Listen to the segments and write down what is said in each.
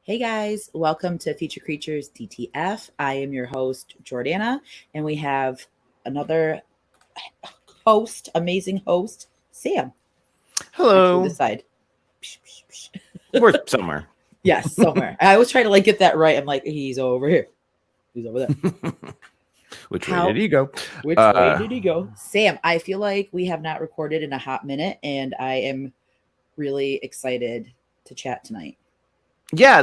Hey guys, welcome to Feature Creatures DTF. I am your host, Jordana, and we have another host, amazing host, Sam. Actually, this Hello. side. We're somewhere. Yes, somewhere. I always try to get that right. I'm like, he's over here. He's over there. Which way did he go? Which way did he go? Sam, I feel like we have not recorded in a hot minute, and I am really excited to chat tonight. Yeah,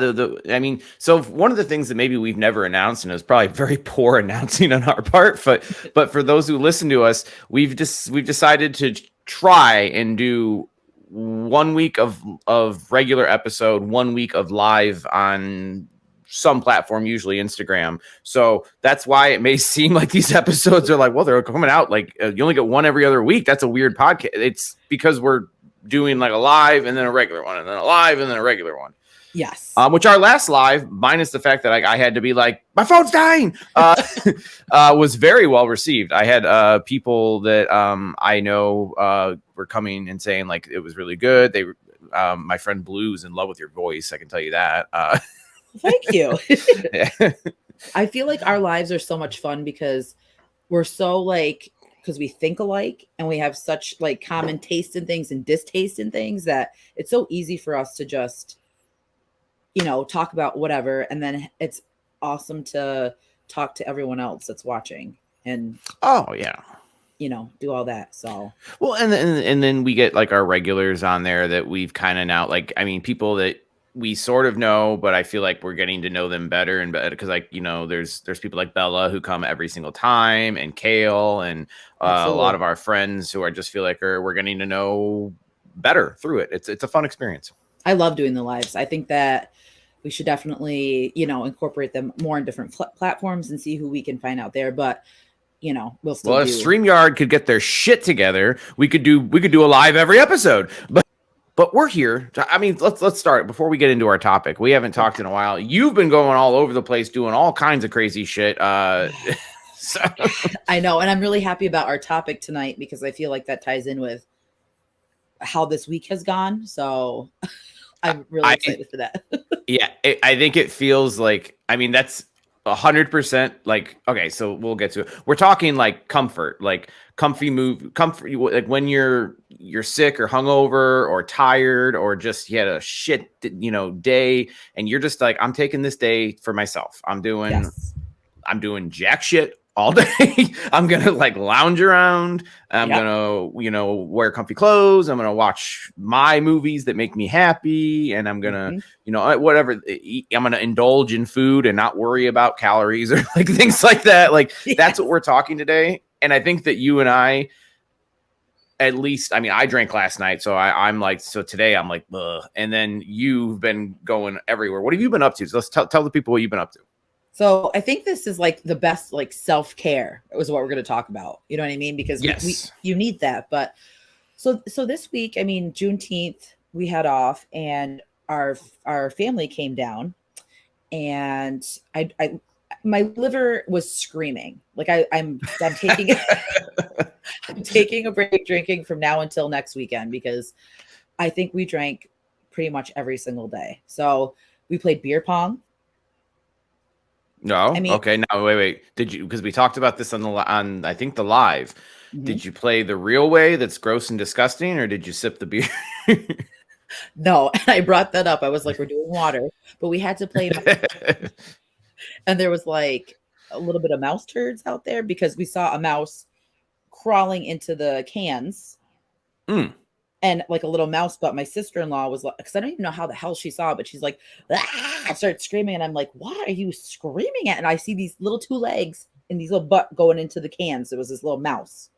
so one of the things that maybe we've never announced, and it was probably very poor announcing on our part, but for those who listen to us, we've decided to try and do 1 week of regular episode, 1 week of live on some platform, usually Instagram. So that's why it may seem like these episodes are like, well, they're coming out like you only get one every other week. That's a weird podcast. It's because we're doing like a live and then a regular one, and then a live and then a regular one. Yes. Which our last live, minus the fact that I had to be like, my phone's dying, was very well received. I had people that I know were coming and saying like it was really good. They, my friend Blue's in love with your voice. I can tell you that. Thank you. I feel like our lives are so much fun because we're so because we think alike and we have such common taste in things and distaste in things that it's so easy for us to just talk about whatever, and then it's awesome to talk to everyone else that's watching and do all that. So well, and then we get like our regulars on there that we've kind of now people that we sort of know, but I feel like we're getting to know them better and better because there's people like Bella who come every single time, and Kale, and a lot of our friends who I just feel like we're getting to know better through it. It's a fun experience. I love doing the lives. I think that we should definitely, incorporate them more in different platforms and see who we can find out there. But, we'll still. Well, if StreamYard could get their shit together, we could do a live every episode. But we're here. I mean, let's start before we get into our topic. We haven't talked in a while. You've been going all over the place doing all kinds of crazy shit. So. I know, and I'm really happy about our topic tonight because I feel like that ties in with how this week has gone. So I'm really excited for that. Yeah, I think it feels like, that's 100% like, okay, so we'll get to it. We're talking like comfort, like comfort, like when you're sick or hungover or tired or just you had a shit, day, and you're just like, I'm taking this day for myself. I'm doing jack shit all day. I'm going to lounge around. I'm going to, wear comfy clothes. I'm going to watch my movies that make me happy. And I'm going to, whatever. I'm going to indulge in food and not worry about calories or things like that. That's what we're talking today. And I think that you and I, at least, I drank last night. So so today I'm like, ugh. And then you've been going everywhere. What have you been up to? So let's tell the people what you've been up to. So I think this is the best self-care is what we're going to talk about. You know what I mean? Because you need that. But so this week, Juneteenth, we had off and our family came down and my liver was screaming. I'm taking I'm taking a break drinking from now until next weekend because I think we drank pretty much every single day. So we played beer pong. No. Okay. Now wait. Did you? Because we talked about this on I think the live. Mm-hmm. Did you play the real way that's gross and disgusting, or did you sip the beer? No, I brought that up. I was like, we're doing water, but we had to play. And there was a little bit of mouse turds out there because we saw a mouse crawling into the cans. And a little mouse butt. My sister-in-law was like, because I don't even know how the hell she saw it, but she's like, I started screaming, and I'm like, what are you screaming at? And I see these little two legs and these little butt going into the cans. It was this little mouse.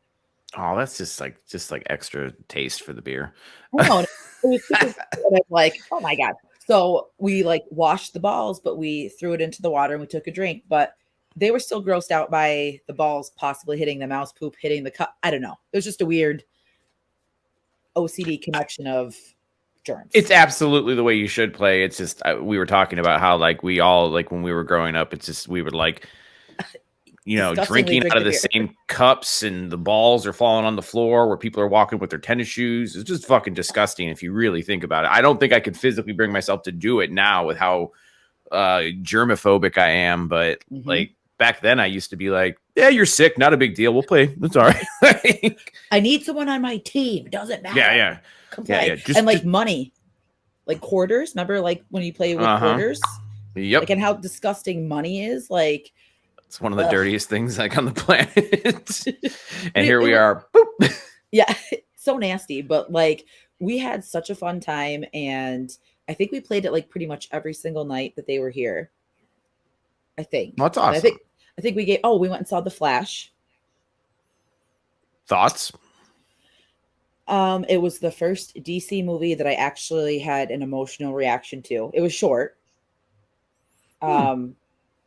Oh, that's just like extra taste for the beer. Oh, it was super and I'm like, oh my God. So we washed the balls, but we threw it into the water and we took a drink. But they were still grossed out by the balls possibly hitting the mouse poop, hitting the cup. I don't know. It was just a weird OCD connection of germs. It's absolutely the way you should play. It's just we were talking about how we all when we were growing up, it's just we would drinking out of the same cups and the balls are falling on the floor where people are walking with their tennis shoes. It's just fucking disgusting if you really think about it. I don't think I could physically bring myself to do it now with how germophobic I am, but like back then I used to be like, yeah, you're sick, not a big deal, we'll play, it's all right. I need someone on my team, it doesn't matter. Yeah. And like money, like quarters, remember like when you play with quarters? Yep. Like, and how disgusting money is. Like, it's one of the dirtiest things like on the planet. And here we are. Boop. Yeah, so nasty. But like, we had such a fun time, and I think we played it like pretty much every single night that they were here. I think. That's awesome. I think we went and saw The Flash. Thoughts? It was the first DC movie that I actually had an emotional reaction to. It was short. I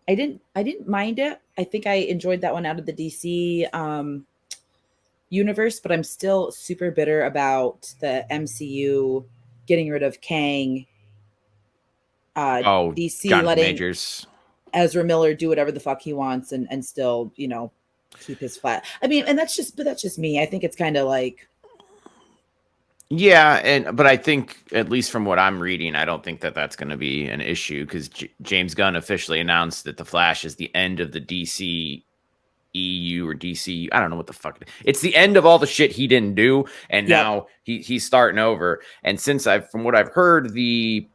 didn't mind it. I think I enjoyed that one out of the DC universe, but I'm still super bitter about the MCU getting rid of Kang. DC Jonathan letting Majors. Ezra Miller do whatever the fuck he wants and still, keep his flat. I mean, and that's just me. I think it's kind of like, yeah, but I think, at least from what I'm reading, I don't think that that's going to be an issue, because James Gunn officially announced that The Flash is the end of the DC EU or DC. I don't know what the fuck. It's the end of all the shit he didn't do, and now he's starting over. And since from what I've heard, the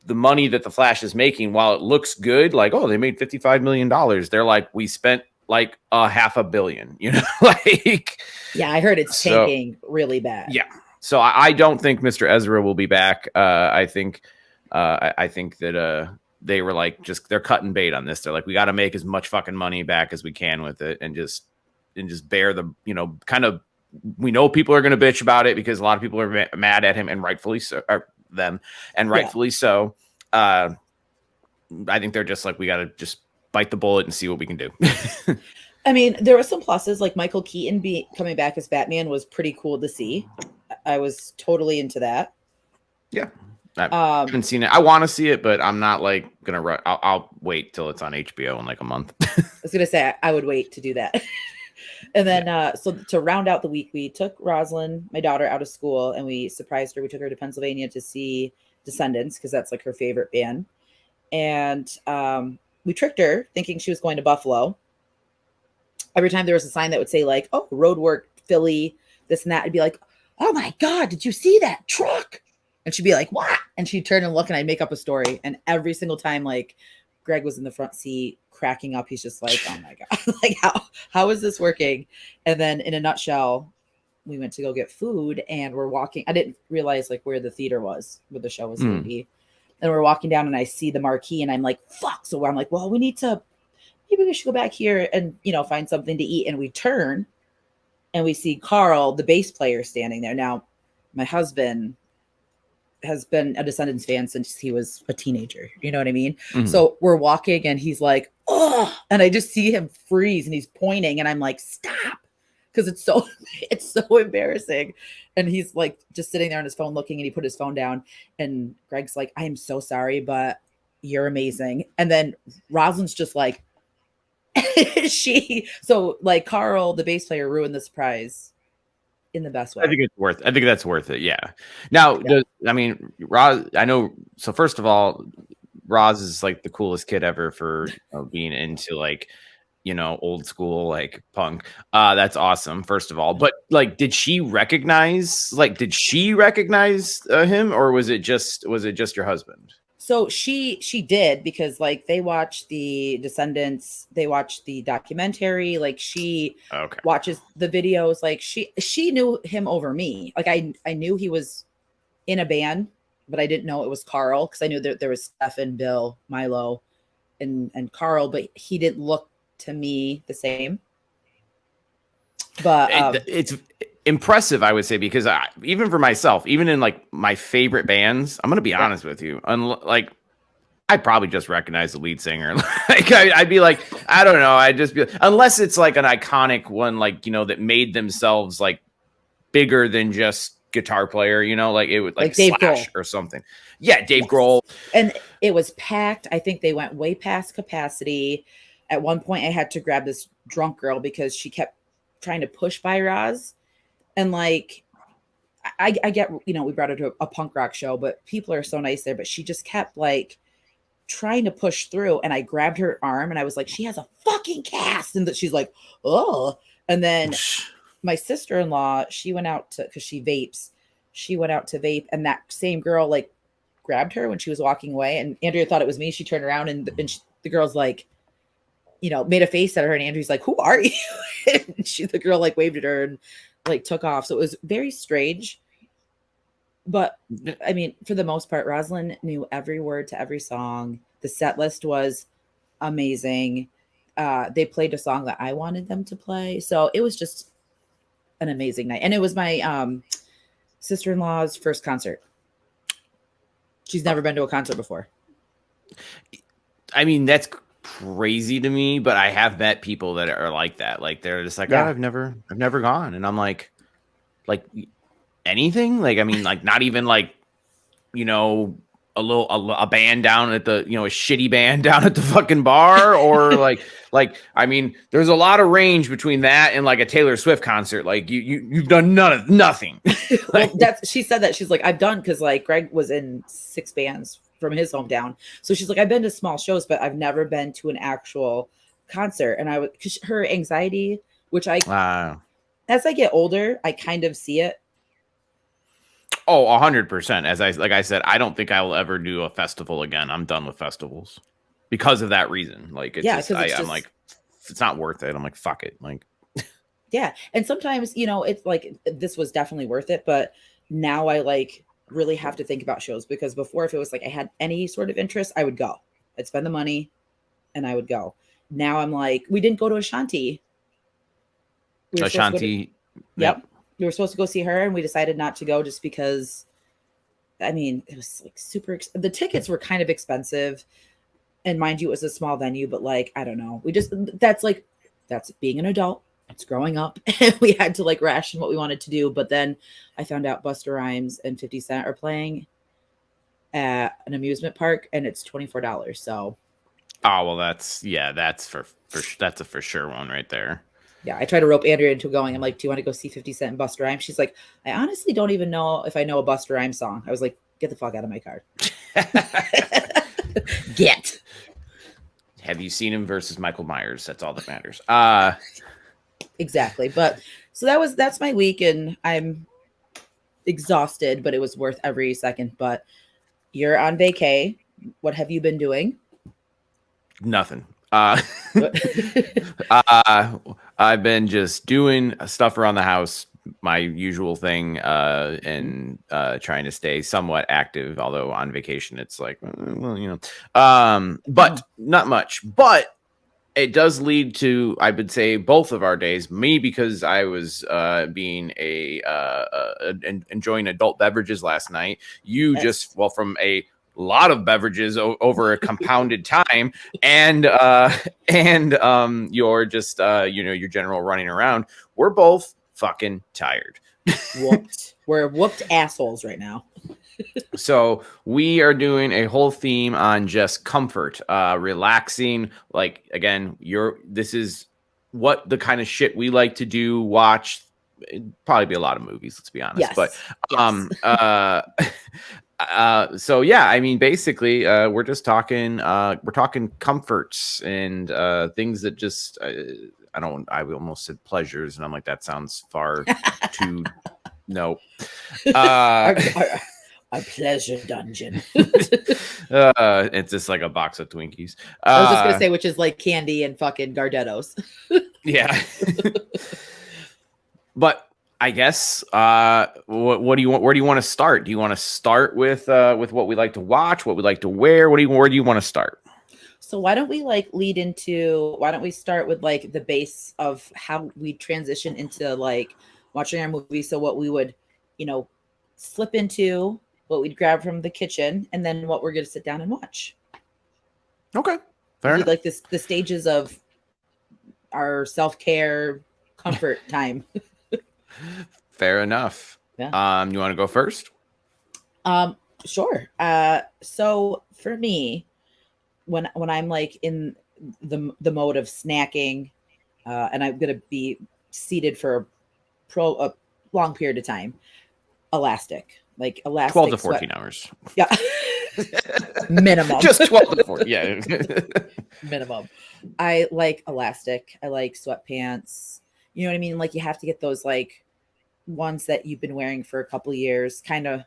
money that The Flash is making, while it looks good, like, oh, they made $55 million, they're like, we spent like $500 million, like, yeah, I heard it's tanking really bad. Yeah. So I don't think Mr. Ezra will be back. I think that they were like, they're cutting bait on this. They're like, we got to make as much fucking money back as we can with it, and just bear the, kind of, we know people are going to bitch about it because a lot of people are mad at him, and rightfully so, rightfully so. I think they're just like, we got to just bite the bullet and see what we can do. I mean, there were some pluses, like Michael Keaton coming back as Batman was pretty cool to see. I was totally into that. Yeah. I haven't seen it. I want to see it, but I'm not like going to run. I'll wait till it's on HBO in like a month. I was going to say, I would wait to do that. And then, so to round out the week, we took Rosalind, my daughter, out of school, and we surprised her. We took her to Pennsylvania to see Descendants, because that's like her favorite band. And we tricked her thinking she was going to Buffalo. Every time there was a sign that would say like, oh, road work, Philly, this and that, I'd be like, oh my God, did you see that truck? And she'd be like, what? And she'd turn and look, and I'd make up a story. And every single time, like, Greg was in the front seat cracking up. He's just like, oh my God, like, how is this working? And then in a nutshell, we went to go get food, and we're walking. I didn't realize like where the theater was, where the show was going to be. And we're walking down, and I see the marquee, and I'm like, fuck. So I'm like, well, maybe we should go back here and, find something to eat. And we turn, and we see Carl, the bass player, standing there. Now, my husband has been a Descendants fan since he was a teenager. You know what I mean? Mm-hmm. So we're walking, and he's like, oh, and I just see him freeze, and he's pointing, and I'm like, stop. Because it's so embarrassing. And he's like just sitting there on his phone looking, and he put his phone down, and Greg's like, I am so sorry, but you're amazing. And then Rosalind's just like, so like Carl, the bass player, ruined the surprise in the best way. I think that's worth it. Yeah. Now, Roz, I know. So first of all, Roz is like the coolest kid ever for being into like, old school, like punk. That's awesome. First of all, but like, did she recognize him, or was it just your husband? So she did, because like they watched the Descendants, they watched the documentary, like she watches the videos, like she knew him over me. Like I knew he was in a band, but I didn't know it was Carl, because I knew that there was Stefan, Bill, Milo, and Carl, but he didn't look to me the same. But it's impressive, I would say, because even for myself, even in like my favorite bands, I'm gonna be honest with you, like I'd probably just recognize the lead singer. Like I'd be like, I don't know, I'd just be, unless it's like an iconic one, like that made themselves like bigger than just guitar player, like it would like Dave Slash Grohl or something. Yeah, Dave Grohl. And it was packed. I think they went way past capacity. At one point, I had to grab this drunk girl because she kept trying to push by Roz. And like, I get, we brought her to a punk rock show, but people are so nice there. But she just kept like trying to push through, and I grabbed her arm and I was like, she has a fucking cast. And that she's like, oh. And then my sister-in-law, she went out to, because she vapes, she went out to vape, and that same girl like grabbed her when she was walking away, and Andrea thought it was me. She turned around and the girl's like, you know, made a face at her, and Andrew's like, who are you? And the girl like waved at her and like took off. So it was very strange. But I mean, for the most part, Rosalind knew every word to every song. The set list was amazing. They played a song that I wanted them to play. So it was just an amazing night. And it was my sister-in-law's first concert. She's never been to a concert before. I mean, that's crazy to me, but I have met people that are like that. Like they're just like, oh, I've never gone. And I'm like anything? Like, I mean, like not even like, you know, a band down at the, you know, a shitty band down at the fucking bar, or like, I mean, there's a lot of range between that and like a Taylor Swift concert. Like you've done nothing. Well, she said that, she's like, I've done, because like Greg was in 6 bands from his hometown. So she's like, I've been to small shows, but I've never been to an actual concert. And I would, because her anxiety, which as I get older, I kind of see it. Oh, 100%. As I said, I don't think I will ever do a festival again. I'm done with festivals because of that reason. Like, I'm like, it's not worth it. I'm like, fuck it. Like, yeah. And sometimes, you know, it's like, this was definitely worth it, but now I like really have to think about shows, because before, if it was like I had any sort of interest, I would go. I'd spend the money and I would go. Now I'm like, we didn't go to Ashanti. Ashanti. Yep. We were supposed to go see her, and we decided not to go just because, I mean, it was like the tickets were kind of expensive, and mind you, it was a small venue, but like, I don't know. That's being an adult. It's growing up, and we had to like ration what we wanted to do. But then I found out Busta Rhymes and 50 Cent are playing at an amusement park, and it's $24. So, oh well, that's a for sure one right there. Yeah, I tried to rope Andrea into going. I'm like, do you want to go see 50 Cent and Busta Rhymes? She's like, I honestly don't even know if I know a Busta Rhymes song. I was like, get the fuck out of my car. Get. Have you seen him versus Michael Myers? That's all that matters. Exactly. But so that's my week, and I'm exhausted, but it was worth every second. But you're on vacay. What have you been doing? Nothing. I've been just doing stuff around the house, my usual thing, and trying to stay somewhat active. Although on vacation, it's like, well, you know, but not much. But it does lead to, I would say, both of our days. Me, because I was being enjoying adult beverages last night. You just, well, from a lot of beverages over a compounded time, and you're just you know, your general running around. We're both fucking tired. We're whooped assholes right now. So we are doing a whole theme on just comfort, relaxing. Like, again, this is what the kind of shit we like to do, watch. It'd probably be a lot of movies, let's be honest. Yes. But so yeah, I mean, basically, we're just talking. We're talking comforts and things that just I almost said pleasures, and I'm like, that sounds far too. No. A pleasure dungeon. It's just like a box of Twinkies. I was just gonna say, which is like candy and fucking Gardettos. Yeah. But I guess what do you want? Where do you want to start? Do you want to start with what we like to watch, what we like to wear? Where do you want to start? So why don't we why don't we start with like the base of how we transition into like watching our movies? So what we would, you know, slip into, what we'd grab from the kitchen, and then what we're going to sit down and watch. Okay. Fair enough. Like the stages of our self-care comfort time. Fair enough. Yeah. You want to go first? Sure. So for me, when I'm like in the mode of snacking, and I'm going to be seated for a long period of time, elastic 12 to 14 hours. Yeah. Minimum. Just 12 to 14. Yeah. Minimum. I like elastic. I like sweatpants. You know what I mean? Like you have to get those like ones that you've been wearing for a couple of years, kind of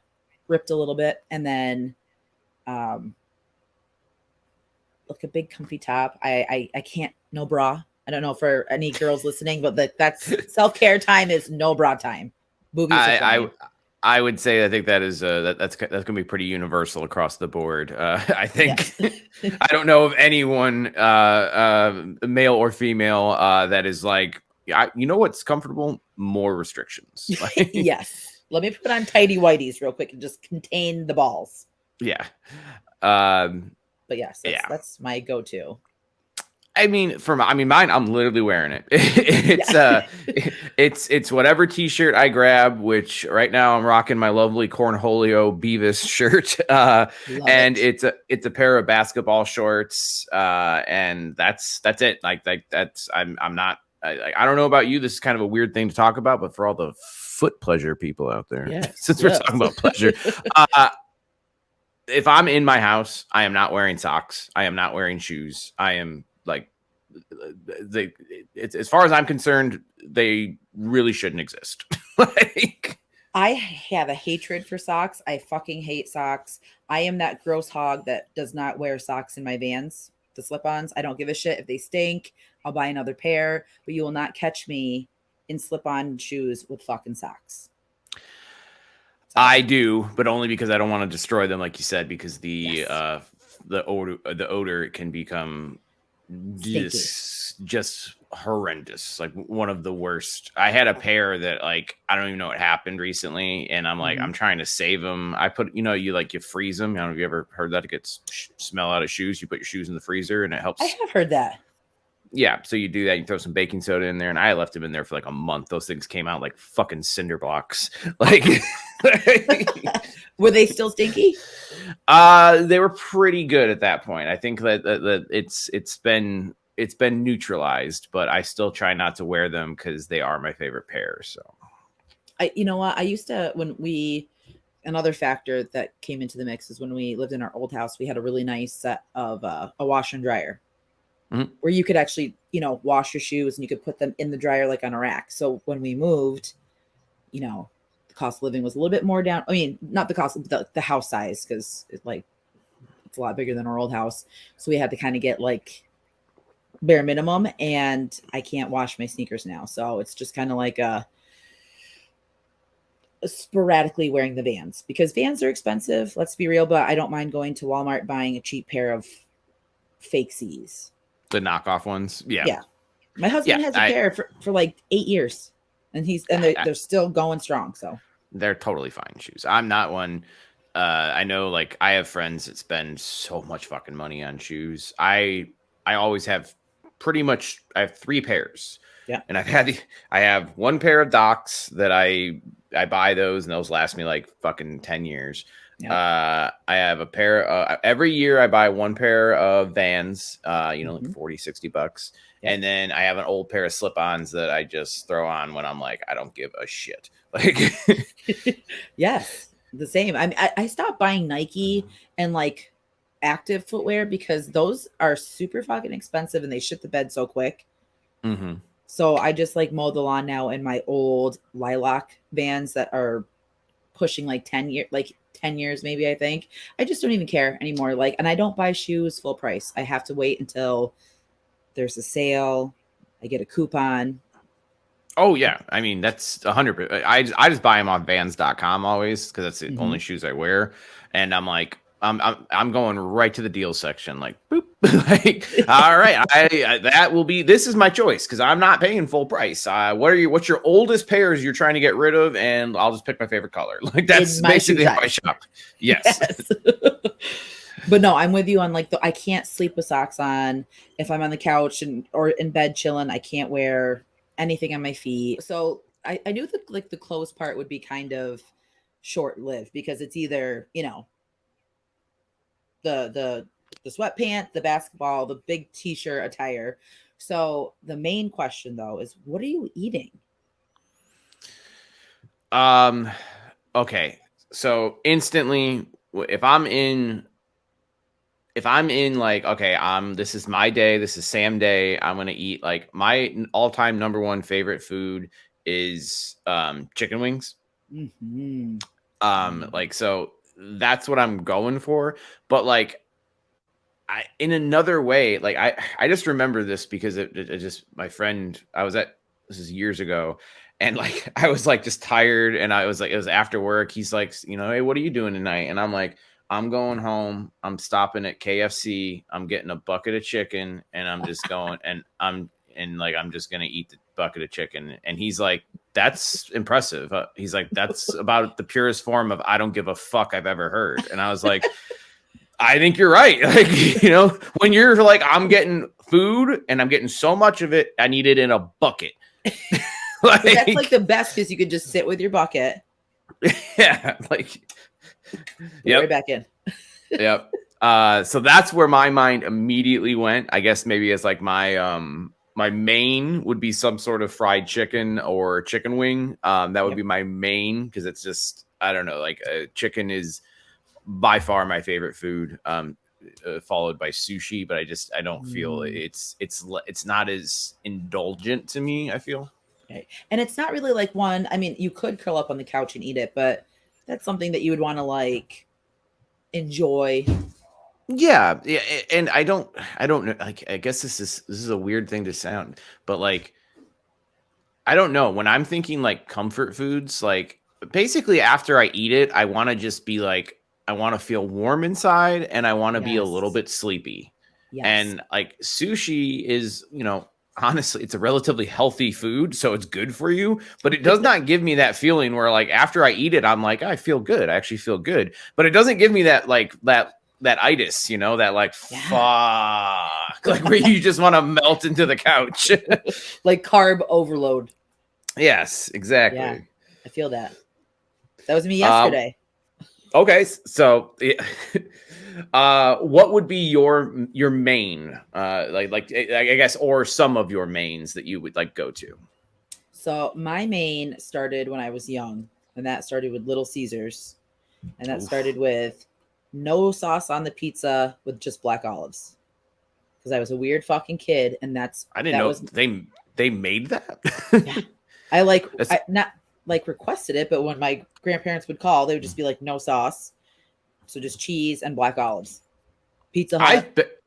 ripped a little bit, and then like a big comfy top. I can't, no bra. I don't know for any girls listening, but that's self-care time is no bra time. Boobies are fine. I would say I think that is that's going to be pretty universal across the board. I think yes. I don't know of anyone, male or female, that is like, you know what's comfortable? More restrictions. Yes. Let me put on tidy whities real quick and just contain the balls. Yeah. But yes, that's my go-to. I mean, mine, I'm literally wearing it. It's whatever t-shirt I grab, which right now I'm rocking my lovely Cornholio Beavis shirt. And it's a pair of basketball shorts. And that's it. Like that's, I'm not, I don't know about you. This is kind of a weird thing to talk about, but for all the foot pleasure people out there, since we're talking about pleasure, if I'm in my house, I am not wearing socks. I am not wearing shoes. I am like, as far as I'm concerned, they really shouldn't exist. Like, I have a hatred for socks. I fucking hate socks. I am that gross hog that does not wear socks in my Vans, the slip-ons. I don't give a shit if they stink. I'll buy another pair, but you will not catch me in slip-on shoes with fucking socks. I do, but only because I don't want to destroy them, like you said, because the odor can become just horrendous, like one of the worst. I had a pair that, like, I don't even know what happened recently, and I'm like, I'm trying to save them. I put, you freeze them. I don't know if you ever heard that. It gets smell out of shoes. You put your shoes in the freezer, and it helps. I have heard that. Yeah, so you do that. You throw some baking soda in there, and I left them in there for like a month. Those things came out like fucking cinder blocks. Like, were they still stinky? They were pretty good at that point. I think that it's been neutralized, but I still try not to wear them because they are my favorite pair. So, you know what? I used to, another factor that came into the mix is when we lived in our old house, we had a really nice set of a washer and dryer. Mm-hmm. Where you could actually, wash your shoes and you could put them in the dryer like on a rack. So when we moved, the cost of living was a little bit more down. I mean, not the cost of the house size, because it's a lot bigger than our old house. So we had to kind of get like bare minimum, and I can't wash my sneakers now. So it's just kind of like sporadically wearing the Vans, because Vans are expensive. Let's be real, but I don't mind going to Walmart, buying a cheap pair of fake C's. The knockoff ones. Yeah. Yeah. My husband has a pair for like 8 years, and they're still going strong. So they're totally fine shoes. I'm not one. I know, like, I have friends that spend so much fucking money on shoes. I always have I have 3 pairs. Yeah. And I have one pair of Docs that I buy those, and those last me like fucking 10 years. Yeah. I have a pair every year I buy one pair of Vans, like $40-$60. Yeah. And then I have an old pair of slip-ons that I just throw on when I'm like, I don't give a shit. Like, yes, the same. I stopped buying Nike and like active footwear because those are super fucking expensive and they shit the bed so quick. Mm-hmm. So I just like mow the lawn now in my old lilac Vans that are pushing like 10 years maybe. I think I just don't even care anymore. Like, and I don't buy shoes full price. I have to wait until there's a sale, I get a coupon. Oh yeah, I mean that's 100%. I just buy them on Vans.com always, because that's the only shoes I wear, and I'm like, I'm going right to the deal section, like boop. Like, all right, this is my choice, because I'm not paying full price. What's your oldest pairs you're trying to get rid of, and I'll just pick my favorite color. Like, that's basically how I shop. Yes. But no, I'm with you on like I can't sleep with socks on. If I'm on the couch or in bed chilling, I can't wear anything on my feet. So I knew the clothes part would be kind of short-lived, because it's either, the sweatpants, the basketball, the big t-shirt attire. So the main question though is, what are you eating? Okay. So instantly, if I'm in if I'm in like, okay, this is my day, this is Sam day, I'm gonna eat like my all-time number one favorite food is chicken wings. Mm-hmm. Like so that's what I'm going for. But like in another way, like I just remember this because it just my friend, this is years ago, and like I was like just tired, and I was like, it was after work. He's like, hey, what are you doing tonight? And I'm like, I'm going home. I'm stopping at KFC. I'm getting a bucket of chicken, and I'm just going, and I'm just gonna eat the bucket of chicken. And he's like, that's impressive. He's like, that's about the purest form of I don't give a fuck I've ever heard. And I was like, I think you're right. Like, when you're like, I'm getting food and I'm getting so much of it, I need it in a bucket. Like, that's like the best because you could just sit with your bucket. Yeah. Like, right back in. Yep. So that's where my mind immediately went. I guess maybe as like my main would be some sort of fried chicken or chicken wing. That would be my main because it's just, I don't know, like chicken is by far my favorite food, followed by sushi, but I don't feel it's not as indulgent to me, I feel. Right. And it's not really like one, I mean, you could curl up on the couch and eat it, but that's something that you would want to like enjoy. Yeah, and I don't know, like I guess this is a weird thing to sound, but like I don't know, when I'm thinking like comfort foods, like basically after I eat it, I want to just be like, I want to feel warm inside and I want to be a little bit sleepy. Yes. And like sushi is, honestly, it's a relatively healthy food, so it's good for you, but it does not give me that feeling where like after I eat it, I'm like, I feel good. I actually feel good. But it doesn't give me that like that itis, that like fuck, like where you just want to melt into the couch. Like carb overload. Yes, exactly. Yeah, I feel that. That was me yesterday. Okay, so what would be your main, like I guess, or some of your mains that you would like go to? So my main started when I was young, and that started with Little Caesars, and that started with no sauce on the pizza with just black olives, because I was a weird fucking kid, and I didn't know they made that. Yeah. I not like requested it, but when my grandparents would call, they would just be like, no sauce. So just cheese and black olives. Pizza Hut.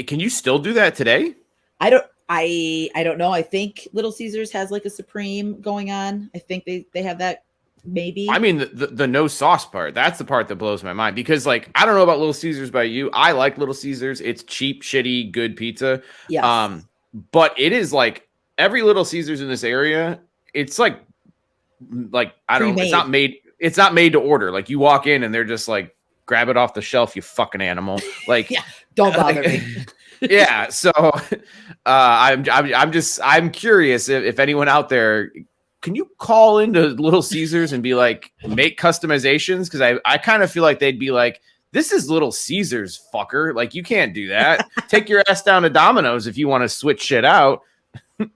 Can you still do that today? I don't know. I think Little Caesars has like a Supreme going on. I think they have that, maybe. I mean, the no sauce part, that's the part that blows my mind, because like, I don't know about Little Caesars by you. I like Little Caesars. It's cheap, shitty, good pizza. Yes. But it is like every Little Caesars in this area, it's like I don't know, it's not made to order. Like you walk in and they're just like, grab it off the shelf, you fucking animal. Like, yeah, don't bother me. Yeah. So I'm curious if anyone out there, can you call into Little Caesars and be like, make customizations? Because I kind of feel like they'd be like, this is Little Caesars, fucker. Like, you can't do that. Take your ass down to Domino's if you want to switch shit out.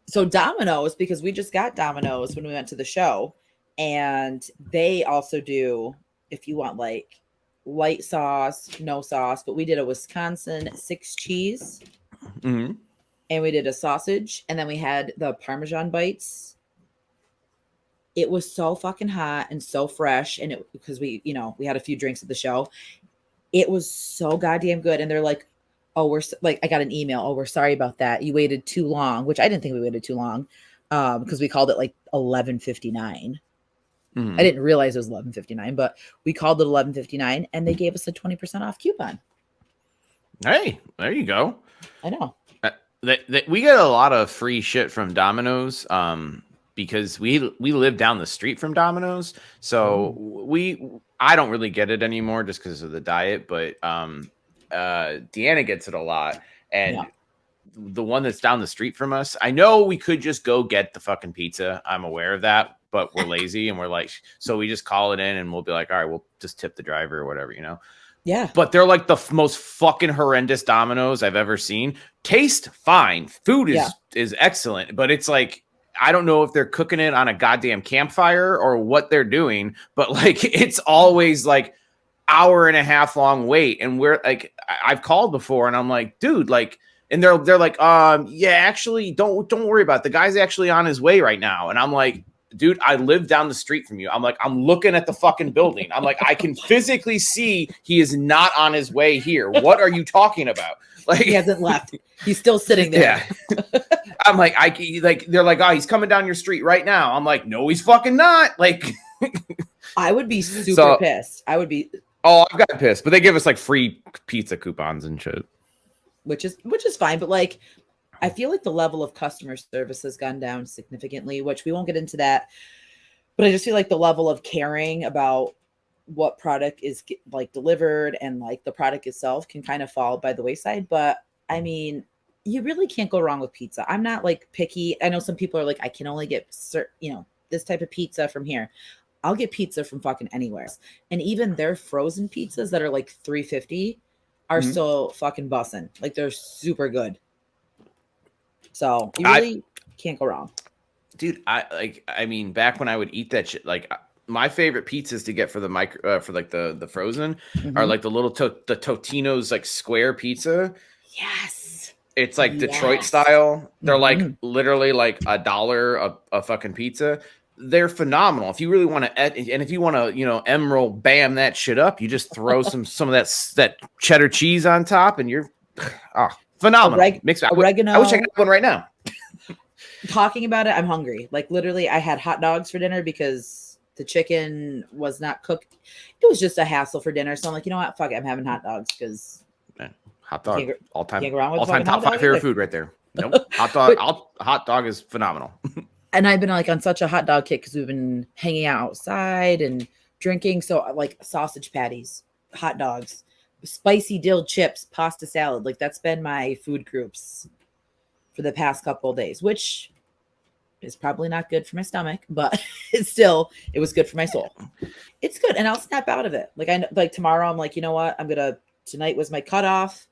So Domino's, because we just got Domino's when we went to the show, and they also do, if you want like light sauce, no sauce, but we did a Wisconsin 6 cheese, and we did a sausage, and then we had the Parmesan bites. It was so fucking hot and so fresh, and because we had a few drinks at the show. It was so goddamn good, and they're like, oh, I got an email. Oh, we're sorry about that. You waited too long, which I didn't think we waited too long, because we called it like 11:59. I didn't realize it was 11:59, but we called it 11:59, and they gave us a 20% off coupon. Hey, there you go. I know. We get a lot of free shit from Domino's, because we live down the street from Domino's, so I don't really get it anymore just because of the diet, but Deanna gets it a lot, and the one that's down the street from us, I know we could just go get the fucking pizza. I'm aware of that, but we're lazy, and we're like, so we just call it in, and we'll be like, all right, we'll just tip the driver or whatever, Yeah. But they're like the most fucking horrendous Domino's I've ever seen. Taste fine, food is excellent, but it's like, I don't know if they're cooking it on a goddamn campfire or what they're doing, but like, it's always like, hour and a half long wait. And we're like, I've called before and I'm like, dude, like, and they're like, yeah, actually don't worry about it. The guy's actually on his way right now. And I'm like, dude, I live down the street from you. I'm like, I'm looking at the fucking building. I'm like, I can physically see he is not on his way here. What are you talking about? Like, he hasn't left. He's still sitting there. Yeah. I'm like, they're like, oh, he's coming down your street right now. I'm like, no, he's fucking not. Like, I would be super pissed. I would be. Oh, I've got pissed, but they give us like free pizza coupons and shit, which is fine. But like, I feel like the level of customer service has gone down significantly, which we won't get into that. But I just feel like the level of caring about what product is like delivered and like the product itself can kind of fall by the wayside. But I mean, you really can't go wrong with pizza. I'm not like picky. I know some people are like, I can only get this type of pizza from here. I'll get pizza from fucking anywhere. And even their frozen pizzas that are like $3.50 are still fucking bussin'. Like they're super good. So you really can't go wrong. Dude, I mean, back when I would eat that shit, like my favorite pizzas to get for the for like the frozen are like the little the Totino's like square pizza. Yes. It's like Detroit style. They're like literally like $1 a fucking pizza. They're phenomenal. If you really want to, and if you want to, emerald bam that shit up, you just throw some of that cheddar cheese on top, and you're phenomenal. Oregano. I wish I could have one right now. Talking about it, I'm hungry. Like literally, I had hot dogs for dinner because the chicken was not cooked. It was just a hassle for dinner. So I'm like, you know what? Fuck it. I'm having hot dogs because hot dog all time top 5 favorite food right there. Nope. Hot dog is phenomenal. And I've been like on such a hot dog kick because we've been hanging out outside and drinking. So like sausage patties, hot dogs, spicy dill chips, pasta salad. Like that's been my food groups for the past couple of days, which is probably not good for my stomach, but it was good for my soul. It's good. And I'll snap out of it. Like tomorrow, I'm like, you know what? Tonight was my cutoff.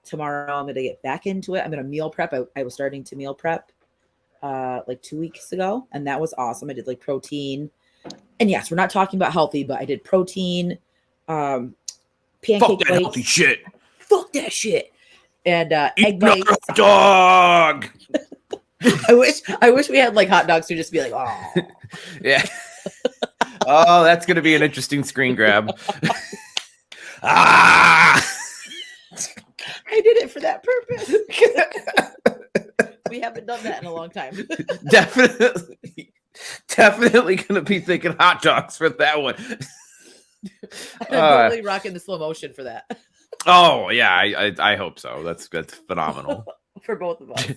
Tomorrow I'm going to get back into it. I'm going to meal prep. I was starting to meal prep like 2 weeks ago, and that was awesome. I did like protein, and yes, we're not talking about healthy, but I did protein, pancake Fuck that healthy shit. Fuck that shit. And egg bites. Dog. I wish we had like hot dogs to just be like, oh yeah. Oh, that's gonna be an interesting screen grab. I did it for that purpose. We haven't done that in a long time. Definitely gonna be thinking hot dogs for that one. I'm totally rocking the slow motion for that. Oh yeah, I hope so. That's phenomenal for both of us.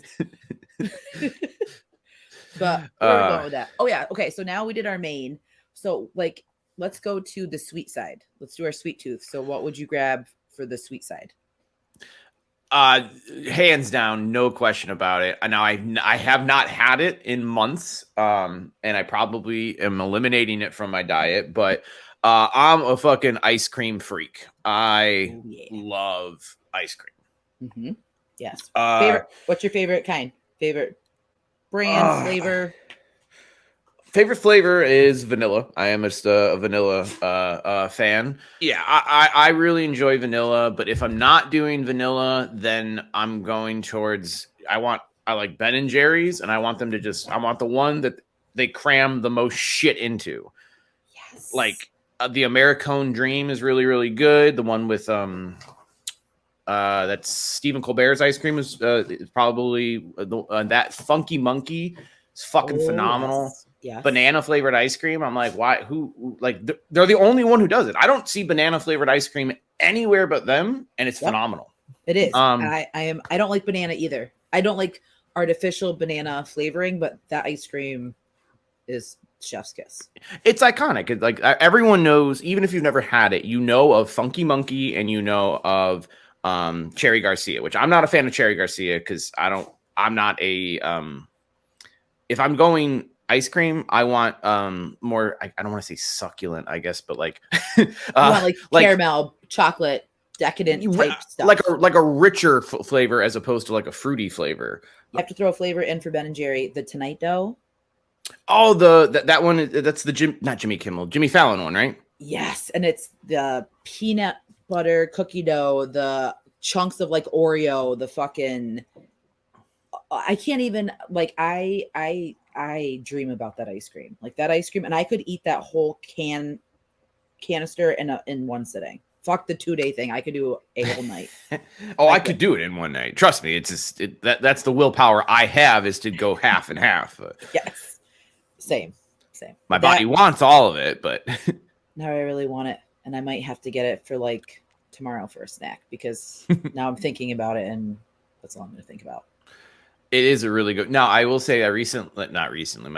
But where are we going with that? Oh yeah, okay. So now we did our main. So like, let's go to the sweet side. Let's do our sweet tooth. So what would you grab for the sweet side? Hands down, no question about it. Now I have not had it in months, and I probably am eliminating it from my diet, but I'm a fucking ice cream freak. I love ice cream. Mm-hmm. Yes. What's your favorite kind? Favorite brand, flavor? Favorite flavor is vanilla. I am just a vanilla fan. Yeah, I really enjoy vanilla, but if I'm not doing vanilla, then I'm going towards I like Ben and Jerry's, and I want them to I want the one that they cram the most shit into. Yes. Like the Americone Dream is really, really good. The one with that's Stephen Colbert's ice cream is probably that Funky Monkey is fucking phenomenal. Yes. Yes. Banana flavored ice cream. I'm like, why? Who? Like, they're the only one who does it. I don't see banana flavored ice cream anywhere but them, and it's phenomenal. It is. I don't like banana either. I don't like artificial banana flavoring, but that ice cream is chef's kiss. It's iconic. It's like everyone knows, even if you've never had it, you know of Funky Monkey and you know of Cherry Garcia, which I'm not a fan of Cherry Garcia because I'm not a if I'm going ice cream, I want more. I don't want to say succulent, I guess, but like you want like caramel, chocolate, decadent type stuff, like a richer flavor as opposed to like a fruity flavor. You have to throw a flavor in for Ben and Jerry. The Tonight Dough. Oh, that one. That's the Jimmy Kimmel, Jimmy Fallon one, right? Yes, and it's the peanut butter cookie dough, the chunks of like Oreo, the fucking I can't even like I dream about that ice cream. Like that ice cream and I could eat that whole canister in one sitting. Fuck the 2-day thing. I could do a whole night. I could do it in one night. Trust me. It's just that's the willpower I have is to go half and half. Yes. Same. My body wants all of it, but now I really want it. And I might have to get it for like tomorrow for a snack because now I'm thinking about it and that's all I'm going to think about. It is a really good. Now I will say I not recently,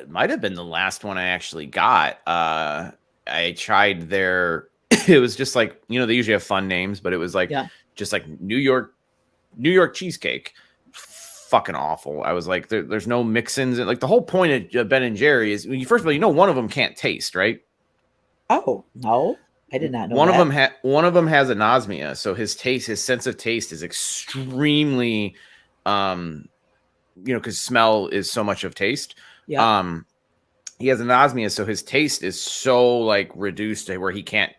might have been the last one I actually got. I tried their, it was just like, you know, they usually have fun names, but it was like, just like New York cheesecake. Fucking awful. I was like, there's no mix-ins. Like the whole point of Ben and Jerry is, first of all, you know, one of them can't taste, right? Oh, no. I did not know one of them has anosmia. So his sense of taste is extremely, because smell is so much of taste. Yeah. He has anosmia, so his taste is so like reduced to where he can't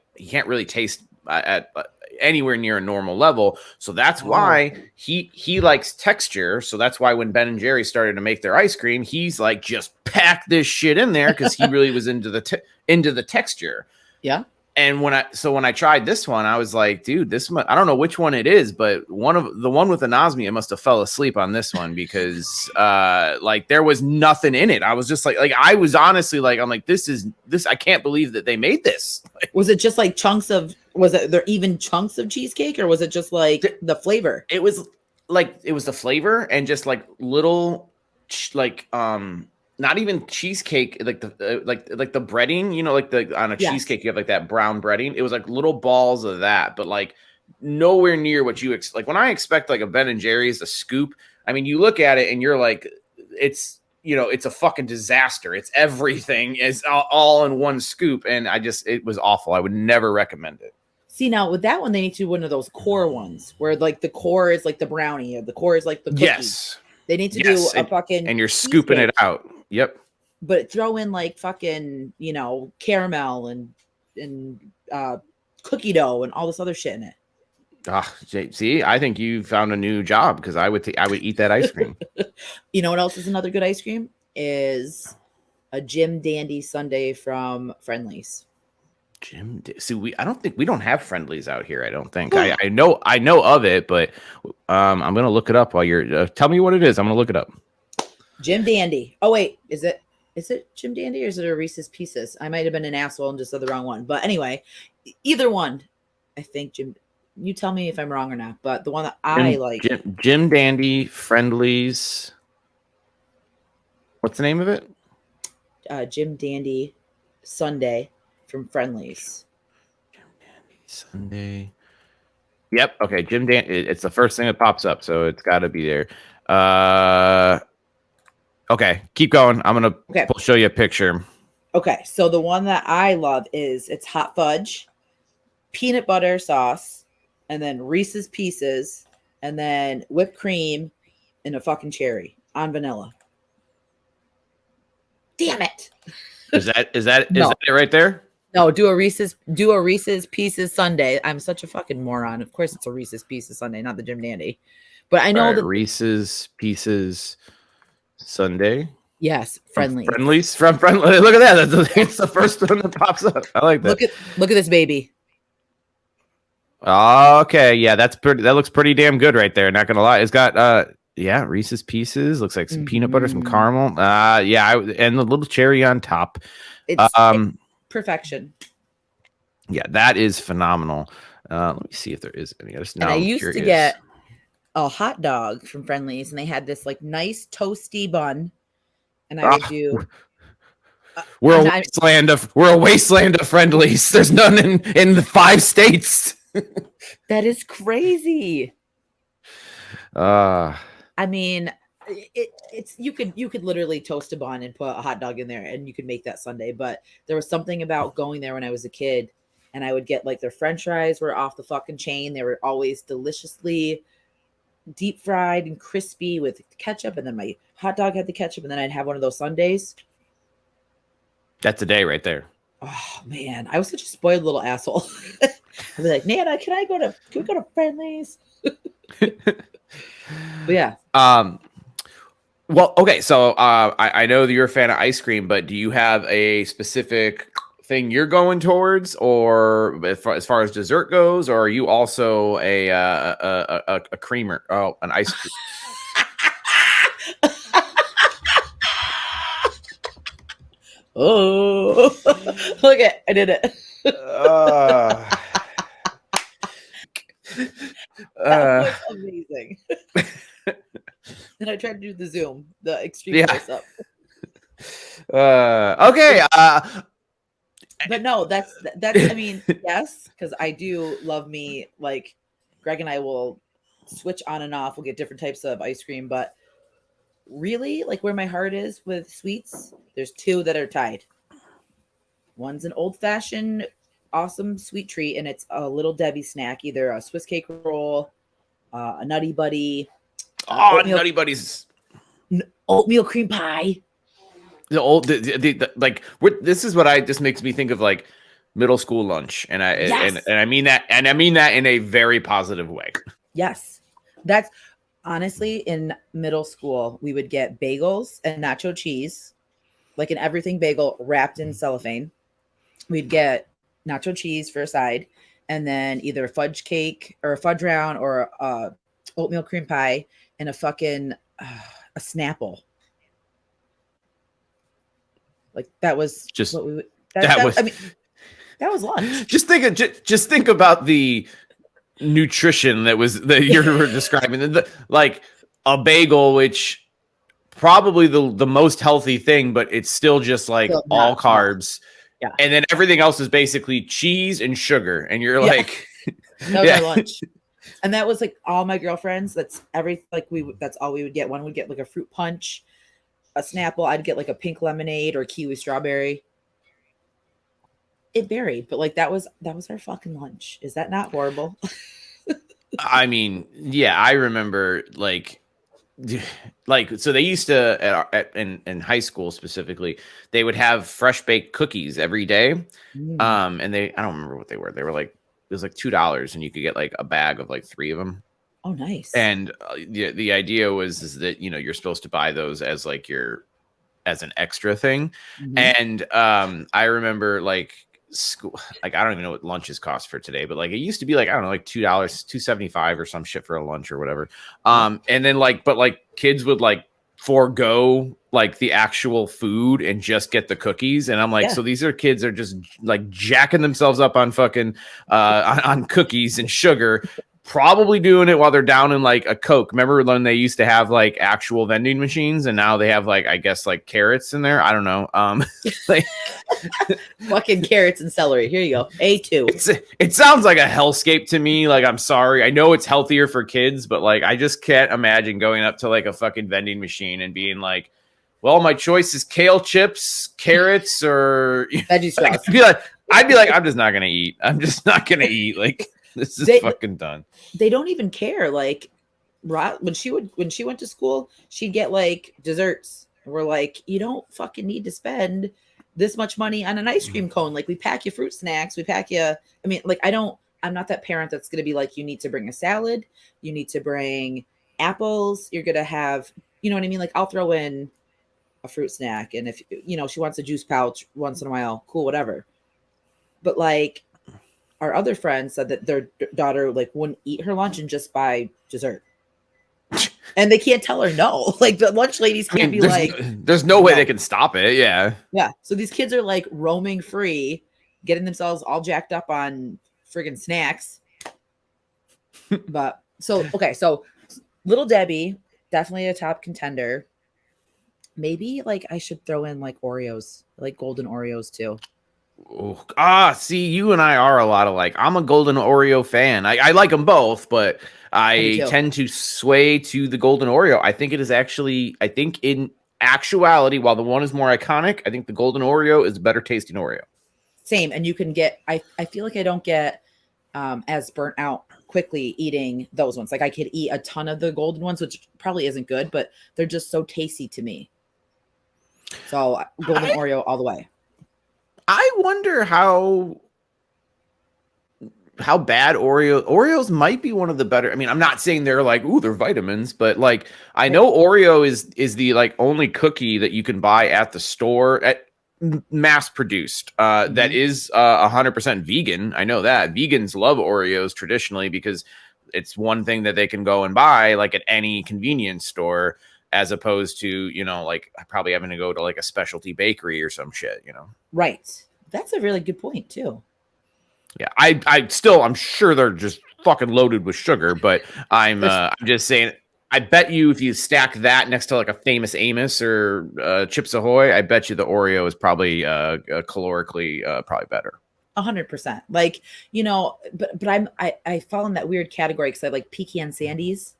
really taste at anywhere near a normal level. So that's why he likes texture. So that's why when Ben and Jerry started to make their ice cream, he's like, just pack this shit in there because he really was into the texture. Yeah. And when I tried this one, I was like, dude, I don't know which one it is, but the one with anosmia must have fell asleep on this one because like there was nothing in it. I was just like I was honestly like, I'm like, this I can't believe that they made this. Was it just like was there even chunks of cheesecake or was it just like the flavor? It was the flavor and just like little like not even cheesecake, like the like the breading, you know, like on a cheesecake you have like that brown breading. It was like little balls of that, but like nowhere near what you like when I expect like a Ben and Jerry's a scoop. I mean, you look at it and you're like, it's, you know, it's a fucking disaster. It's everything is all in one scoop, and it was awful. I would never recommend it. See, now with that one, they need to do one of those core ones where like the core is like the brownie or the core is like the cookie. Yes. They need to do a fucking and you're scooping it out. Yep. But throw in like fucking, you know, caramel and cookie dough and all this other shit in it. See, I think you found a new job because I would eat that ice cream. You know what else is another good ice cream? Is a Jim Dandy sundae from Friendly's. I don't think we don't have Friendly's out here. I don't think. I know of it, but I'm gonna look it up while you're. Tell me what it is. I'm gonna look it up. Jim Dandy. Oh wait, is it Jim Dandy or is it a Reese's Pieces? I might have been an asshole and just said the wrong one. But anyway, either one. I think Jim. You tell me if I'm wrong or not. But the one that I like, Jim Dandy Friendly's. What's the name of it? Jim Dandy Sundae from Friendly's. Jim Dandy Sundae. Yep. Okay. Jim Dandy. It's the first thing that pops up, so it's got to be there. Okay, keep going. I'm gonna show you a picture. Okay, so the one that I love it's hot fudge, peanut butter sauce, and then Reese's Pieces, and then whipped cream, and a fucking cherry on vanilla. Damn it! Is that it right there? No, do a Reese's Pieces sundae. I'm such a fucking moron. Of course, it's a Reese's Pieces sundae, not the Jim Dandy. But I know that Reese's Pieces sundae. Yes, Friendly's from Friendly. Look at that. It's the first one that pops up. I like that. Look at this baby. Okay, yeah, that looks pretty damn good right there. Not gonna lie, it's got Reese's Pieces. Looks like some peanut butter, some caramel. And the little cherry on top. It's perfection. Yeah, that is phenomenal. Let me see if there is any other. I used to get a hot dog from Friendly's, and they had this like nice toasty bun, and I would do. We're a wasteland of Friendly's. There's none in the 5 states. That is crazy. I mean, it's you could literally toast a bun and put a hot dog in there, and you could make that sundae. But there was something about going there when I was a kid, and I would get like their French fries were off the fucking chain. They were always deliciously deep fried and crispy with ketchup, and then my hot dog had the ketchup, and then I'd have one of those sundaes. That's a day right there. Oh man, I was such a spoiled little asshole. I'd be like, Nana, can we go to Friendly's? But yeah. Well, okay, so I know that you're a fan of ice cream, but do you have a specific thing you're going towards, or as far as dessert goes, or are you also a creamer? Oh, an ice cream. Oh, look at, I did it. That was amazing. And I tried to do the zoom, the extreme close up. Okay. But no, that's I mean, yes, because I do love me, like Greg and I will switch on and off. We'll get different types of ice cream, but really, like where my heart is with sweets, there's two that are tied. One's an old fashioned awesome sweet treat, and it's a Little Debbie snack, either a Swiss cake roll, a Nutty Buddy. Nutty Buddies. Oatmeal cream pie. This is what just makes me think of like middle school lunch, and I mean that in a very positive way. Yes, that's honestly in middle school we would get bagels and nacho cheese, like an everything bagel wrapped in cellophane. We'd get nacho cheese for a side, and then either a fudge cake or a fudge round or a oatmeal cream pie and a fucking a Snapple. Like that was just what we would, that was lunch. Just think about the nutrition that you were describing. Like a bagel, which probably the most healthy thing, but it's still just like all carbs. Yeah. And then everything else is basically cheese and sugar. And you're like, that was my lunch. And that was like all my girlfriends. That's all we would get. One would get like a fruit punch, a Snapple. I'd get like a pink lemonade or kiwi strawberry. It varied, but like that was our fucking lunch. Is that not horrible? I mean, yeah, I remember so they used to in high school specifically, they would have fresh baked cookies every day. And I don't remember what they were. They were like, it was like $2 and you could get like a bag of like 3 of them. Oh, nice. And the idea is that, you're supposed to buy those as like as an extra thing. And I remember like school, like I don't even know what lunches cost for today, but like it used to be like, I don't know, like $2, $2.75 or some shit for a lunch or whatever. And then but kids would like forego like the actual food and just get the cookies. And I'm like, so these kids are just like jacking themselves up on fucking on cookies and sugar, probably doing it while they're down in like a Coke. Remember when they used to have like actual vending machines, and now they have like, I guess, like carrots in there. I don't know. Like fucking carrots and celery. Here you go. A2. It sounds like a hellscape to me. Like, I'm sorry. I know it's healthier for kids, but like, I just can't imagine going up to like a fucking vending machine and being like, well, my choice is kale chips, carrots, or veggie sauce. I'd be like, I'm just not gonna eat. I'm just not gonna eat. Like, this is fucking done. They don't even care. Like, when she went to school, she'd get like desserts. We're like, you don't fucking need to spend this much money on an ice cream cone. Like, we pack you fruit snacks. We pack you. I mean, like, I'm not that parent that's going to be like, you need to bring a salad. You need to bring apples. You're going to have, you know what I mean? Like, I'll throw in a fruit snack. And if, she wants a juice pouch once in a while, cool, whatever. But like, our other friends said that their daughter like wouldn't eat her lunch and just buy dessert. And they can't tell her no. Like, the lunch ladies can't be like, there's no way they can stop it. Yeah. Yeah. So these kids are like roaming free, getting themselves all jacked up on friggin' snacks. But so Little Debbie, definitely a top contender. Maybe like I should throw in like Oreos, like golden Oreos too. See, you and I are a lot alike. I'm a golden Oreo fan. I like them both, but I tend to sway to the golden Oreo. I think in actuality, while the one is more iconic, I think the golden Oreo is a better tasting Oreo. Same. And you can get, I feel like I don't get as burnt out quickly eating those ones. Like, I could eat a ton of the golden ones, which probably isn't good, but they're just so tasty to me. So golden Oreo all the way. I wonder how bad Oreos might be one of the better. I mean, I'm not saying they're like, ooh, they're vitamins, but like I know Oreo is the like only cookie that you can buy at the store at mass produced that is 100% vegan. I know that vegans love Oreos traditionally because it's one thing that they can go and buy like at any convenience store, as opposed to, you know, like probably having to go to like a specialty bakery or some shit, you know. Right. That's a really good point too. Yeah, I'm sure they're just fucking loaded with sugar, but I'm just saying, I bet you if you stack that next to like a Famous Amos or Chips Ahoy, I bet you the Oreo is probably calorically probably better. 100%. Like, you know, but I fall in that weird category because I like pecan sandies,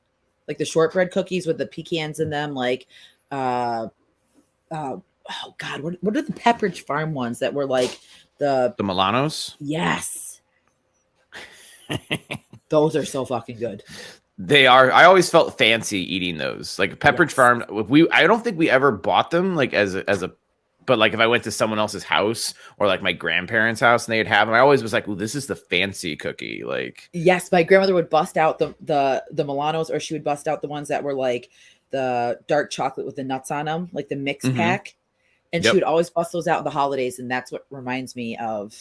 like the shortbread cookies with the pecans in them, like oh God, what are the Pepperidge Farm ones that were like the Milanos? Yes. Those are so fucking good. They are. I always felt fancy eating those. Like Pepperidge Farm, I don't think we ever bought them like as a but like if I went to someone else's house or like my grandparents' house and they'd have them, I always was like, "Well, this is the fancy cookie." Like, yes, my grandmother would bust out the Milanos, or she would bust out the ones that were like the dark chocolate with the nuts on them, like the mix pack. And she would always bust those out in the holidays, and that's what reminds me of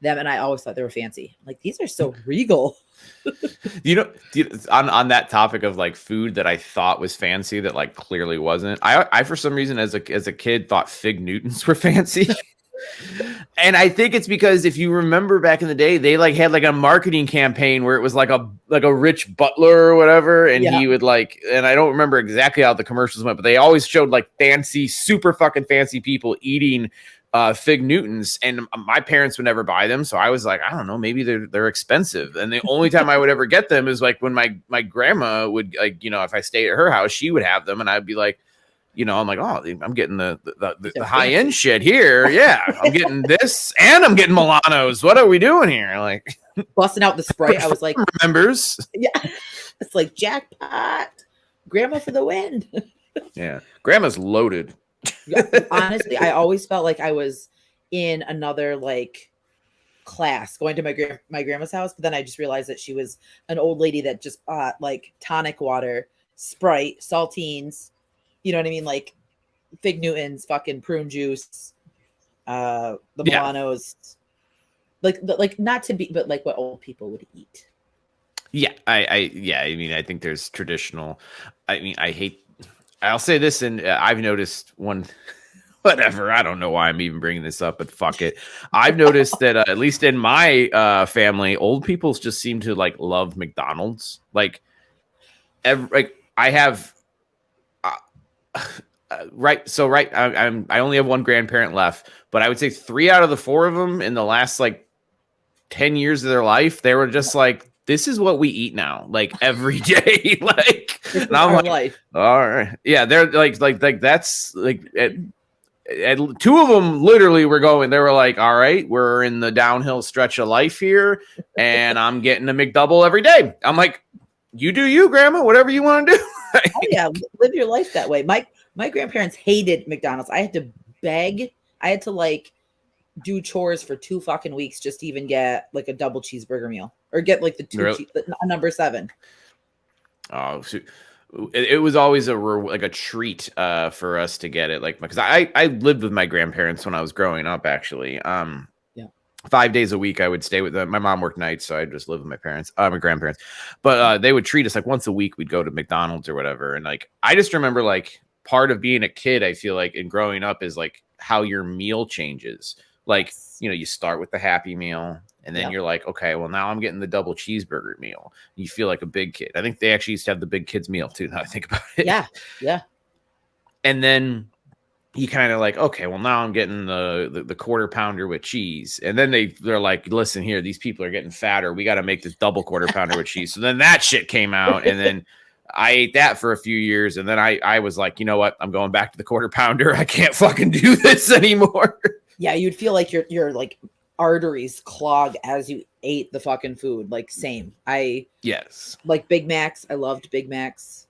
them. And I always thought they were fancy. Like, these are so regal. On that topic of like food that I thought was fancy that like clearly wasn't. I for some reason as a kid thought Fig Newtons were fancy. And I think it's because if you remember back in the day, they like had like a marketing campaign where it was like a rich butler or whatever, and he would like, and I don't remember exactly how the commercials went, but they always showed like fancy, super fucking fancy people eating Fig Newtons, and my parents would never buy them, so I was like, I don't know, maybe they're expensive. And the only time I would ever get them is like when my grandma would, like, you know, if I stayed at her house, she would have them, and I'd be like, you know, I'm like, oh, I'm getting the high end shit here. Yeah, I'm getting this, and I'm getting Milanos. What are we doing here? Like busting out the Sprite. I was like, remembers? Yeah, it's like jackpot, grandma for the win. Yeah, grandma's loaded. Honestly, I always felt like I was in another like class going to my grandma's house, but then I just realized that she was an old lady that just bought like tonic water, Sprite, saltines, you know what I mean, like Fig Newtons, fucking prune juice, the Milanos, like not to be, but like what old people would eat. Yeah, I mean, I think there's traditional. I mean, I'll say this, and I've noticed one. Whatever. I don't know why I'm even bringing this up, but fuck it. I've noticed that at least in my family, old people just seem to like love McDonald's. Like, I have. Right. So I only have one grandparent left, but I would say 3 out of the 4 of them in the last like 10 years of their life, they were just like, this is what we eat now, like every day. Like, and I'm like, life. All right. Yeah. They're like that's like, and 2 of them literally were going, they were like, all right, we're in the downhill stretch of life here, and I'm getting a McDouble every day. I'm like, you do you, grandma, whatever you want to do. Oh yeah, live your life that way. My grandparents hated McDonald's. I had to beg. I had to like do chores for 2 fucking weeks just to even get like a double cheeseburger meal, or get like the number 7. Oh, shoot. It was always a treat for us to get it, like, because I lived with my grandparents when I was growing up, actually. 5 days a week I would stay with them. My mom worked nights, so I just lived with my grandparents. But they would treat us like once a week. We'd go to McDonald's or whatever, and like I just remember like part of being a kid, I feel like, and growing up is like how your meal changes. Like, you know, you start with the Happy Meal, and then you're like, okay, well, now I'm getting the double cheeseburger meal. You feel like a big kid. I think they actually used to have the big kids meal too, now I think about it. Yeah. Yeah. And then you kind of like, okay, well, now I'm getting the quarter pounder with cheese. And then they're like, listen here, these people are getting fatter. We got to make this double quarter pounder with cheese. So then that shit came out, and then I ate that for a few years. And then I was like, you know what? I'm going back to the quarter pounder. I can't fucking do this anymore. Yeah. You'd feel like your like arteries clog as you ate the fucking food. Like, same. Yes. Like Big Macs. I loved Big Macs.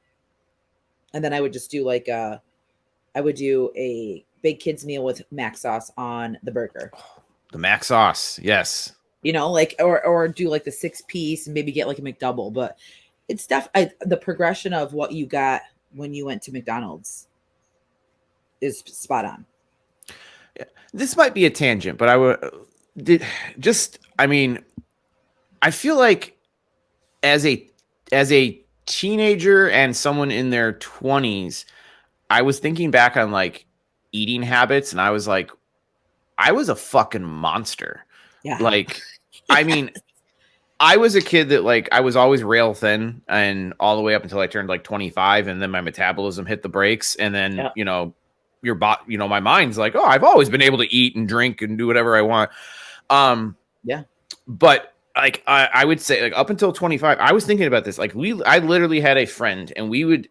And then I would just do like I would do a big kids meal with mac sauce on the burger. The mac sauce. Yes. You know, like, or do like the 6-piece and maybe get like a McDouble. But it's the progression of what you got when you went to McDonald's is spot on. Yeah. This might be a tangent, but I mean, I feel like as a teenager and someone in their 20s, I was thinking back on like eating habits, and I was like, I was a fucking monster. Yeah. Like, I mean, I was a kid that like I was always rail thin, and all the way up until I turned like 25, and then my metabolism hit the brakes, and then you know, my mind's like, oh, I've always been able to eat and drink and do whatever I want. But like I would say, like up until 25, I was thinking about this. Like I literally had a friend, and we would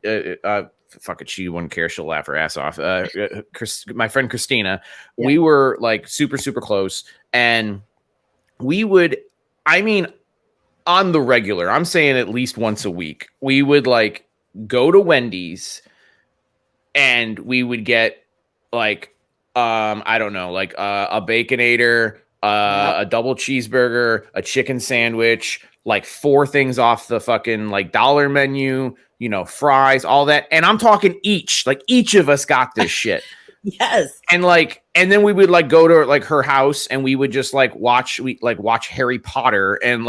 fuck it, she wouldn't care, she'll laugh her ass off. My friend Christina, we were like super, super close, and we would, I mean, on the regular, I'm saying at least once a week, we would like go to Wendy's, and we would get like I don't know, like a Baconator, a double cheeseburger, a chicken sandwich, like 4 things off the fucking like dollar menu, you know, fries, all that. And I'm talking each of us got this shit. Yes. And then we would like go to like her house, and we would just like watch Harry Potter and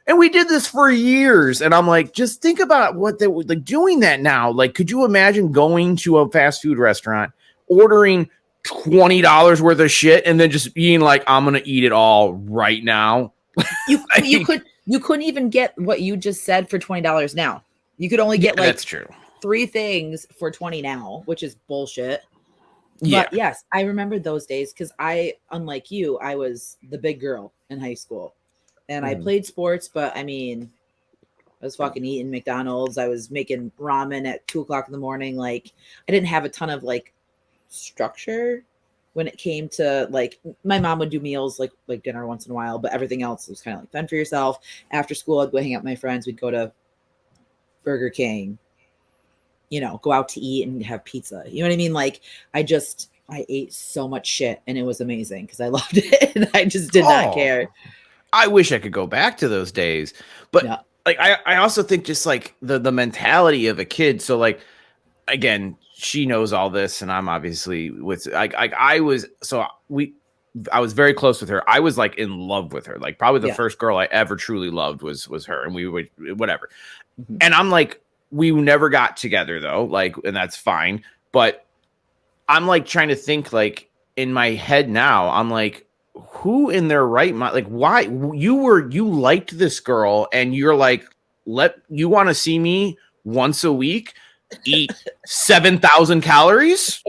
and we did this for years. And I'm like, just think about what they were like doing that now. Like, could you imagine going to a fast food restaurant, ordering $20 worth of shit, and then just being like, I'm going to eat it all right now? You couldn't even get what you just said for $20 now. You could only get that's true. 3 things for $20 now, which is bullshit. Yeah. But yes, I remember those days because unlike you, I was the big girl in high school, and I played sports. But I mean, I was fucking eating McDonald's. I was making ramen at 2:00 in the morning. Like, I didn't have a ton of like structure when it came to like, my mom would do meals like dinner once in a while, but everything else was kind of like fend for yourself. After school, I'd go hang out with my friends. We'd go to Burger King, you know, go out to eat and have pizza. You know what I mean? Like, I ate so much shit, and it was amazing because I loved it, and I just did not care. I wish I could go back to those days, but like, I also think just like the mentality of a kid. So like, again, she knows all this, and I'm obviously I was very close with her. I was like in love with her. Like, probably the first girl I ever truly loved was her, and we would whatever. Mm-hmm. And I'm like, we never got together though, like, and that's fine. But I'm like trying to think, like, in my head now, I'm like, who in their right mind, like, why you liked this girl, and you're like, you want to see me once a week eat 7,000 calories?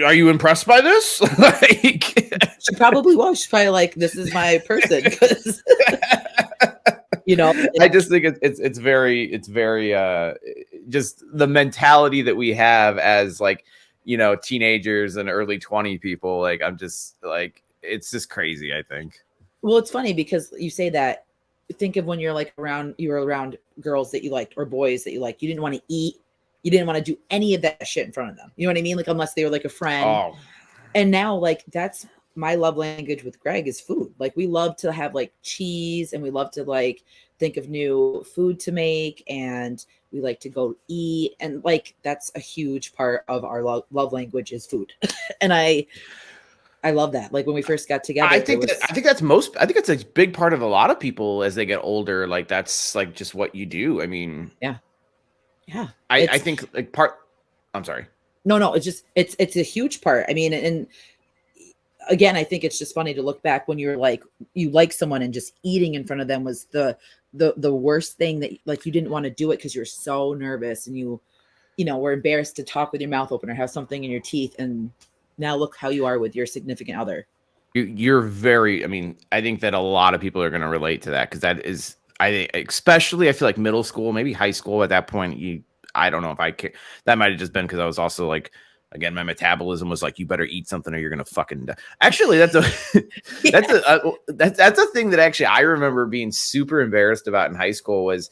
Are you impressed by this? Like, she probably was. She's probably like, this is my person. You know, I just think it's very just the mentality that we have as, like, you know, teenagers and early 20 people. Like, I'm just like, it's just crazy, I think. Well, it's funny because you say that. Think of when you're like you were around girls that you liked or boys that you liked. You didn't want to eat. You didn't want to do any of that shit in front of them. You know what I mean? Like, unless they were like a friend. Oh. And now, like, that's my love language with Greg is food. Like, we love to have like cheese, and we love to like think of new food to make, and we like to go eat. And like, that's a huge part of our love language is food. And I love that. Like, when we first got together, I think that's a big part of a lot of people as they get older. Like, that's like just what you do. I mean, yeah. I think like I'm sorry. No, it's just, it's a huge part. I mean, and again, I think it's just funny to look back when you're like, you like someone and just eating in front of them was the worst thing, that like, you didn't want to do it because you're so nervous, and you know, were embarrassed to talk with your mouth open or have something in your teeth. And now look how you are with your significant other. You're very, I mean, I think that a lot of people are going to relate to that, because that is, especially I feel like middle school, maybe high school at that point. I don't know if I care. That might have just been because I was also like, again, my metabolism was like, you better eat something or you're going to fucking die. Actually, that's a thing that actually I remember being super embarrassed about in high school. Was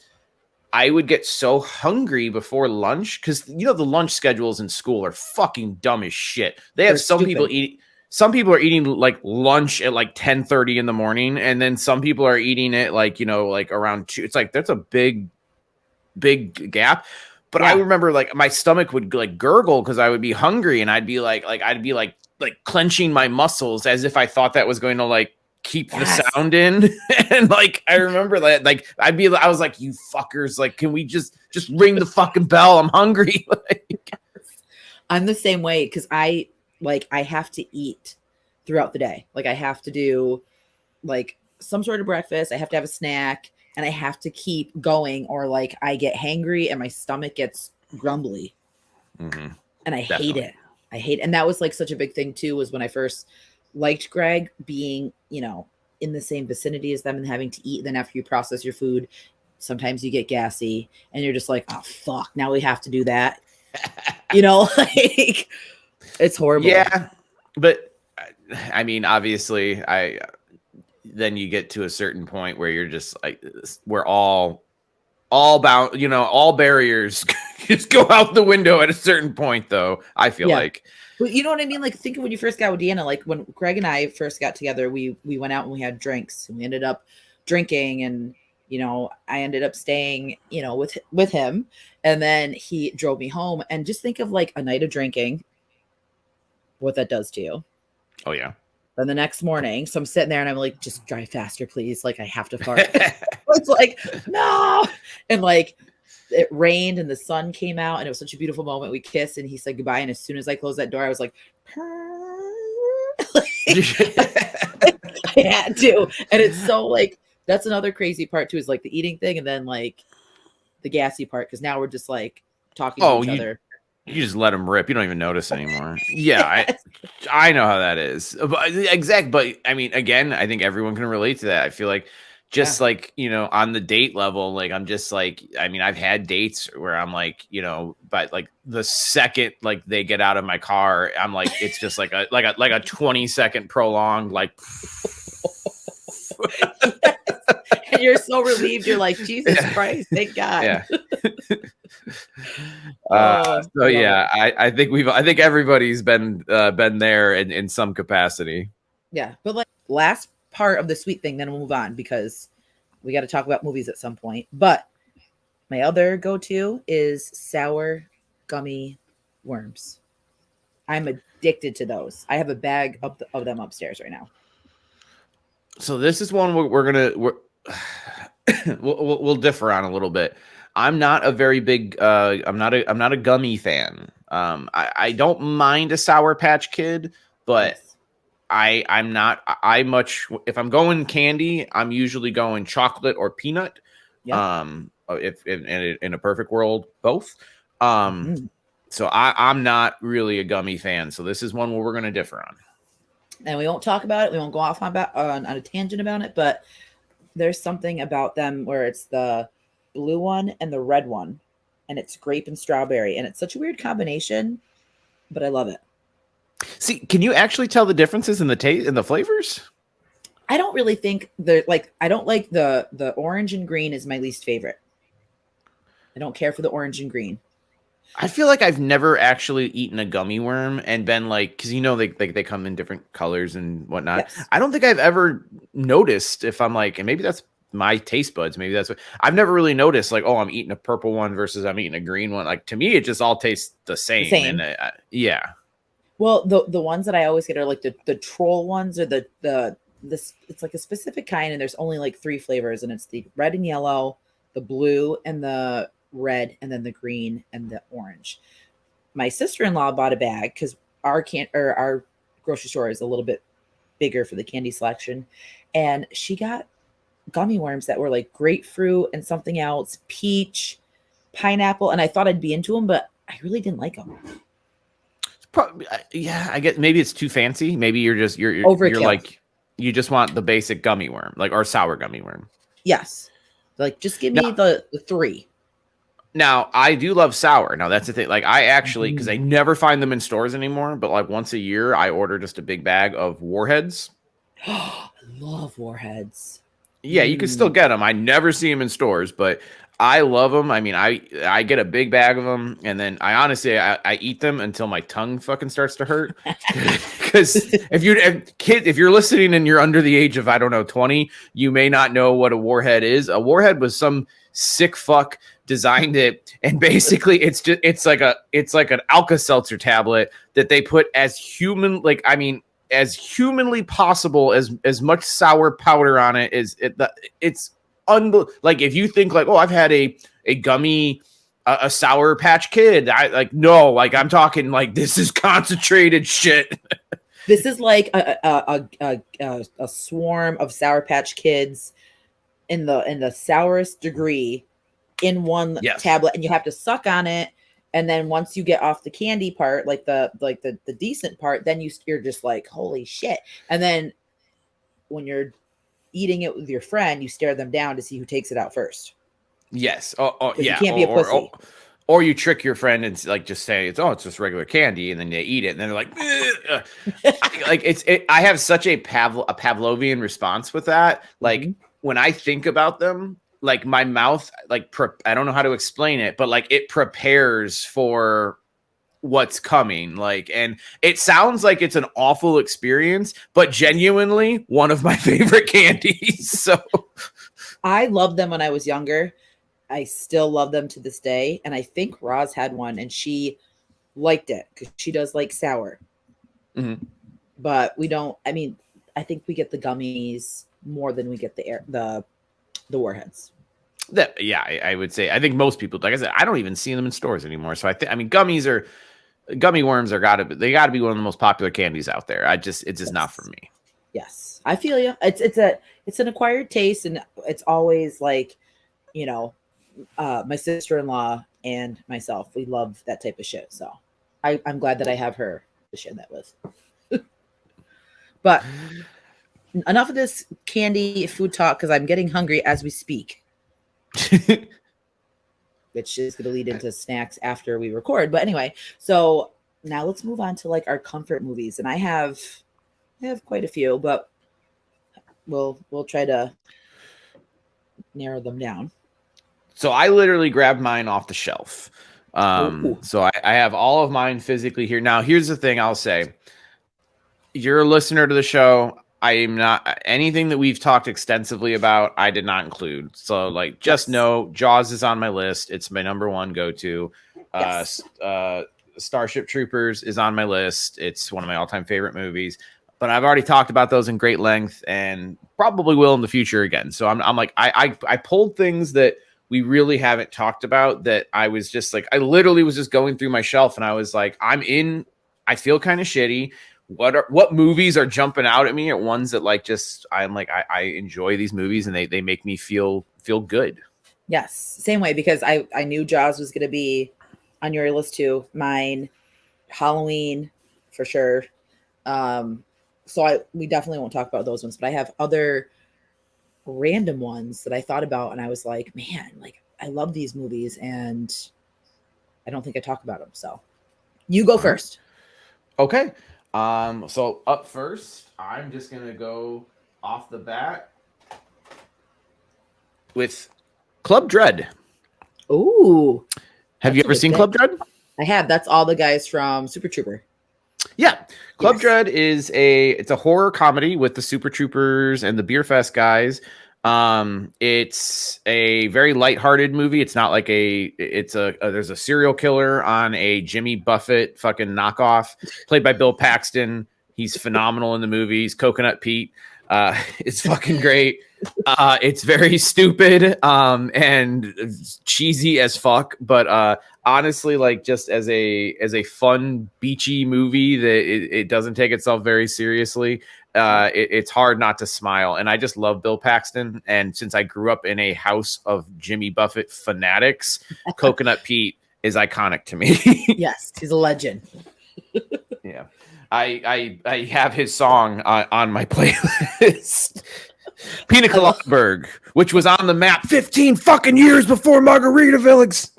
I would get so hungry before lunch, because, you know, the lunch schedules in school are fucking dumb as shit. They have some people eating. some people are eating like lunch at like 10:30 in the morning, and then some people are eating it like, like around 2. It's like that's a big gap. But I remember like my stomach would like gurgle because I would be hungry, and I'd be like clenching my muscles as if I thought that was going to like keep the sound in. And like I remember that like I was like, you fuckers, like, can we just ring the fucking bell? I'm hungry. Like, I'm the same way because I have to eat throughout the day. Like I have to do like some sort of breakfast. I have to have a snack, and I have to keep going, or like I get hangry and my stomach gets grumbly. And I hate it. And that was like such a big thing too, was when I first liked Greg, being, in the same vicinity as them and having to eat. Then after you process your food, sometimes you get gassy and you're just like, oh fuck, now we have to do that. Like it's horrible. Yeah. But I mean, obviously then you get to a certain point where you're just like, we're all bound, all barriers just go out the window at a certain point, though, I feel like. But you know what I mean? Like, think of when you first got with Deanna, like when Greg and I first got together, we went out and we had drinks, and we ended up drinking, and, I ended up staying, with him, and then he drove me home. And just think of like a night of drinking, what that does to you. Oh yeah. Then the next morning, so I'm sitting there and I'm like, just drive faster, please. Like I have to fart. It's like, no. And like it rained and the sun came out, and it was such a beautiful moment. We kissed and he said goodbye. And as soon as I closed that door, I was like, I had to. And it's so like, that's another crazy part too, is like the eating thing. And then like the gassy part. Cause now we're just like talking to each other. You just let them rip. You don't even notice anymore. Yeah, I know how that is. Exact. But I mean, again, I think everyone can relate to that. I feel like just like, on the date level, like I'm just like, I mean, I've had dates where I'm like, but like the second like they get out of my car, I'm like, it's just like a 20-second prolonged like. And you're so relieved. You're like, Jesus Christ, thank God. Yeah. So yeah, I think everybody's been there in some capacity. Yeah, but like last part of the sweet thing, then we'll move on because we got to talk about movies at some point. But my other go-to is sour gummy worms. I'm addicted to those. I have a bag of them upstairs right now. So this is one we'll differ on a little bit. I'm not a very big I'm not a gummy fan. I don't mind a Sour Patch Kid, but I'm not much, if I'm going candy, I'm usually going chocolate or peanut. If in a perfect world, both. So I'm not really a gummy fan. So this is one where we're going to differ on. And we won't talk about it. We won't go off on a tangent about it, but there's something about them where it's the blue one and the red one, and it's grape and strawberry, and it's such a weird combination, but I love it. See, can you actually tell the differences in the taste and the flavors? I don't really think I don't like the orange and green is my least favorite. I don't care for the orange and green. I feel like I've never actually eaten a gummy worm and been like, because they come in different colors and whatnot. Yes. I don't think I've ever noticed if I'm like, and maybe that's my taste buds. Maybe that's what I've never really noticed. Like, oh, I'm eating a purple one versus I'm eating a green one. Like to me, it just all tastes the same. And yeah. Well, the ones that I always get are like the troll ones, or this. It's like a specific kind, and there's only like 3 flavors, and it's the red and yellow, the blue and the red, and then the green and the orange. My sister-in-law bought a bag because our grocery store is a little bit bigger for the candy selection, and she got gummy worms that were like grapefruit and something else, peach, pineapple, and I thought I'd be into them, but I really didn't like them. Probably, yeah, I get maybe it's too fancy. Maybe you're Overkill. You're like, you just want the basic gummy worm, like, or sour gummy worm. Yes, like just give me the 3. Now, I do love sour. Now, that's the thing. Like, I actually, because I never find them in stores anymore, but like once a year, I order just a big bag of Warheads. I love Warheads. Yeah, you can still get them. I never see them in stores, but I love them. I mean, I get a big bag of them, and then I honestly I eat them until my tongue fucking starts to hurt. Because if you're listening and you're under the age of, I don't know, 20, you may not know what a warhead is. A warhead was some sick fuck designed it, and basically it's like an Alka-Seltzer tablet that they put as as humanly possible, as much sour powder on it is it's like if you think like, oh, I've had a gummy, a Sour Patch Kid, I'm talking like this is concentrated shit. This is like a swarm of Sour Patch Kids in the sourest degree in one tablet, and you have to suck on it. And then once you get off the candy part, like the decent part, then you're just like, holy shit. And then when you're eating it with your friend, you stare them down to see who takes it out first. Yes. Oh yeah. You can't be a pussy. Or you trick your friend and like just say it's just regular candy, and then they eat it, and then they're like, I have such a Pavlovian response with that. Like when I think about them, like my mouth, like I don't know how to explain it, but like it prepares for what's coming. Like, and it sounds like it's an awful experience, but genuinely one of my favorite candies. So I loved them when I was younger. I still love them to this day. And I think Roz had one and she liked it because she does like sour. Mm-hmm. But we don't, I mean, I think we get the gummies more than we get the warheads. I would say, I think most people, like I said, I don't even see them in stores anymore. So gummy worms gotta be one of the most popular candies out there. It's just not for me. Yes. I feel you. It's an acquired taste, and it's always like, you know, my sister-in-law and myself, we love that type of shit. So I'm glad that I have her to share that with. But enough of this candy food talk, because I'm getting hungry as we speak. Which is going to lead into snacks after we record. But anyway, so now let's move on to like our comfort movies. And I have quite a few, but we'll try to narrow them down. So I literally grabbed mine off the shelf. So I have all of mine physically here. Now, here's the thing I'll say. You're a listener to the show. I am not, anything that we've talked extensively about, I did not include. So like, just know Jaws is on my list. It's my number one go-to. Yes. Starship Troopers is on my list. It's one of my all-time favorite movies, but I've already talked about those in great length and probably will in the future again. So I'm like, I pulled things that we really haven't talked about that I was just like, I literally was just going through my shelf and I was like, I feel kind of shitty. What movies are jumping out at me are ones that like I'm like I enjoy these movies and they make me feel good. Yes, same way, because I knew Jaws was going to be on your list too. Mine, Halloween for sure. So we definitely won't talk about those ones, but I have other random ones that I thought about and I was like, man, like I love these movies and I don't think I talk about them. So you go first. Okay. So up first, I'm just going to go off the bat with Club Dread. Ooh. Have you ever seen Club Dread? I have. That's all the guys from Super Trooper. Yeah. Club Dread is it's a horror comedy with the Super Troopers and the Beer Fest guys. It's a very lighthearted movie. It's not like there's a serial killer on a Jimmy Buffett fucking knockoff played by Bill Paxton. He's phenomenal in the movies. Coconut Pete. It's fucking great. It's very stupid, and cheesy as fuck. But, honestly, like just as a fun beachy movie that it doesn't take itself very seriously. It's hard not to smile. And I just love Bill Paxton. And since I grew up in a house of Jimmy Buffett fanatics, Coconut Pete is iconic to me. Yes, he's a legend. Yeah. I have his song on my playlist. Pina Colada, which was on the map 15 fucking years before Margaritaville.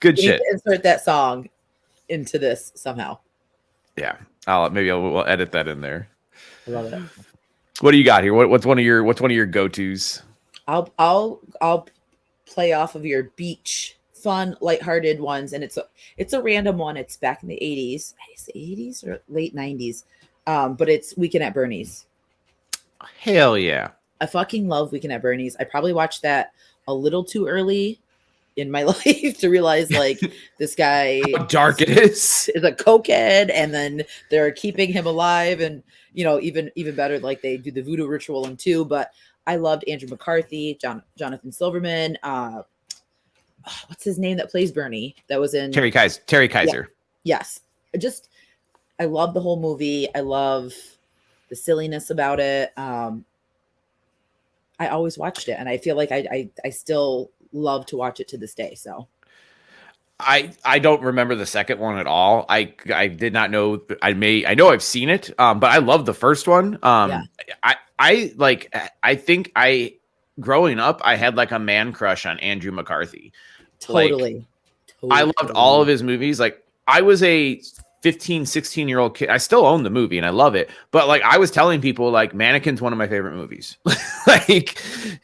Good shit. Insert that song into this somehow. Yeah. We'll edit that in there. I love it. What do you got here? What's one of your go-tos? I'll play off of your beach fun, lighthearted ones, and it's a random one. It's back in the 80s. I say 80s or late 90s. But it's Weekend at Bernie's. Hell yeah. I fucking love Weekend at Bernie's. I probably watched that a little too early in my life to realize like this guy how dark it is a cokehead, and then they're keeping him alive, and you know, even better, like they do the voodoo ritual in 2. But I loved Andrew McCarthy, Jonathan Silverman, what's his name that plays Bernie, that was in Terry Kaiser. Yeah. Yes, I love the whole movie. I love the silliness about it. I always watched it, and I feel like I still love to watch it to this day. So I don't remember the second one at all. I did not know. I know I've seen it, but I love the first one. Yeah. I think growing up, I had like a man crush on Andrew McCarthy. Totally. I loved all of his movies. Like I was a 15, 16-year-old kid. I still own the movie and I love it. But like I was telling people like Mannequin's one of my favorite movies. Like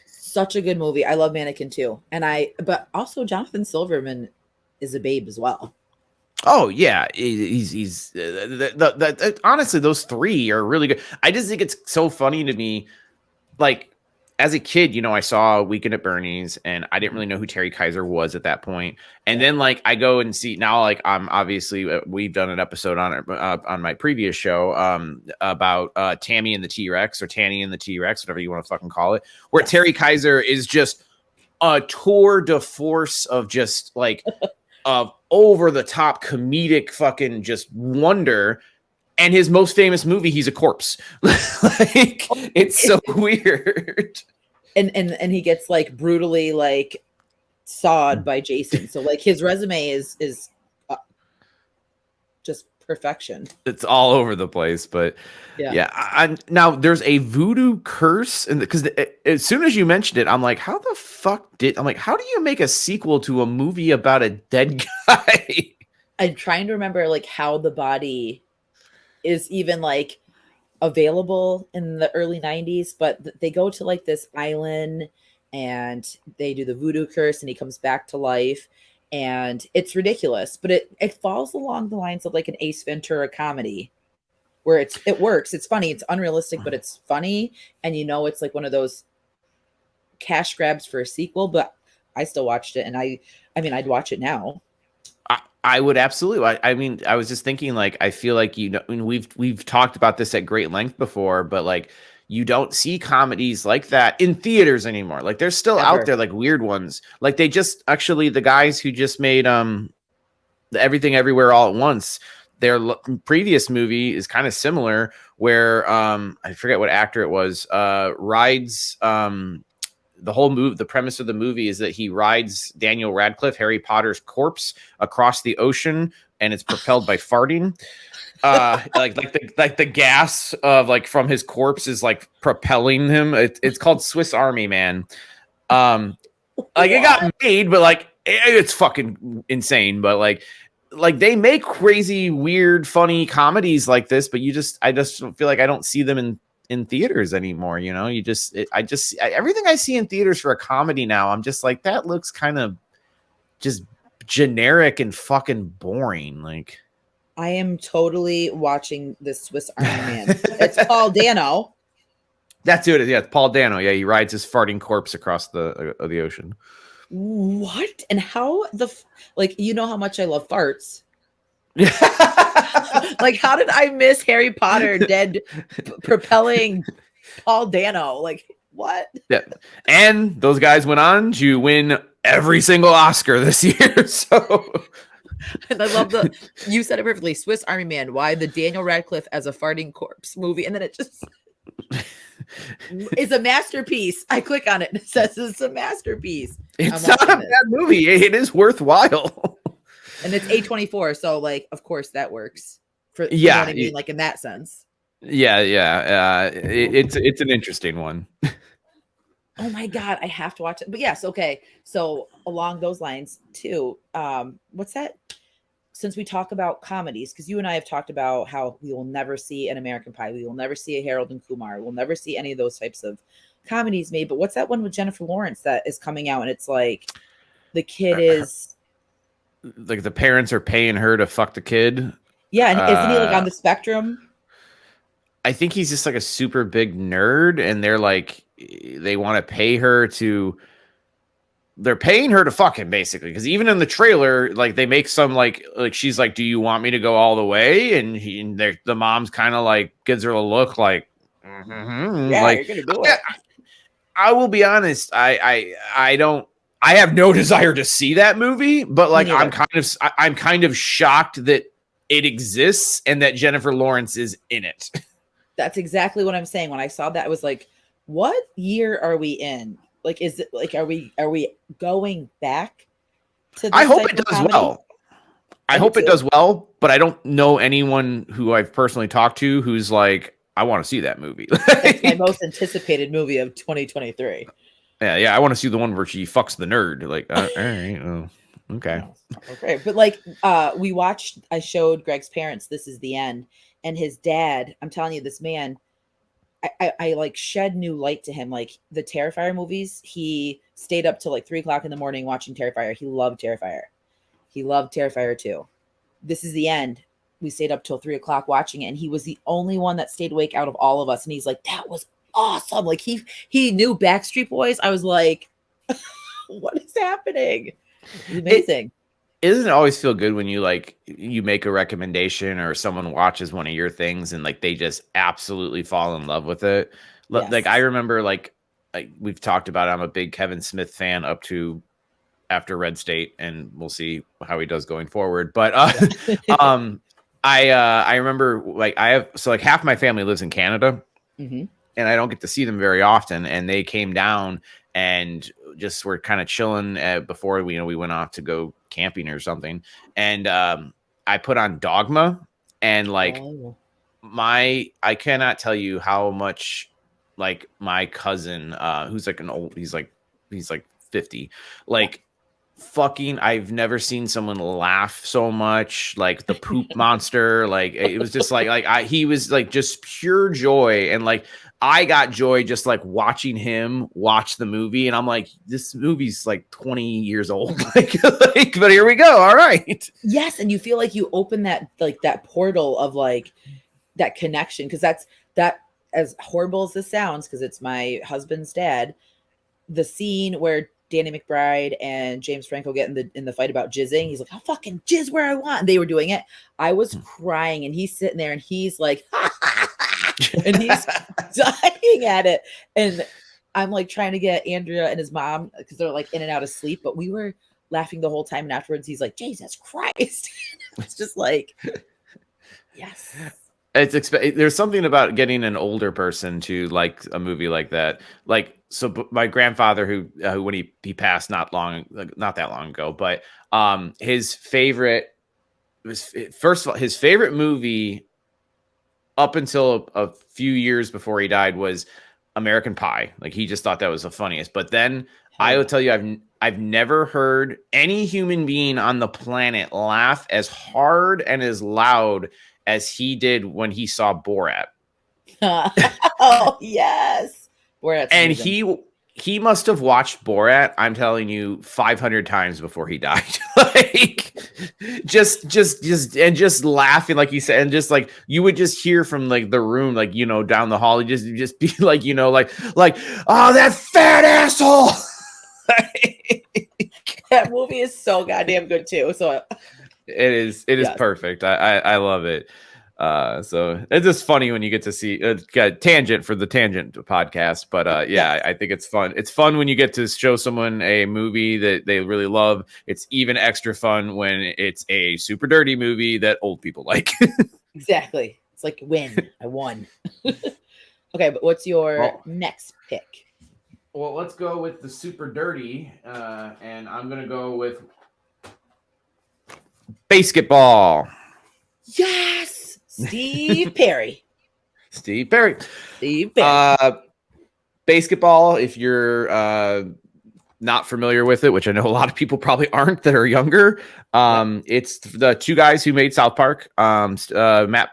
such a good movie. I love Mannequin too. But also Jonathan Silverman is a babe as well. Oh yeah, he's honestly, those 3 are really good. I just think it's so funny to me, like as a kid, you know, I saw Weekend at Bernie's and I didn't really know who Terry Kaiser was at that point. And then like I go and see now, like I'm obviously we've done an episode on it on my previous show about Tammy and the T-Rex, or Tanny and the T-Rex, whatever you want to fucking call it, where Terry Kaiser is just a tour de force of just like of over the top comedic fucking just wonder. And his most famous movie, he's a corpse. Like it's so weird. And he gets like brutally like sawed by Jason. So like his resume is just perfection. It's all over the place, but yeah. Now there's a voodoo curse, and because as soon as you mentioned it, I'm like, how the fuck how do you make a sequel to a movie about a dead guy? I'm trying to remember like how the body is even like available in the early 90s, but they go to like this island and they do the voodoo curse and he comes back to life, and it's ridiculous, but it falls along the lines of like an Ace Ventura comedy where it works. It's funny, it's unrealistic, but it's funny, and you know, it's like one of those cash grabs for a sequel. But I still watched it, and I mean I'd watch it now. I would absolutely. I mean, I was just thinking, like, I feel like, you know, I mean, we've talked about this at great length before, but like, you don't see comedies like that in theaters anymore. Like, they're still out there, like weird ones. Like they just actually, the guys who just made the Everything Everywhere All at Once, their previous movie is kind of similar, where I forget what actor it was, rides the whole movie, the premise of the movie is that he rides Daniel Radcliffe, Harry Potter's corpse, across the ocean, and it's propelled by farting. Like the gas of like from his corpse is like propelling him. It's called Swiss Army Man. Like it got made, but like it's fucking insane. But like they make crazy, weird, funny comedies like this, but I just feel like I don't see them in theaters anymore. You know, everything I see in theaters for a comedy now, I'm just like, that looks kind of just generic and fucking boring. Like, I am totally watching the Swiss Army Man. It's Paul Dano. That's who it is. Yeah, it's Paul Dano. Yeah, he rides his farting corpse across the ocean. What? And how like, you know how much I love farts. Like, how did I miss Harry Potter dead propelling Paul Dano? Like, what? Yeah. And those guys went on to win every single Oscar this year. So, and I love you said it perfectly. Swiss Army Man. Why the Daniel Radcliffe as a farting corpse movie? And then it just is a masterpiece. I click on it and it says it's a masterpiece. It's not a bad movie. It is worthwhile. And it's A24, so like, of course that works. For you know what I mean, like in that sense. Yeah. It's an interesting one. Oh my God, I have to watch it. But yes, okay. So along those lines too, what's that? Since we talk about comedies, because you and I have talked about how we will never see an American Pie, we will never see a Harold and Kumar, we'll never see any of those types of comedies made, but what's that one with Jennifer Lawrence that is coming out and it's like the kid is like the parents are paying her to fuck the kid. Yeah, and isn't he like on the spectrum? I think he's just like a super big nerd, and they're like, they want to pay her to. They're paying her to fuck him basically, because even in the trailer, like they make some like she's like, "Do you want me to go all the way?" And the mom's kind of like gives her a look like, yeah, like, you're gonna do it. I will be honest, I don't. I have no desire to see that movie, but like I'm kind of shocked that it exists and that Jennifer Lawrence is in it. That's exactly what I'm saying. When I saw that, I was like, what year are we in? Like, is it like, are we going back to this I hope it does well. I hope it does well, but I don't know anyone who I've personally talked to who's like, I want to see that movie. That's my most anticipated movie of 2023. Yeah, I want to see the one where she fucks the nerd. Like, all right, okay. Okay, but like, I showed Greg's parents This Is the End, and his dad. I'm telling you, this man, I like shed new light to him. Like the Terrifier movies, he stayed up till like 3 o'clock in the morning watching Terrifier. He loved Terrifier. He loved Terrifier too. This Is the End. We stayed up till 3 o'clock watching it, and he was the only one that stayed awake out of all of us. And he's like, "That was awesome!" Like he knew Backstreet Boys. I was like, "What is happening?" It's amazing. Doesn't it always feel good when you make a recommendation or someone watches one of your things and like they just absolutely fall in love with it? Yes. Like I remember like we've talked about it, I'm a big Kevin Smith fan up to after Red State, and we'll see how he does going forward. But I remember like half my family lives in Canada, and I don't get to see them very often, and they came down and just were kind of chilling before we went off to go camping or something, and I put on Dogma, and like I cannot tell you how much like my cousin who's like he's like 50, like fucking I've never seen someone laugh so much, like the poop monster, like it was just he was like just pure joy, and like I got joy just like watching him watch the movie, and I'm like, this movie's like 20 years old, like but here we go. All right. Yes, and you feel like you open that portal of like that connection, because that as horrible as this sounds, because it's my husband's dad, the scene where Danny McBride and James Franco get in the fight about jizzing. He's like, I'll fucking jizz where I want. And they were doing it. I was crying, and he's sitting there and he's like, and he's dying at it. And I'm like trying to get Andrea and his mom, because they're like in and out of sleep, but we were laughing the whole time. And afterwards he's like, Jesus Christ. It's just like, yes. There's something about getting an older person to like a movie like that. Like, so my grandfather, who when he passed not that long ago, but his favorite movie up until a few years before he died was American Pie. Like he just thought that was the funniest. But then I will tell you, I've never heard any human being on the planet laugh as hard and as loud as he did when he saw Borat. Oh yes, Borat. And he must have watched Borat, I'm telling you, 500 times before he died. Like just laughing, like you said, and just like you would just hear from like the room, like down the hall, just be like like oh, that fat asshole. That movie is so goddamn good too. So it is perfect. I love it. So it's just funny when you get to see tangent for the Tangent podcast, but I think it's fun. It's fun when you get to show someone a movie that they really love. It's even extra fun when it's a super dirty movie that old people like. Exactly. It's like I won. Okay, but what's your next pick? Well, let's go with the super dirty, and I'm gonna go with Basketball. Yes, Steve Perry. Steve Perry. Basketball, if you're not familiar with it, which I know a lot of people probably aren't that are younger, it's the two guys who made South Park, Trey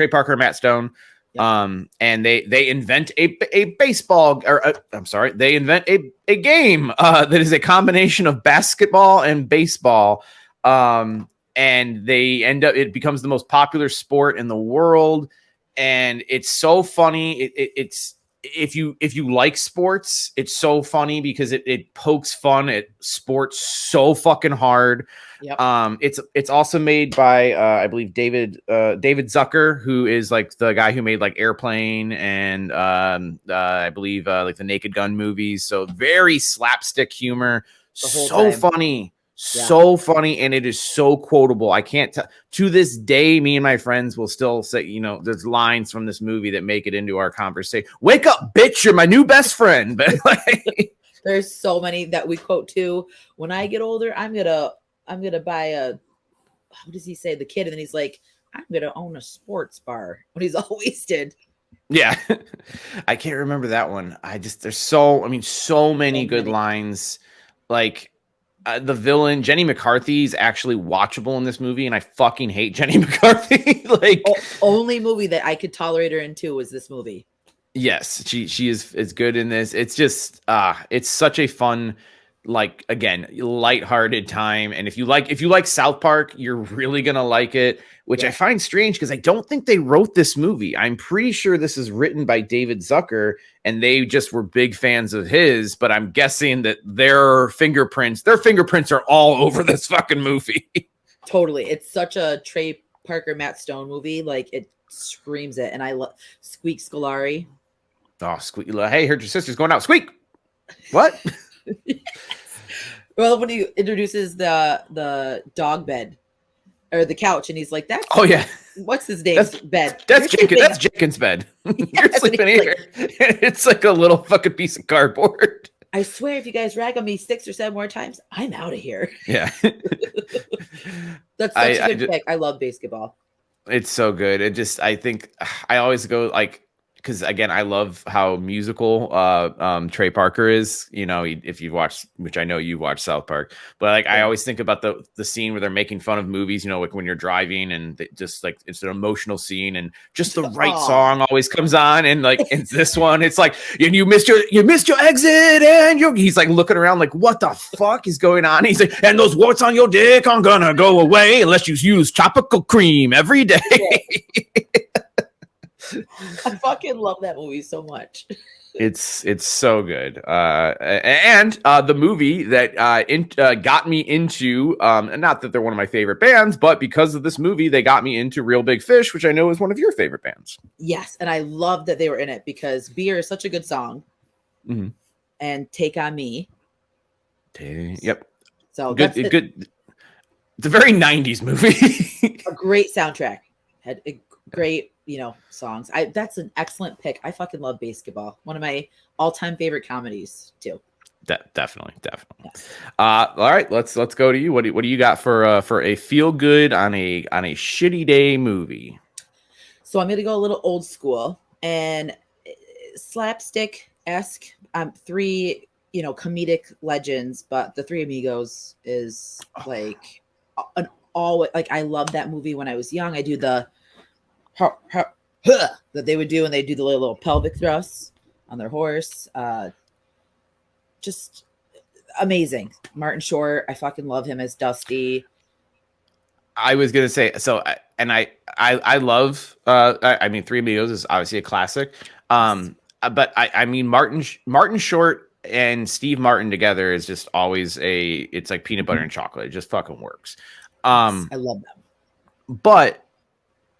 Parker, Matt Stone. And they invent a baseball, or I'm sorry, they invent a game that is a combination of basketball and baseball. And they end up, it becomes the most popular sport in the world. And it's so funny. It's if you like sports, it's so funny because it pokes fun at sports so fucking hard. Yep. It's also made by I believe David Zucker, who is like the guy who made like Airplane and I believe like the Naked Gun movies. So very slapstick humor, so funny. So funny, and it is so quotable. I can't tell. To this day, me and my friends will still say, you know, there's lines from this movie that make it into our conversation. Wake up, bitch! You're my new best friend. But like, there's so many that we quote too. When I get older, I'm gonna buy a. How does he say? The kid, and then he's like, I'm gonna own a sports bar when he's all wasted. Yeah, I can't remember that one. There's so many good lines, like. The villain Jenny McCarthy is actually watchable in this movie, and I fucking hate Jenny McCarthy. Like, only movie that I could tolerate her into was this movie. Yes, she is good in this. It's just it's such a fun, like, again, lighthearted time. And if you like South Park, you're really gonna like it, which I find strange because I don't think they wrote this movie. I'm pretty sure this is written by David Zucker, and they just were big fans of his, but I'm guessing that their fingerprints are all over this fucking movie. Totally. It's such a Trey Parker, Matt Stone movie. Like, it screams it. And I love Squeak Scolari. Oh, Squeak. Hey, heard your sister's going out. Squeak. What? Yes. Well, when he introduces the dog bed or the couch, and he's like, "That's what's his name? Bed. That's Jenkins. That's Jenkins' bed. You're sleeping here. It's like a little fucking piece of cardboard. I swear, if you guys rag on me 6 or 7 more times, I'm out of here." Yeah, that's such a good pick. I love basketball. It's so good. I think I always go like. Because again, I love how musical Trey Parker is. You know, if you've watched, which I know you watched South Park, but like I always think about the scene where they're making fun of movies. You know, like when you're driving and just like it's an emotional scene, and just the right song always comes on. And like it's this one, it's like and you missed your exit, and he's like looking around like what the fuck is going on? He's like, and those warts on your dick aren't gonna go away unless you use tropical cream every day. I fucking love that movie so much. It's so good. And the movie that got me into, and not that they're one of my favorite bands, but because of this movie, they got me into Real Big Fish, which I know is one of your favorite bands. Yes, and I love that they were in it because Beer is such a good song. Mm-hmm. And Take on Me. Yep. So good. It's a very 90s movie. A great soundtrack. Had a great, songs. That's an excellent pick. I fucking love basketball. One of my all-time favorite comedies too. Definitely. Yes. All right, let's go to you. What do you got for a feel good on a shitty day movie? So I'm gonna go a little old school and slapstick-esque. 3 comedic legends, but The Three Amigos is like an all. Like, I love that movie when I was young. I do the that they would do, and they do the little pelvic thrusts on their horse. Just amazing. Martin Short, I fucking love him as Dusty. I was gonna say so, and I love. I mean, Three Amigos is obviously a classic. But I mean, Martin Short and Steve Martin together is just always it's like peanut butter and chocolate. It just fucking works. I love them. But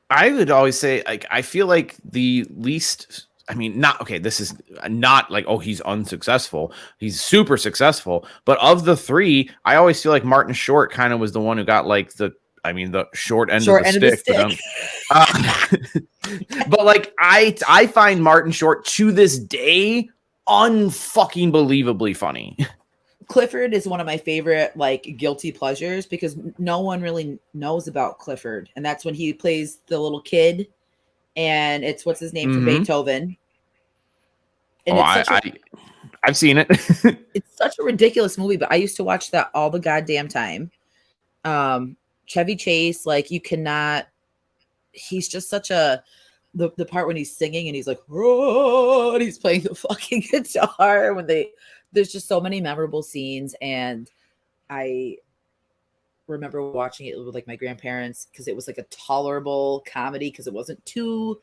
I would always say, like, I feel like the least, I mean, this is not like, oh, he's unsuccessful. He's super successful. But of the 3, I always feel like Martin Short kind of was the one who got like the short end of the stick. But like, I find Martin Short to this day unfucking believably funny. Clifford is one of my favorite, like, guilty pleasures because no one really knows about Clifford. And that's when he plays the little kid, and it's what's his name from Beethoven. And I've seen it. It's such a ridiculous movie, but I used to watch that all the goddamn time. Chevy Chase, like, he's just such a the part when he's singing and he's like, "Oh," and he's playing the fucking guitar there's just so many memorable scenes. And I remember watching it with like my grandparents because it was like a tolerable comedy because it wasn't too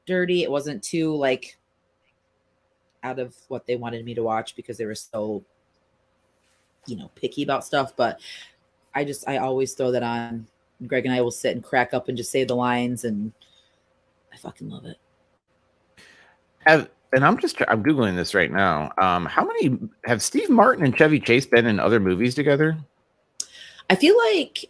dirty. It wasn't too like out of what they wanted me to watch because they were so, picky about stuff. But I always throw that on. Greg and I will sit and crack up and just say the lines, and I fucking love it. And I'm Googling this right now. How many have Steve Martin and Chevy Chase been in other movies together? I feel like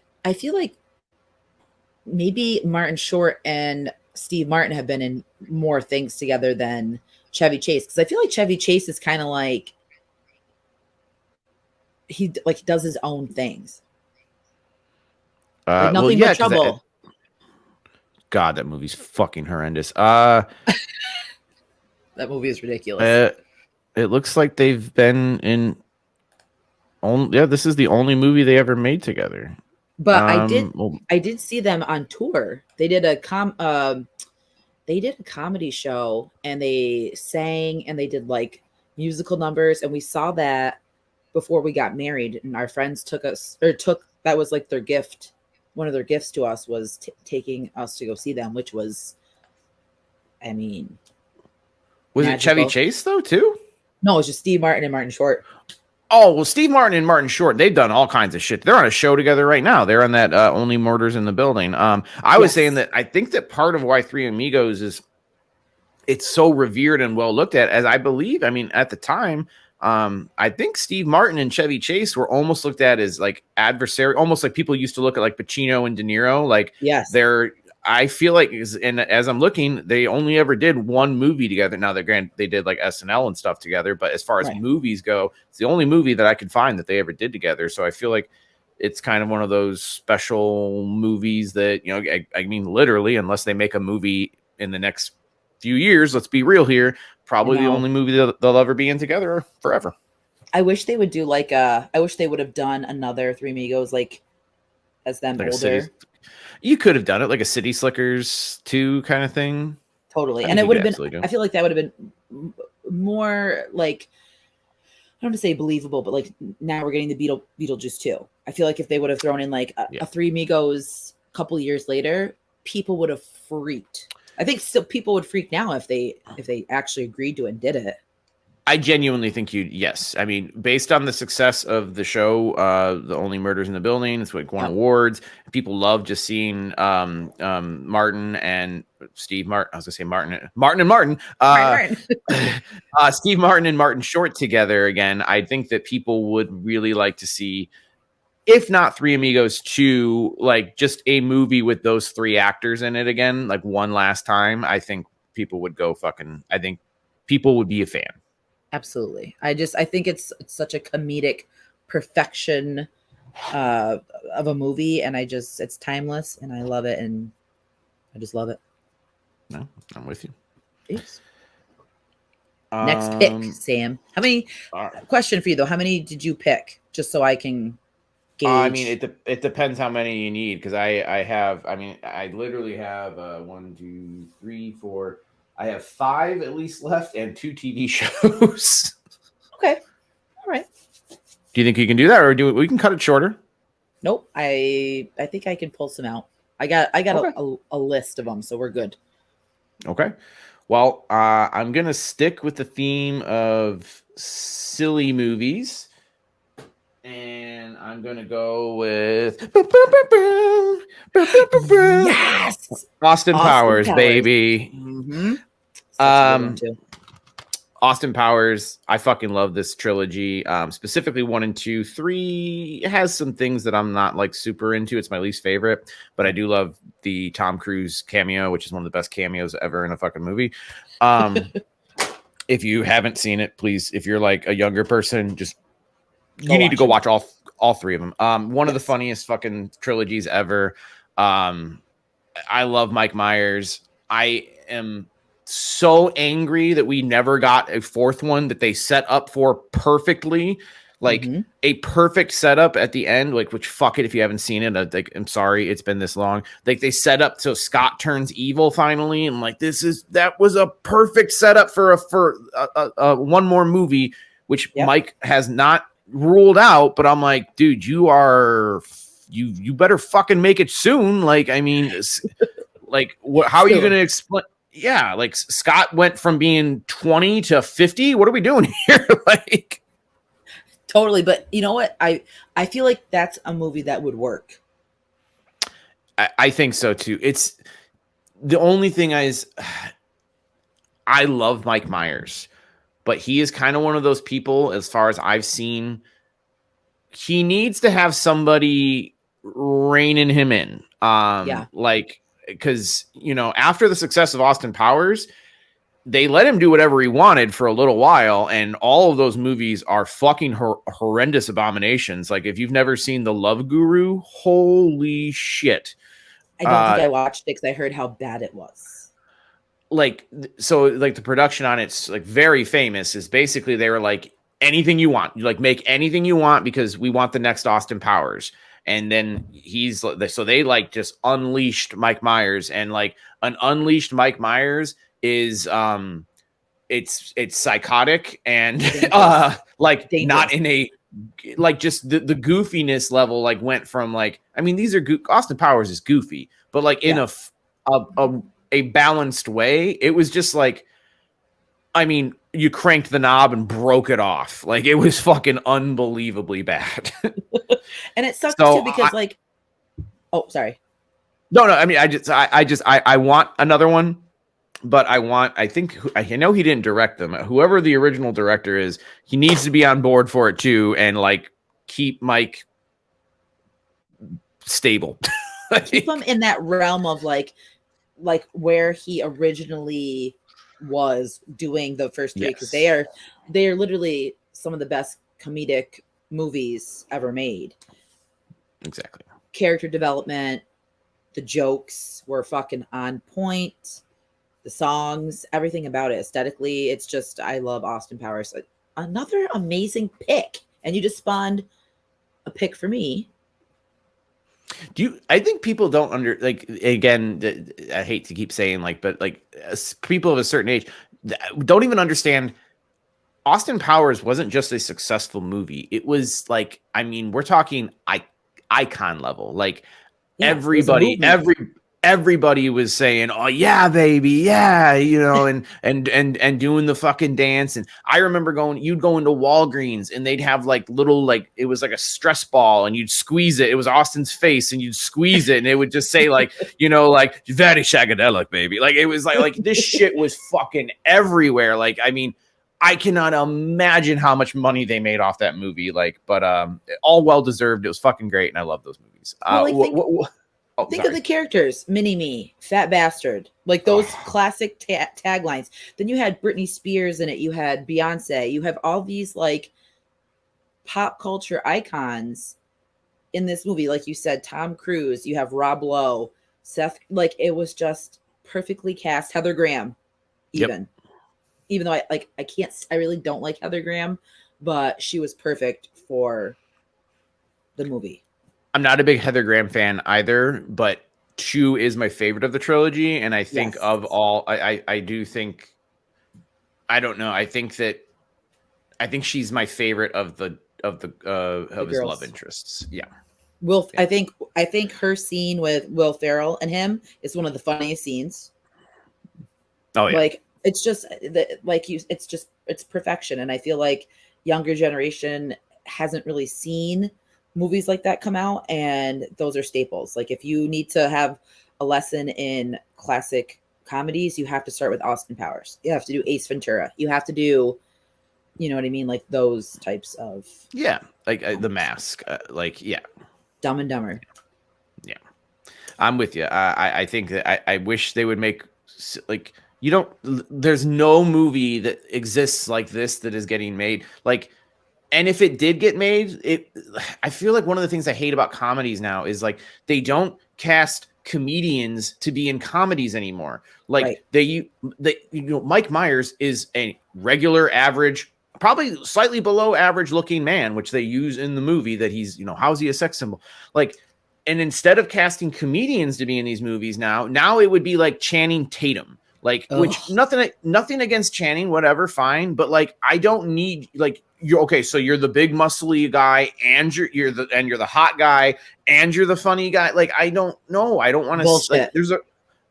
maybe Martin Short and Steve Martin have been in more things together than Chevy Chase. Cause I feel like Chevy Chase is kind of like, he does his own things. Like Nothing But Trouble. God, that movie's fucking horrendous. That movie is ridiculous. It looks like they've been in. This is the only movie they ever made together. But I did see them on tour. They did a comedy show, and they sang and they did like musical numbers, and we saw that before we got married. And our friends that was like their gift. One of their gifts to us was taking us to go see them, which was, I mean, was magical. It Chevy Chase though too? No, it was just Steve Martin and Martin Short. Oh, well, Steve Martin and Martin Short, they've done all kinds of shit. They're on a show together right now. They're on that Only Murders in the Building. I was saying that I think that part of why Three Amigos is it's so revered and well looked at, as I believe, I mean, at the time, I think Steve Martin and Chevy Chase were almost looked at as like adversary, almost like people used to look at like Pacino and De Niro. Like, yes, I feel like, and as I'm looking, they only ever did one movie together. Now they did like SNL and stuff together, but as far as movies go, it's the only movie that I could find that they ever did together. So I feel like it's kind of one of those special movies that, I mean, literally, unless they make a movie in the next few years, let's be real here, probably the only movie they'll ever be in together forever. I wish they would do I wish they would have done another Three Amigos, like as them like older. You could have done it like a City Slickers 2 kind of thing. Totally. And it would have been, I feel like that would have been more like, I don't want to say believable, but like now we're getting the Beetlejuice 2. I feel like if they would have thrown in like a Three Amigos a couple years later, people would have freaked. I think still people would freak now if they actually agreed to it and did it. I genuinely think yes. I mean, based on the success of the show, The Only Murders in the Building, it's like won awards. People love just seeing Martin and Steve Martin. I was gonna say Martin and Martin. Steve Martin and Martin Short together again. I think that people would really like to see, if not Three Amigos 2, like just a movie with those three actors in it again, like one last time. I think people would go fucking. I think people would be a fan. Absolutely. I think it's such a comedic perfection of a movie, and it's timeless, and I love it, and I just love it. No, I'm with you. Yes. Next pick, Sam. How many? Question for you though. How many did you pick? Just so I can gauge. I mean, it depends how many you need, because I literally have 1, 2, 3, 4. I have 5 at least left and 2 TV shows. Okay. All right. Do you think you can do that, or we can cut it shorter? Nope. I think I can pull some out. I got a list of them, so we're good. Okay. Well, I'm going to stick with the theme of silly movies, and I'm going to go with yes! Austin Powers, baby. Mm-hmm. Austin Powers, I fucking love this trilogy, specifically 1 and 2. 3 has some things that I'm not like super into. It's my least favorite, but I do love the Tom Cruise cameo, which is one of the best cameos ever in a fucking movie. If you haven't seen it, please, if you're like a younger person, you need to go watch all 3 of them. One of the funniest fucking trilogies ever. I love Mike Myers. I am so angry that we never got a 4th one that they set up for perfectly. Like a perfect setup at the end, like, which fuck it if you haven't seen it. Like, I'm sorry, it's been this long. Like they set up so Scott turns evil finally, and like that was a perfect setup for a one more movie, which Mike has not ruled out. But I'm like, dude, you better fucking make it soon. Like, I mean, like, how are you going to explain? Yeah, like Scott went from being 20 to 50. What are we doing here? Like. Totally, but you know what? I feel like that's a movie that would work. I think so too. It's the only thing I love Mike Myers, but he is kind of one of those people, as far as I've seen, he needs to have somebody reining him in. Like, because, you know, after the success of Austin Powers, they let him do whatever he wanted for a little while, and all of those movies are fucking horrendous abominations. Like, if you've never seen The Love Guru, holy shit. I don't think I watched it because I heard how bad it was. Like, so, like, the production on it's, like, very famous. Is basically they were like, anything you want. You, like, make anything you want because we want the next Austin Powers. And then so they, like, just unleashed Mike Myers, and, like, an unleashed Mike Myers is it's psychotic and like dangerous. Not in a, like, just the goofiness level, like, went from, like, I mean, these are Austin Powers is goofy, but like in a balanced way. It was just like, I mean, you cranked the knob and broke it off. Like, it was fucking unbelievably bad. And it sucks too because oh, sorry. No, I mean, I want another one. But I know he didn't direct them. Whoever the original director is, he needs to be on board for it too, and like keep Mike stable. Keep him in that realm of like where he originally was doing the first three, because they are literally some of the best comedic movies ever made. Exactly. Character development, the jokes were fucking on point. The songs, everything about it, aesthetically, it's just, I love Austin Powers. Another amazing pick. And you just spawned a pick for me. I think people don't again, I hate to keep saying, like, but like people of a certain age don't even understand Austin Powers wasn't just a successful movie. It was like, I mean, we're talking icon level. Like, everybody was saying, "Oh yeah, baby, yeah," you know, and doing the fucking dance. And I remember you'd go into Walgreens and they'd have like little, like, it was like a stress ball, and you'd squeeze it. It was Austin's face, and you'd squeeze it, and it would just say, like, you know, like, "Very shagadelic, baby." Like, it was like this shit was fucking everywhere. Like, I mean, I cannot imagine how much money they made off that movie. Like, but all well deserved. It was fucking great, and I love those movies. Think of the characters: Mini-Me, Fat Bastard, like those classic taglines. Then you had Britney Spears in it. You had Beyonce. You have all these like pop culture icons in this movie. Like you said, Tom Cruise. You have Rob Lowe, Seth. Like, it was just perfectly cast. Heather Graham, even though I really don't like Heather Graham, but she was perfect for the movie. I'm not a big Heather Graham fan either, but 2 is my favorite of the trilogy. And I think of all, I do think, I don't know. I think she's my favorite of his love interests. Yeah. I think her scene with Will Ferrell and him is one of the funniest scenes. Oh yeah. Like, it's just it's perfection. And I feel like younger generation hasn't really seen movies like that come out, and those are staples. Like, if you need to have a lesson in classic comedies, you have to start with Austin Powers. You have to do Ace Ventura. You have to do, you know what I mean? Like, those types of. Yeah. Like The Mask. Dumb and Dumber. Yeah. I'm with you. I think that I wish they would make, like, there's no movie that exists like this that is getting made. Like, and if it did get made, I feel like one of the things I hate about comedies now is, like, they don't cast comedians to be in comedies anymore. Like, Mike Myers is a regular, average probably slightly below average looking man, which they use in the movie that he's, how's he a sex symbol? Like, and instead of casting comedians to be in these movies now it would be like Channing Tatum. Like, which nothing against Channing, whatever, fine. But like, I don't need like you're okay. So you're the big muscly guy, and you're the hot guy, and you're the funny guy. Like, I don't know. I don't want to. Like,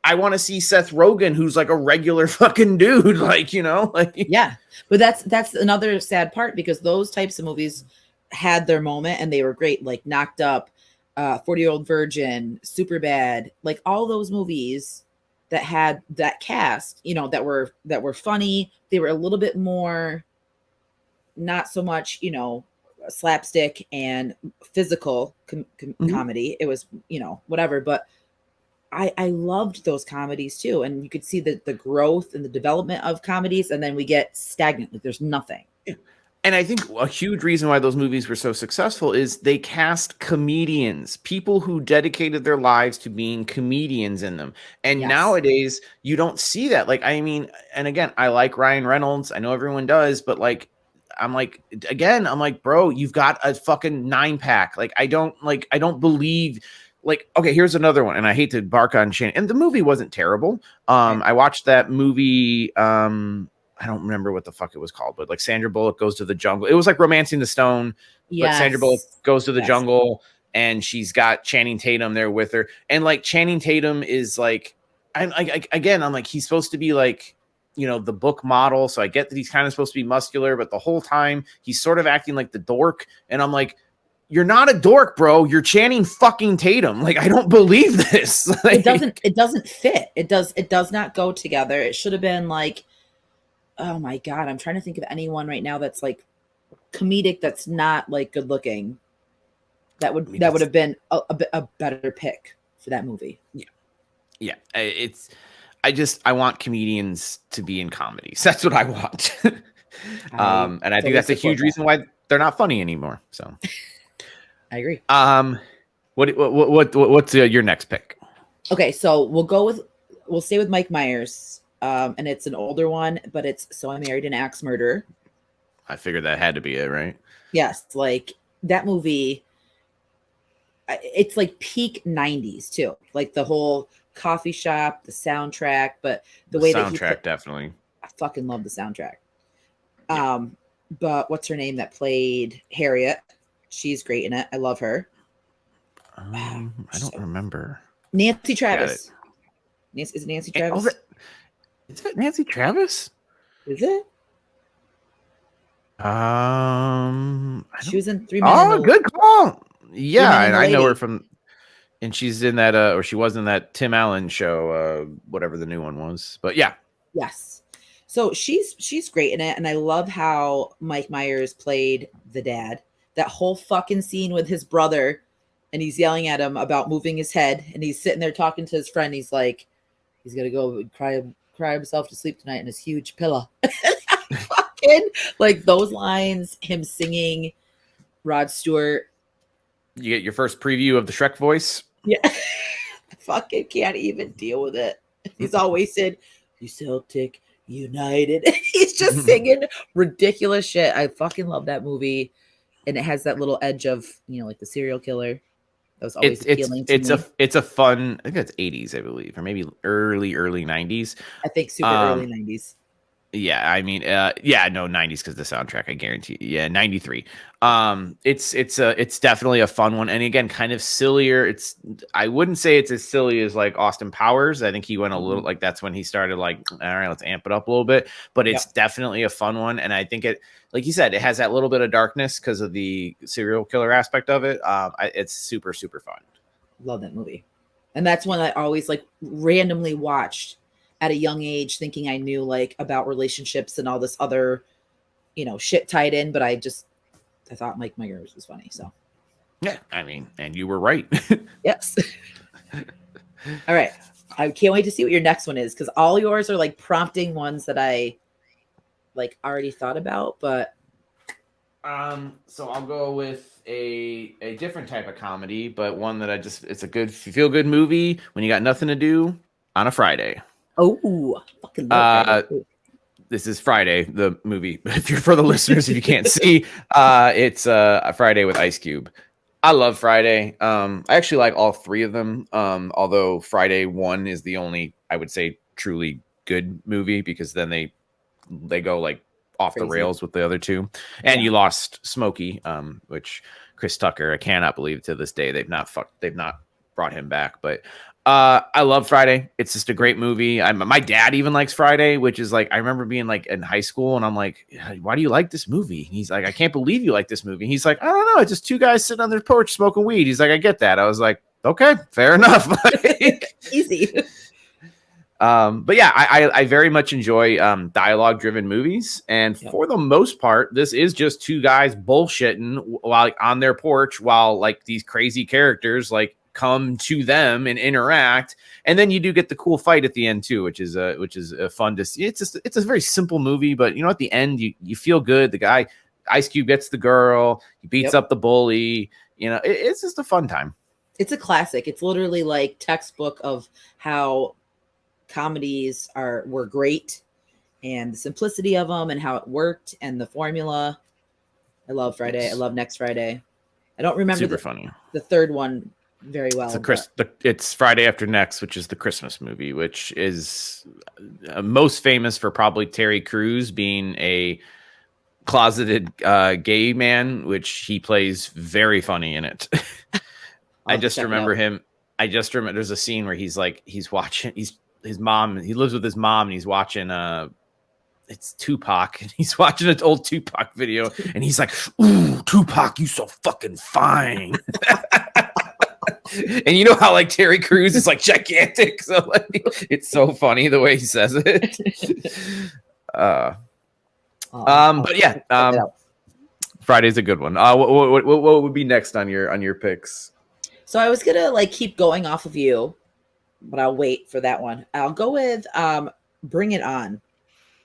I want to see Seth Rogen, who's like a regular fucking dude. Like, like yeah. But that's another sad part, because those types of movies had their moment and they were great. Like Knocked Up, 40-Year-Old Virgin, Superbad, like all those movies that had that cast, that were funny. They were a little bit more, not so much, slapstick and physical comedy. It was, whatever. But I loved those comedies too. And you could see the growth and the development of comedies. And then we get stagnant. Like there's nothing. And I think a huge reason why those movies were so successful is they cast comedians, people who dedicated their lives to being comedians in them. And nowadays, you don't see that. Like, I mean, and again, I like Ryan Reynolds. I know everyone does, but like, I'm like, bro, you've got a fucking 9-pack. Like, I don't believe. Like, okay, here's another one, and I hate to bark on Shane. And the movie wasn't terrible. I watched that movie. I don't remember what the fuck it was called, but like Sandra Bullock goes to the jungle. It was like Romancing the Stone, but Sandra Bullock goes to the jungle, and she's got Channing Tatum there with her. And like Channing Tatum is like, I'm like, he's supposed to be like, the book model. So I get that he's kind of supposed to be muscular, but the whole time he's sort of acting like the dork. And I'm like, you're not a dork, bro. You're Channing fucking Tatum. Like, I don't believe this. Like, it doesn't fit. It does not go together. It should have been like, oh my God, I'm trying to think of anyone right now that's like comedic, that's not like good looking. That would have been a better pick for that movie. Yeah. I want comedians to be in comedies. That's what I want. And I think that's a huge reason why they're not funny anymore. So I agree. What's your next pick? Okay, so we'll stay with Mike Myers. And it's an older one, but it's So I Married an Axe Murderer. I figured that had to be it, right? Yes, like that movie. It's like peak 90s too, like the whole coffee shop, the soundtrack, but the way that soundtrack definitely. I fucking love the soundtrack. Yeah. But what's her name that played Harriet? She's great in it. I love her. I don't remember. Nancy Travis. Is it Nancy Travis? Is it Nancy Travis? Is it? She was in 3 Men. Oh, good call. Yeah, and I know her from, and she's in that, or she was in that Tim Allen show, whatever the new one was. But yeah. Yes. So she's great in it, and I love how Mike Myers played the dad. That whole fucking scene with his brother, and he's yelling at him about moving his head, and he's sitting there talking to his friend. He's like, he's gonna go cry himself to sleep tonight in his huge pillow. Fucking like those lines, him singing, Rod Stewart. You get your first preview of the Shrek voice. Yeah. I fucking can't even deal with it. He's always said, "You Celtic United." He's just singing ridiculous shit. I fucking love that movie. And it has that little edge of, like the serial killer. That was always appealing to me. It's a fun, I think it's 80s, I believe, or maybe early 90s. I think super early 90s. Yeah, I mean, no 90s because the soundtrack, I guarantee. Yeah, 93. It's definitely a fun one, and again, kind of sillier. I wouldn't say it's as silly as like Austin Powers. I think he went a little like that's when he started like, all right, let's amp it up a little bit. But it's definitely a fun one, and I think it, like you said, it has that little bit of darkness because of the serial killer aspect of it. It's super super fun. Love that movie, and that's one I always like randomly watched at a young age, thinking I knew like about relationships and all this other, shit tied in. But I thought Mike Myers was funny. So, yeah, I mean, and you were right. Yes. All right. I can't wait to see what your next one is, because all yours are like prompting ones that I like already thought about. But so I'll go with a different type of comedy, but one that it's a good feel good movie when you got nothing to do on a Friday. Oh, fucking love this is Friday, the movie. If you're for the listeners, if you can't see, it's Friday with Ice Cube. I love Friday. I actually like all three of them. Although Friday 1 is the only, I would say, truly good movie, because then they go like off the rails with the other two. And you lost Smokey, which Chris Tucker, I cannot believe to this day they've not brought him back. But I love Friday. It's just a great movie. My dad even likes Friday, which is like, I remember being like in high school and I'm like, why do you like this movie? And he's like, I can't believe you like this movie. And he's like, I don't know. It's just two guys sitting on their porch smoking weed. He's like, I get that. I was like, okay, fair enough. Easy. But yeah, I very much enjoy dialogue driven movies. And for the most part, this is just two guys bullshitting while like, on their porch while like these crazy characters like come to them and interact. And then you do get the cool fight at the end too, which is fun to see. It's a very simple movie, but you know, at the end you feel good. The guy Ice Cube gets the girl, he beats up the bully. You know, it's just a fun time. It's a classic. It's literally like textbook of how comedies were great, and the simplicity of them and how it worked and the formula. I love Friday. I love Next Friday. I don't remember funny. The third one very well. It's Friday After Next, which is the Christmas movie, which is most famous for probably Terry Crews being a closeted gay man, which he plays very funny in it. I just remember there's a scene where he's watching his mom. He lives with his mom and he's watching it's Tupac, and he's watching an old Tupac video and he's like, "Ooh, Tupac, you so fucking fine." And you know how like Terry Crews is like gigantic, so like it's so funny the way he says it. But yeah, Friday's a good one. What would be next on your picks? So I was gonna like keep going off of you, but I'll wait for that one. I'll go with Bring It On.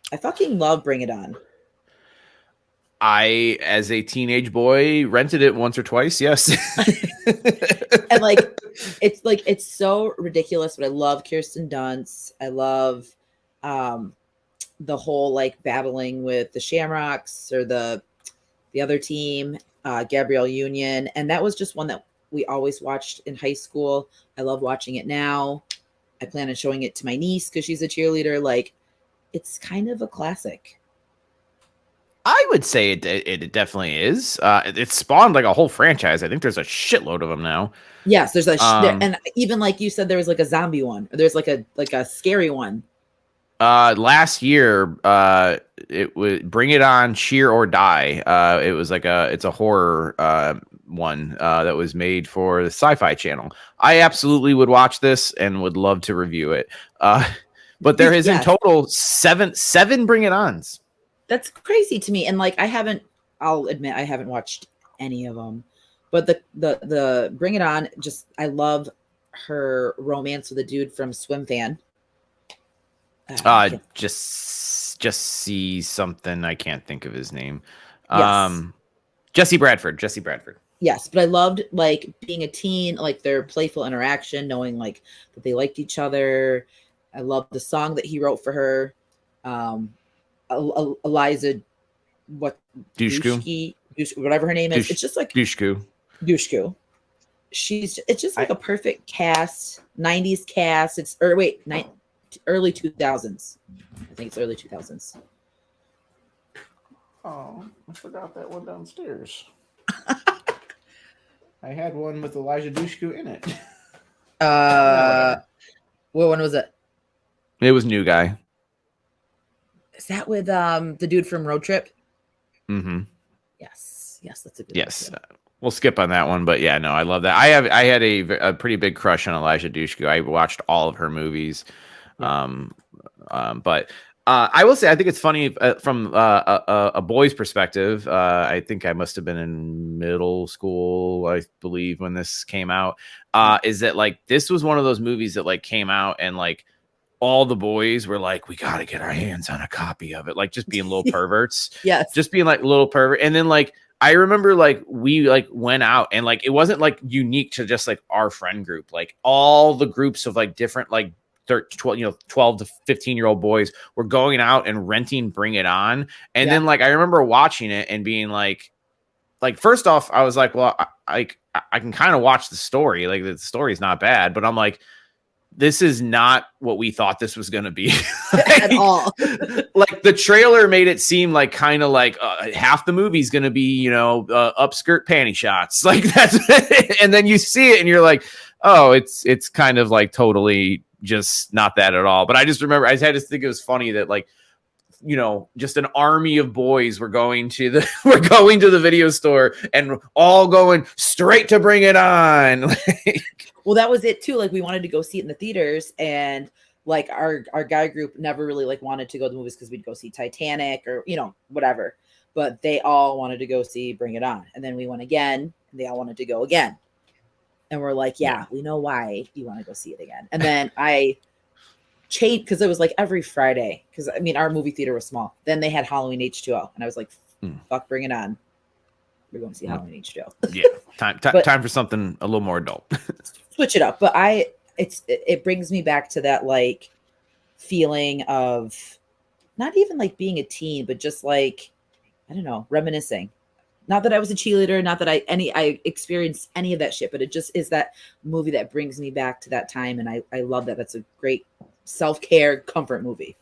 I fucking love Bring It On. I, as a teenage boy, rented it once or twice. Yes. And it's so ridiculous, but I love Kirsten Dunst. I love the whole like battling with the Shamrocks or the other team, Gabrielle Union. And that was just one that we always watched in high school. I love watching it now. I plan on showing it to my niece because she's a cheerleader. Like, it's kind of a classic. I would say it definitely is. It's spawned like a whole franchise. I think there's a shitload of them now. Yes, there's and even like you said, there was like a zombie one. Or there's like a scary one. Last year, it was Bring It On, Cheer or Die. It was like it's a horror one that was made for the Sci-Fi Channel. I absolutely would watch this and would love to review it. But there is in total seven Bring It Ons. That's crazy to me. And like, I'll admit I haven't watched any of them, but the Bring It On, I love her romance with a dude from Swim Fan. Just see something. I can't think of his name. Yes. Jesse Bradford. Yes, but I loved like being a teen, like their playful interaction, knowing like that they liked each other. I love the song that he wrote for her. Eliza, Dushku, whatever her name is. It's just like Dushku. It's just like a perfect cast, 90s cast. Early 2000s. I think it's early 2000s. Oh, I forgot that one downstairs. I had one with Elijah Dushku in it. What one was it? It was New Guy. Is that with the dude from Road Trip? Mm-hmm. Yes, that's a good one. We'll skip on that one, but yeah, no, I love that. I had a pretty big crush on Elijah Dushku. I watched all of her movies. But I will say I think it's funny from a boy's perspective. I think I must have been in middle school, I believe, when this came out. Is that like this was one of those movies that like came out and like all the boys were like, we got to get our hands on a copy of it, like just being little perverts. Yes, just being like little pervert. And then like I remember like we like went out and like it wasn't like unique to just like our friend group, like all the groups of like different like 12 to 15-year-old boys were going out and renting Bring It On. And then like I remember watching it and being like first off, I was like, well, I can kind of watch the story. Like the story's not bad, but I'm like, this is not what we thought this was going to be at all. Like the trailer made it seem like kind of like half the movie's going to be, upskirt panty shots. Like that's, and then you see it and you're like, oh, it's kind of like totally just not that at all. But I just remember I had to think it was funny that like, just an army of boys were going to the video store and all going straight to Bring It On. Well, that was it too. Like we wanted to go see it in the theaters, and like our guy group never really like wanted to go to the movies because we'd go see Titanic or whatever. But they all wanted to go see Bring It On, and then we went again, and they all wanted to go again. And we're like, yeah, we know why you want to go see it again. And then I changed because it was like every Friday. Because I mean, our movie theater was small. Then they had Halloween H2O, and I was like, fuck, Bring It On. We're going to see Halloween H2O. Yeah, time for something a little more adult. Switch it up. But it brings me back to that like feeling of not even like being a teen, but just like, I don't know, reminiscing. Not that I was a cheerleader, not that I experienced any of that shit, but it just is that movie that brings me back to that time. And I love that. That's a great self-care comfort movie.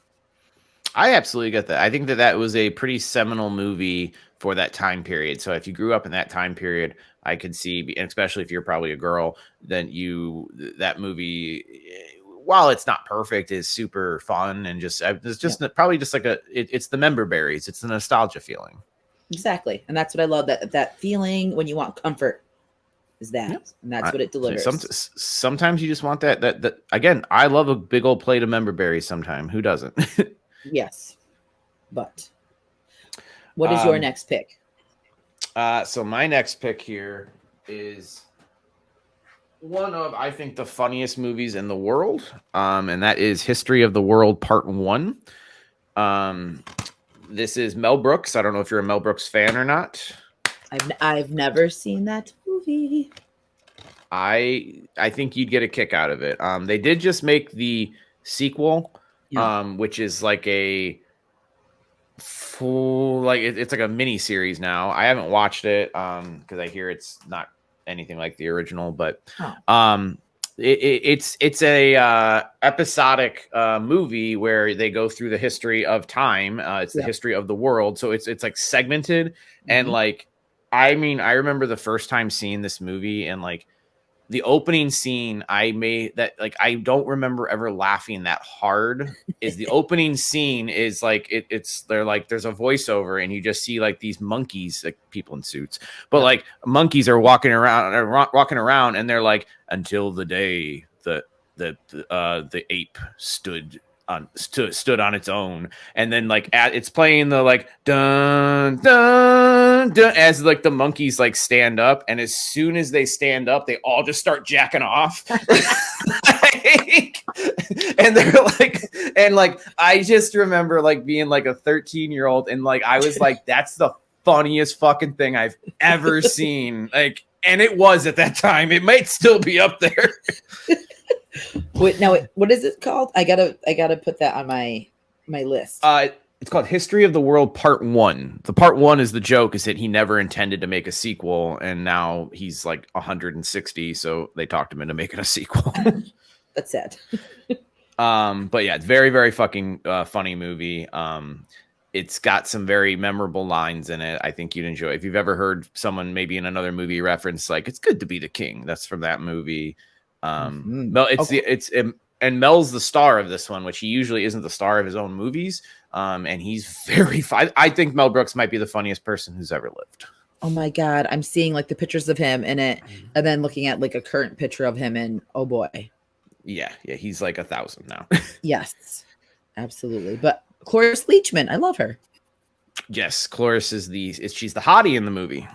I absolutely get that. I think that was a pretty seminal movie for that time period. So if you grew up in that time period, I could see, and especially if you're probably a girl, then that movie, while it's not perfect, is super fun and it's just probably just like it's the member berries. It's the nostalgia feeling. Exactly. And that's what I love, that feeling when you want comfort is that. Yep. And that's what it delivers. Sometimes you just want that again, I love a big old plate of member berries sometime. Who doesn't? Yes. But what is your next pick? So my next pick here is one of, I think, the funniest movies in the world. And that is History of the World Part 1. This is Mel Brooks. I don't know if you're a Mel Brooks fan or not. I've never seen that movie. I think you'd get a kick out of it. They did just make the sequel, which is like a full, it's like a mini series now. I haven't watched it because I hear it's not anything like the original, but it's a episodic movie where they go through the history of time. It's the history of the world, so it's like segmented. And like, I mean, I remember the first time seeing this movie and like the opening scene, I don't remember ever laughing that hard. Is the opening scene is like they're like there's a voiceover and you just see like these monkeys, like people in suits, but like monkeys are walking around and they're like, until the day that the ape stood on its own, and then like it's playing the like dun dun dun as like the monkeys like stand up, and as soon as they stand up they all just start jacking off. And they're like, and like I just remember like being like a 13-year-old and like I was like, that's the funniest fucking thing I've ever seen. Like, and it was at that time. It might still be up there. Wait, now what is it called? I gotta put that on my list. It's called History of the World Part 1. The Part 1 is the joke is that he never intended to make a sequel, and now he's like 160, so they talked him into making a sequel. That's sad. But yeah, it's very, very fucking funny movie. It's got some very memorable lines in it. I think you'd enjoy. If you've ever heard someone maybe in another movie reference like "It's good to be the king," that's from that movie. Mel, and Mel's the star of this one, which he usually isn't the star of his own movies. And he's very I think Mel Brooks might be the funniest person who's ever lived. Oh my God. I'm seeing like the pictures of him in it and then looking at like a current picture of him and oh boy. Yeah. He's like 1,000 now. Yes, absolutely. But Cloris Leachman, I love her. Yes. Cloris is she's the hottie in the movie.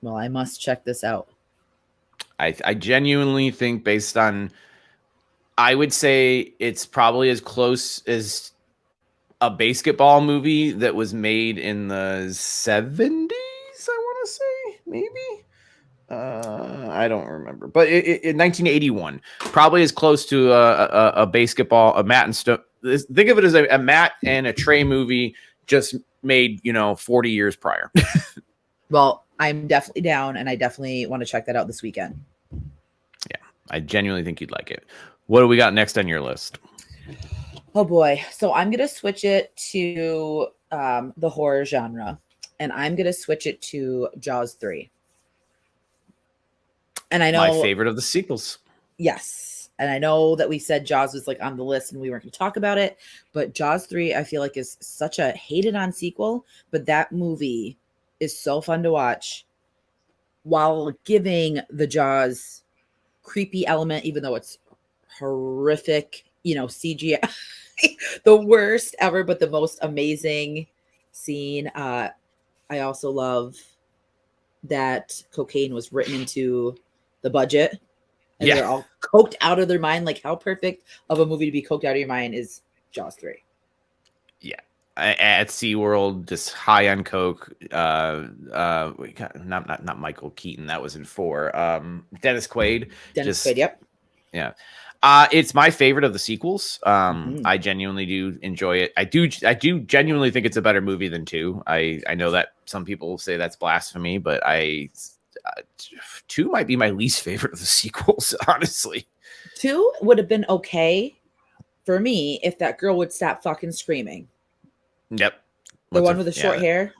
Well, I must check this out. I genuinely think based on, I would say it's probably as close as a basketball movie that was made in the 70s, I want to say, maybe. I don't remember, but in 1981, probably as close to a basketball, a Matt and Stone. Think of it as a Matt and a Trey movie just made, 40 years prior. Well, I'm definitely down, and I definitely want to check that out this weekend. Yeah, I genuinely think you'd like it. What do we got next on your list? Oh boy. So I'm going to switch it to the horror genre, and I'm going to switch it to Jaws 3. And I know my favorite of the sequels. Yes. And I know that we said Jaws was like on the list and we weren't going to talk about it, but Jaws 3, I feel like, is such a hated on sequel, but that movie is so fun to watch while giving the Jaws creepy element, even though it's horrific, CGI, the worst ever, but the most amazing scene. I also love that cocaine was written into the budget. And they're all coked out of their mind. Like, how perfect of a movie to be coked out of your mind is Jaws 3. Yeah. At SeaWorld, just high on coke. Not Michael Keaton. That was in 4. Dennis Quaid. Quaid, yep. Yeah. It's my favorite of the sequels. I genuinely do enjoy it. I do genuinely think it's a better movie than 2. I know that some people say that's blasphemy, but 2 might be my least favorite of the sequels, honestly. 2 would have been okay for me if that girl would stop fucking screaming. Yep. The one with the short hair.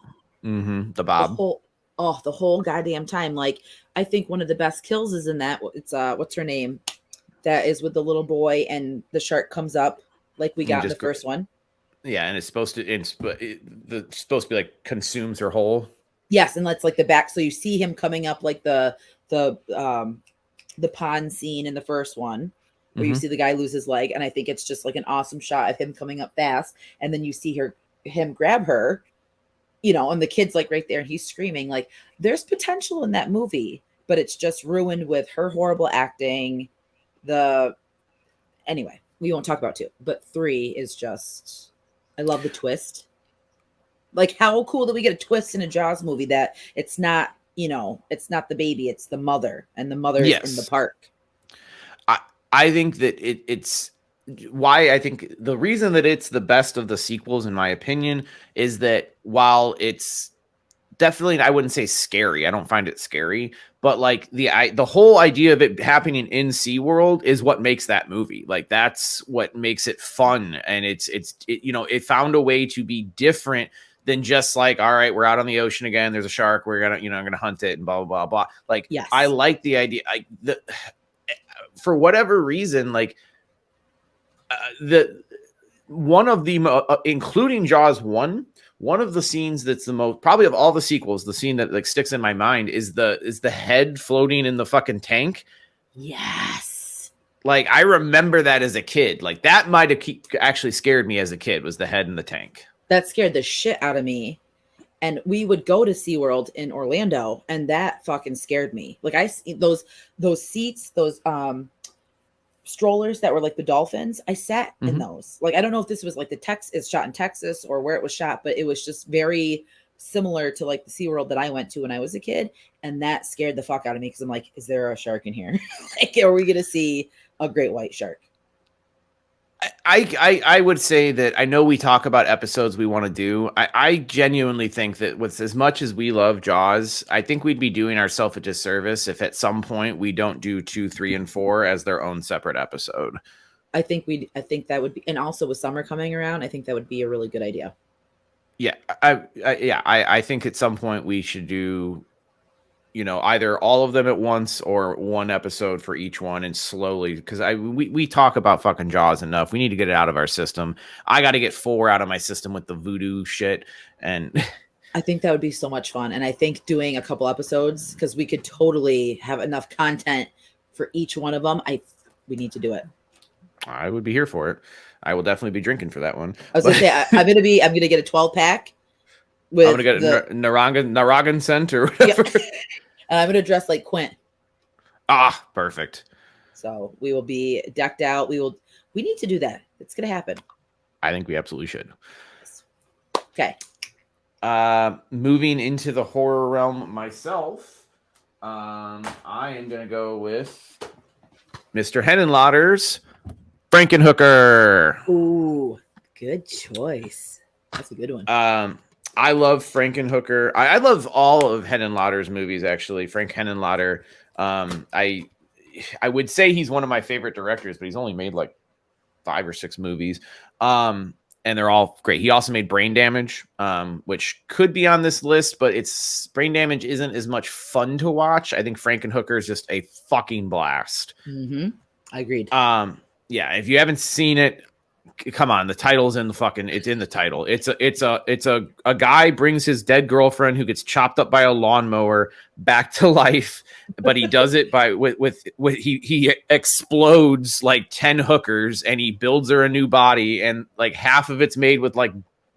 Mm-hmm. The Bob. The whole goddamn time. Like, I think one of the best kills is in that. It's what's her name? That is with the little boy and the shark comes up like we got in the first one. Yeah, and it's supposed to be like consumes her whole. Yes, and that's like the back. So you see him coming up like the pond scene in the first one where you see the guy lose his leg, and I think it's just like an awesome shot of him coming up fast, and then you see him grab her, and the kid's like right there and he's screaming. Like, there's potential in that movie, but it's just ruined with her horrible acting. Anyway, we won't talk about 2, but 3 is just, I love the twist. Like, how cool that we get a twist in a Jaws movie that it's not, it's not the baby, it's the mother, and the mother's in the park. I think that it's why I think the reason that it's the best of the sequels, in my opinion, is that while it's definitely, I wouldn't say scary, I don't find it scary, but like the whole idea of it happening in SeaWorld is what makes that movie. Like, that's what makes it fun, and it found a way to be different than just like, all right, we're out on the ocean again, there's a shark, we're gonna hunt it and blah blah blah blah. Like, yes. I like the idea. For whatever reason, like one of the including Jaws 1, one of the scenes that's the most, probably of all the sequels, the scene that like sticks in my mind is the head floating in the fucking tank. Yes. Like, I remember that as a kid. Like, that might have actually scared me as a kid, was the head in the tank. That scared the shit out of me. And we would go to SeaWorld in Orlando, and that fucking scared me. Like, I see those seats, those strollers that were like the dolphins. I sat in those. Like, I don't know if this was like it's shot in Texas or where it was shot, but it was just very similar to like the SeaWorld that I went to when I was a kid. And that scared the fuck out of me because I'm like, is there a shark in here? Like, are we going to see a great white shark? I would say that I know we talk about episodes we want to do. I genuinely think that with as much as we love Jaws, I think we'd be doing ourselves a disservice if at some point we don't do 2, 3, and 4 as their own separate episode. I think that would be, and also with summer coming around, I think that would be a really good idea. Yeah, I think at some point we should do, either all of them at once or one episode for each one, and slowly, because we talk about fucking Jaws enough. We need to get it out of our system. I got to get 4 out of my system with the voodoo shit, and I think that would be so much fun. And I think doing a couple episodes, because we could totally have enough content for each one of them. We need to do it. I would be here for it. I will definitely be drinking for that one. I was gonna say I'm gonna get a 12-pack. I'm gonna get a Naragan scent or whatever. Yep. And I'm gonna dress like Quint. Ah, perfect. So we will be decked out. We need to do that. It's gonna happen. I think we absolutely should. Okay. Moving into the horror realm myself, I am gonna go with Mr. Henenlotter's Frankenhooker. Ooh, good choice. That's a good one. I love Frankenhooker. I love all of Henenlotter's movies, actually. Frank Henenlotter. I would say he's one of my favorite directors, but he's only made like 5 or 6 movies. And they're all great. He also made Brain Damage, which could be on this list, but Brain Damage isn't as much fun to watch. I think Frankenhooker is just a fucking blast. Mm-hmm. I agreed. Yeah, if you haven't seen it, come on, the title's in the fucking, it's in the title. It's a guy brings his dead girlfriend who gets chopped up by a lawnmower back to life, but he does it by he explodes like 10 hookers and he builds her a new body, and like half of it's made with like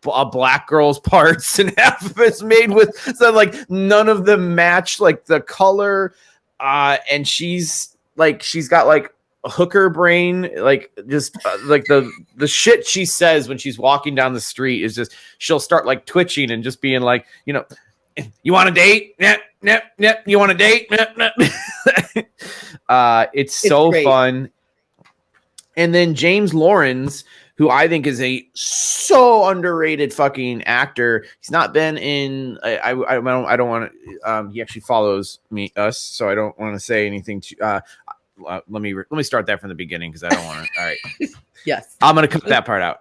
a black girl's parts and half of it's made with, so like none of them match like the color, and she's got like a hooker brain, like just like the shit she says when she's walking down the street is just, she'll start like twitching and just being like, you know, you want a date? Yep. You want a date? It's so fun. And then James Lawrence, who I think is a so underrated fucking actor. He's not been in. I don't want to. He actually follows us, so I don't want to say anything to. Let me start that from the beginning because I don't want to. All right. Yes. I'm going to cut that part out.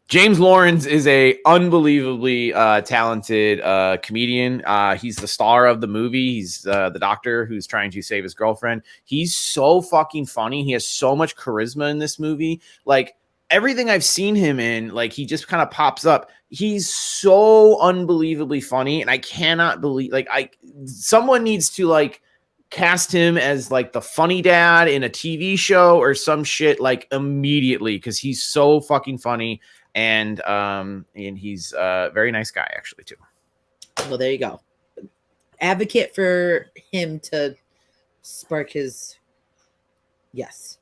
James Lawrence is a unbelievably talented comedian. He's the star of the movie. He's the doctor who's trying to save his girlfriend. He's so fucking funny. He has so much charisma in this movie. Like everything I've seen him in, like he just kind of pops up. He's so unbelievably funny, and I cannot believe someone needs to like cast him as like the funny dad in a TV show or some shit like immediately, because he's so fucking funny, and he's a very nice guy actually too. Well, there you go. Advocate for him to spark his yes.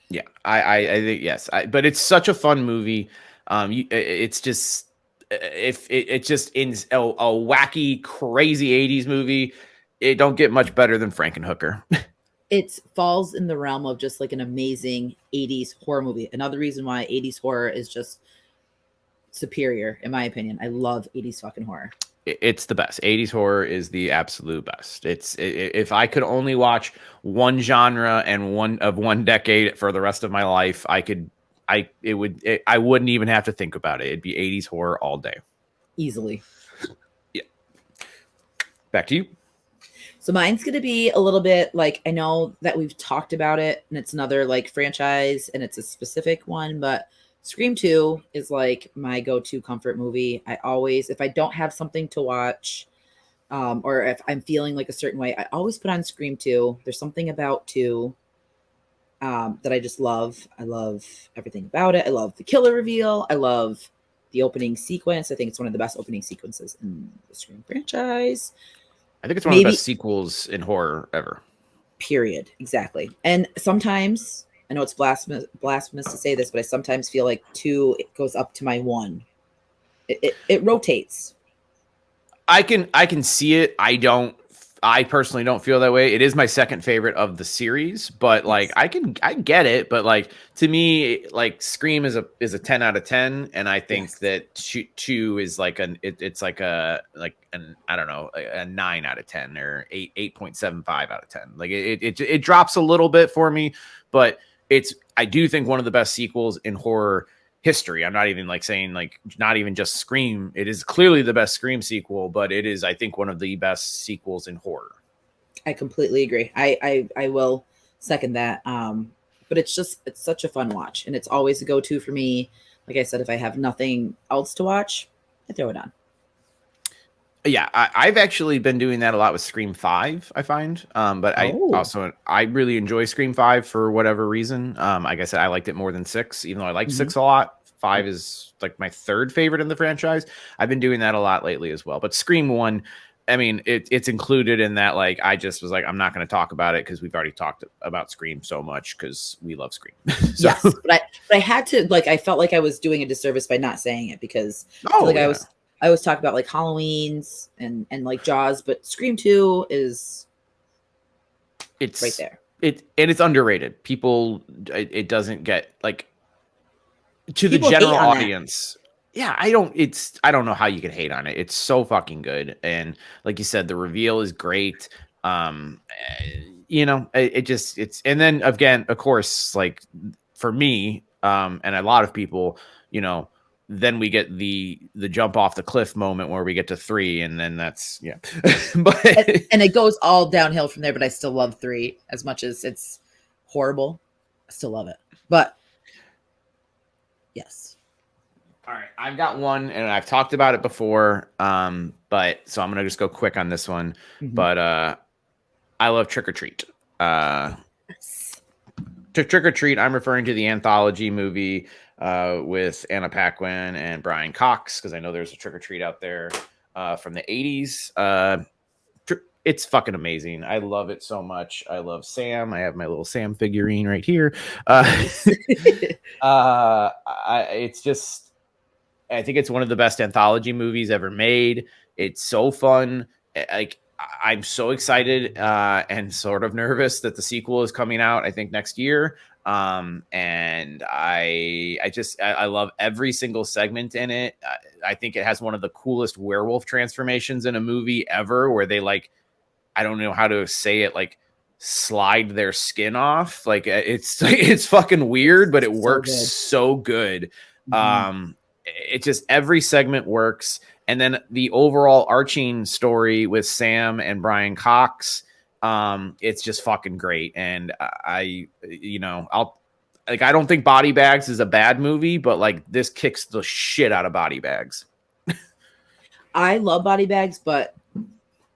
Yeah, I think yes. But it's such a fun movie. It's just it's just in a wacky, crazy 80s movie. It don't get much better than Frankenhooker. It falls in the realm of just like an amazing 80s horror movie. Another reason why 80s horror is just superior, in my opinion. I love 80s fucking horror. It's the best. 80s horror is the absolute best. If I could only watch one genre and one decade for the rest of my life, I wouldn't even have to think about it. It'd be 80s horror all day. Easily. Yeah. Back to you. So mine's going to be a little bit like, I know that we've talked about it and it's another like franchise and it's a specific one, but Scream 2 is like my go-to comfort movie. I always, if I don't have something to watch, or if I'm feeling like a certain way, I always put on Scream 2. There's something about 2 that I just love. I love everything about it. I love the killer reveal. I love the opening sequence. I think it's one of the best opening sequences in the Scream franchise. I think it's one of the best sequels in horror ever. Period. Exactly. And sometimes, I know it's blasphemous to say this, but I sometimes feel like 2 it goes up to my 1. It rotates. I can see it. I personally don't feel that way. It is my second favorite of the series, but like I get it. But like to me, like Scream is a 10 out of 10, and I think that 2 is like it's like an I don't know, a 9 out of 10 or 8.75 out of 10. Like it drops a little bit for me, but I do think one of the best sequels in horror history. I'm not even like saying like not even just Scream. It is clearly the best Scream sequel, but it is, I think, one of the best sequels in horror. I completely agree. I will second that. But it's such a fun watch, and it's always a go-to for me. Like I said, if I have nothing else to watch, I throw it on. Yeah, I've actually been doing that a lot with Scream 5, I find. But I really enjoy Scream 5 for whatever reason. Like I said, I liked it more than 6, even though I liked 6 a lot. 5 is like my third favorite in the franchise. I've been doing that a lot lately as well. But Scream 1, I mean, it's included in that. Like, I just was like, I'm not going to talk about it because we've already talked about Scream so much because we love Scream. So. Yes, but I had to, like, I felt like I was doing a disservice by not saying it because I always talk about like Halloween's and like Jaws, but Scream 2 is It's right there. It's underrated. People, it doesn't get like to People the general hate on audience. Yeah, I don't know how you could hate on it. It's so fucking good. And like you said, the reveal is great. You know, and then again, of course, like for me, and a lot of people, you know, then we get the jump off the cliff moment where we get to 3, and then that's but and it goes all downhill from there. But I still love 3 as much as it's horrible. I still love it. But yes. All right, I've got one, and I've talked about it before. But so I'm gonna just go quick on this one. Mm-hmm. But I love Trick or Treat. Yes. To Trick or Treat, I'm referring to the anthology movie with Anna Paquin and Brian Cox, because I know there's a Trick or Treat out there from the 80s. It's fucking amazing. I love it so much. I love Sam. I have my little Sam figurine right here. It's just, I think it's one of the best anthology movies ever made. It's so fun. Like, I'm so excited and sort of nervous that the sequel is coming out, I think, next year. And I love every single segment in it. I think it has one of the coolest werewolf transformations in a movie ever, where they, like, I don't know how to say it, like, slide their skin off. Like, it's fucking weird, but it works so good. Mm-hmm. It just, every segment works. And then the overall arching story with Sam and Brian Cox, it's just fucking great. And I don't think Body Bags is a bad movie, but like, this kicks the shit out of Body Bags. I love Body Bags, but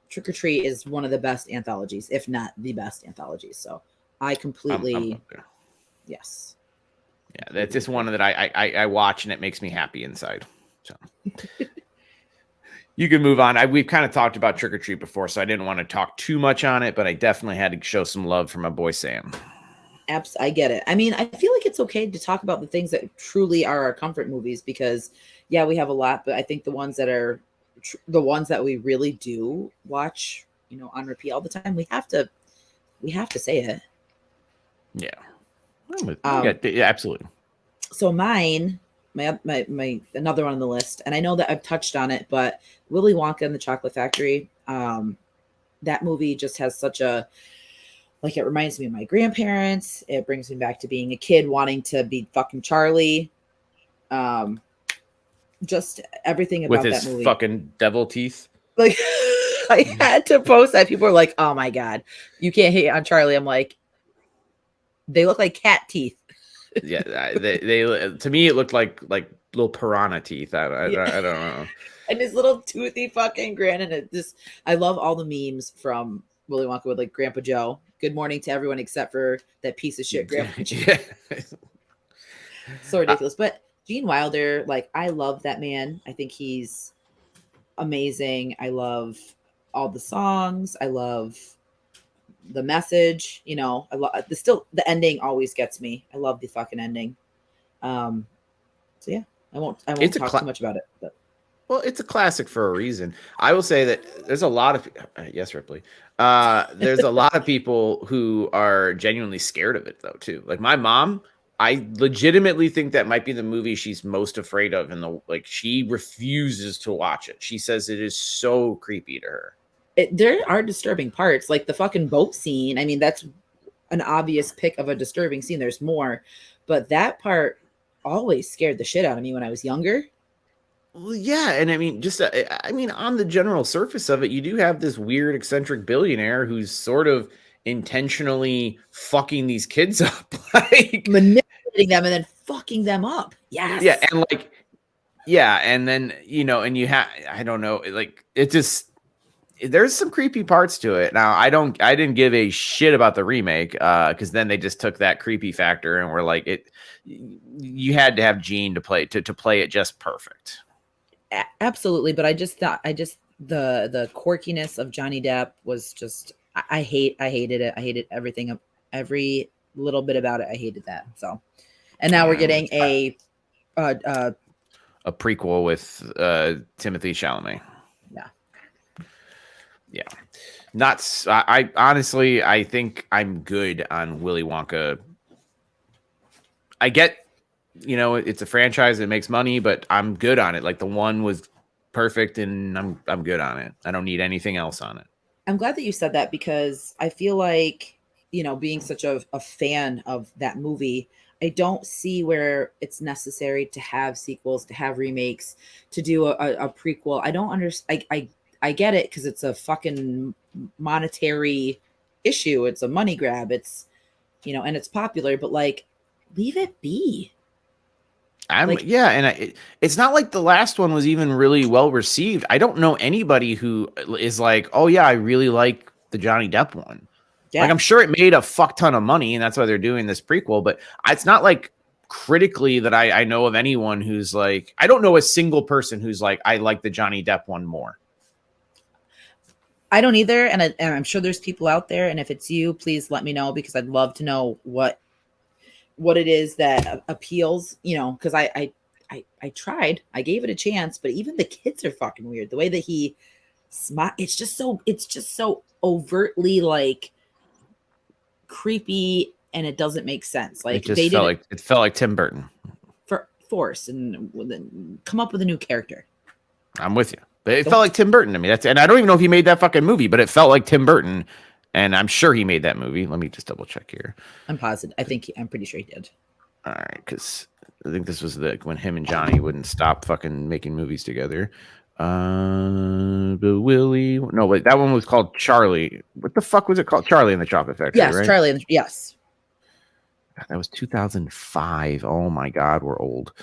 Trick or Treat is one of the best anthologies, if not the best anthologies. So I completely, yes. Yeah, that's just one that I watch, and it makes me happy inside. So you can move on. We've kind of talked about Trick or Treat before, so I didn't want to talk too much on it, but I definitely had to show some love for my boy Sam. I get it. I mean, I feel like it's okay to talk about the things that truly are our comfort movies, because yeah, we have a lot, but I think the ones that are the ones that we really do watch, you know, on repeat all the time, we have to say it. Yeah. Yeah, absolutely. So mine, my another one on the list, and I know that I've touched on it, but Willy Wonka and the Chocolate Factory, that movie just has such a, like, it reminds me of my grandparents. It brings me back to being a kid wanting to be fucking Charlie. Just everything about with his that movie. Fucking devil teeth. Like, I had to post that. People are like, "Oh my god, you can't hate on Charlie." I'm like, they look like cat teeth. Yeah, they to me it looked like little piranha teeth. I don't know. And his little toothy fucking grin, and it just, I love all the memes from Willy Wonka with, like, Grandpa Joe. Good morning to everyone except for that piece of shit Grandpa Joe. Yeah. So ridiculous. But Gene Wilder, like, I love that man. I think he's amazing. I love all the songs. I love the message. You know, I love the ending always gets me. I love the fucking ending. So yeah, I won't talk too much about it. But. Well, it's a classic for a reason. I will say that there's a lot of yes, Ripley. There's a lot of people who are genuinely scared of it, though, too. Like my mom, I legitimately think that might be the movie she's most afraid of, and she refuses to watch it. She says it is so creepy to her. There are disturbing parts, like the fucking boat scene. I mean, that's an obvious pick of a disturbing scene. There's more, but that part always scared the shit out of me when I was younger. Well, yeah, and I mean, just on the general surface of it, you do have this weird eccentric billionaire who's sort of intentionally fucking these kids up, like manipulating them and then fucking them up. Yes. Yeah, and then and you have, I don't know, like, it just, there's some creepy parts to it. Now, I didn't give a shit about the remake because then they just took that creepy factor and were like, you had to have Gene to play it just perfect. Absolutely, but I just thought the quirkiness of Johnny Depp was just, I hated it. I hated everything, every little bit about it. I hated that. So, and now we're getting a prequel with Timothée Chalamet. Yeah. Yeah. I honestly, I think I'm good on Willy Wonka. I get, it's a franchise, it makes money, but I'm good on it. Like the one was perfect and I'm good on it. I don't need anything else on it. I'm glad that you said that because I feel like, being such a fan of that movie, I don't see where it's necessary to have sequels, to have remakes, to do a prequel. I don't understand. I get it because it's a fucking monetary issue. It's a money grab. It's, and it's popular, but like, leave it be. It's not like the last one was even really well received. I don't know anybody who is like, oh yeah, I really like the Johnny Depp one. Yeah. Like I'm sure it made a fuck ton of money, and that's why they're doing this prequel. But it's not like critically that I know of anyone who's like, I don't know a single person who's like, I like the Johnny Depp one more. I don't either, and I'm sure there's people out there. And if it's you, please let me know because I'd love to know what it is that appeals, because I tried, I gave it a chance, but even the kids are fucking weird. The way that he it's just so overtly like creepy, and it doesn't make sense. Like it felt like Tim Burton for force and come up with a new character. I'm with you, but it felt like Tim Burton to me. And I don't even know if he made that fucking movie, but it felt like Tim Burton. And I'm sure he made that movie. Let me just double check here. I'm positive. I'm pretty sure he did. All right, because I think this was when him and Johnny wouldn't stop fucking making movies together. But Willie, no, wait, that one was called Charlie. What the fuck was it called? Charlie and the Chocolate Factory. Yes, right? Charlie. Yes. That was 2005. Oh my God, we're old.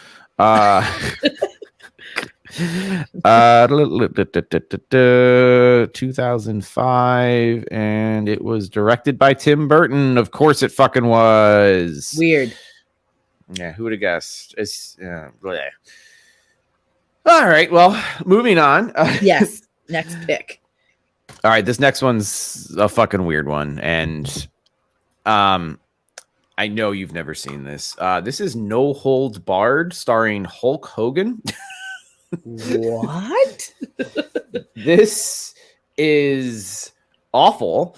2005, and it was directed by Tim Burton. Of course, it fucking was. Weird. Yeah, who would have guessed? It's all right. Well, moving on. Yes, next pick. All right, this next one's a fucking weird one, and I know you've never seen this. This is No Holds Barred, starring Hulk Hogan. What? This is awful.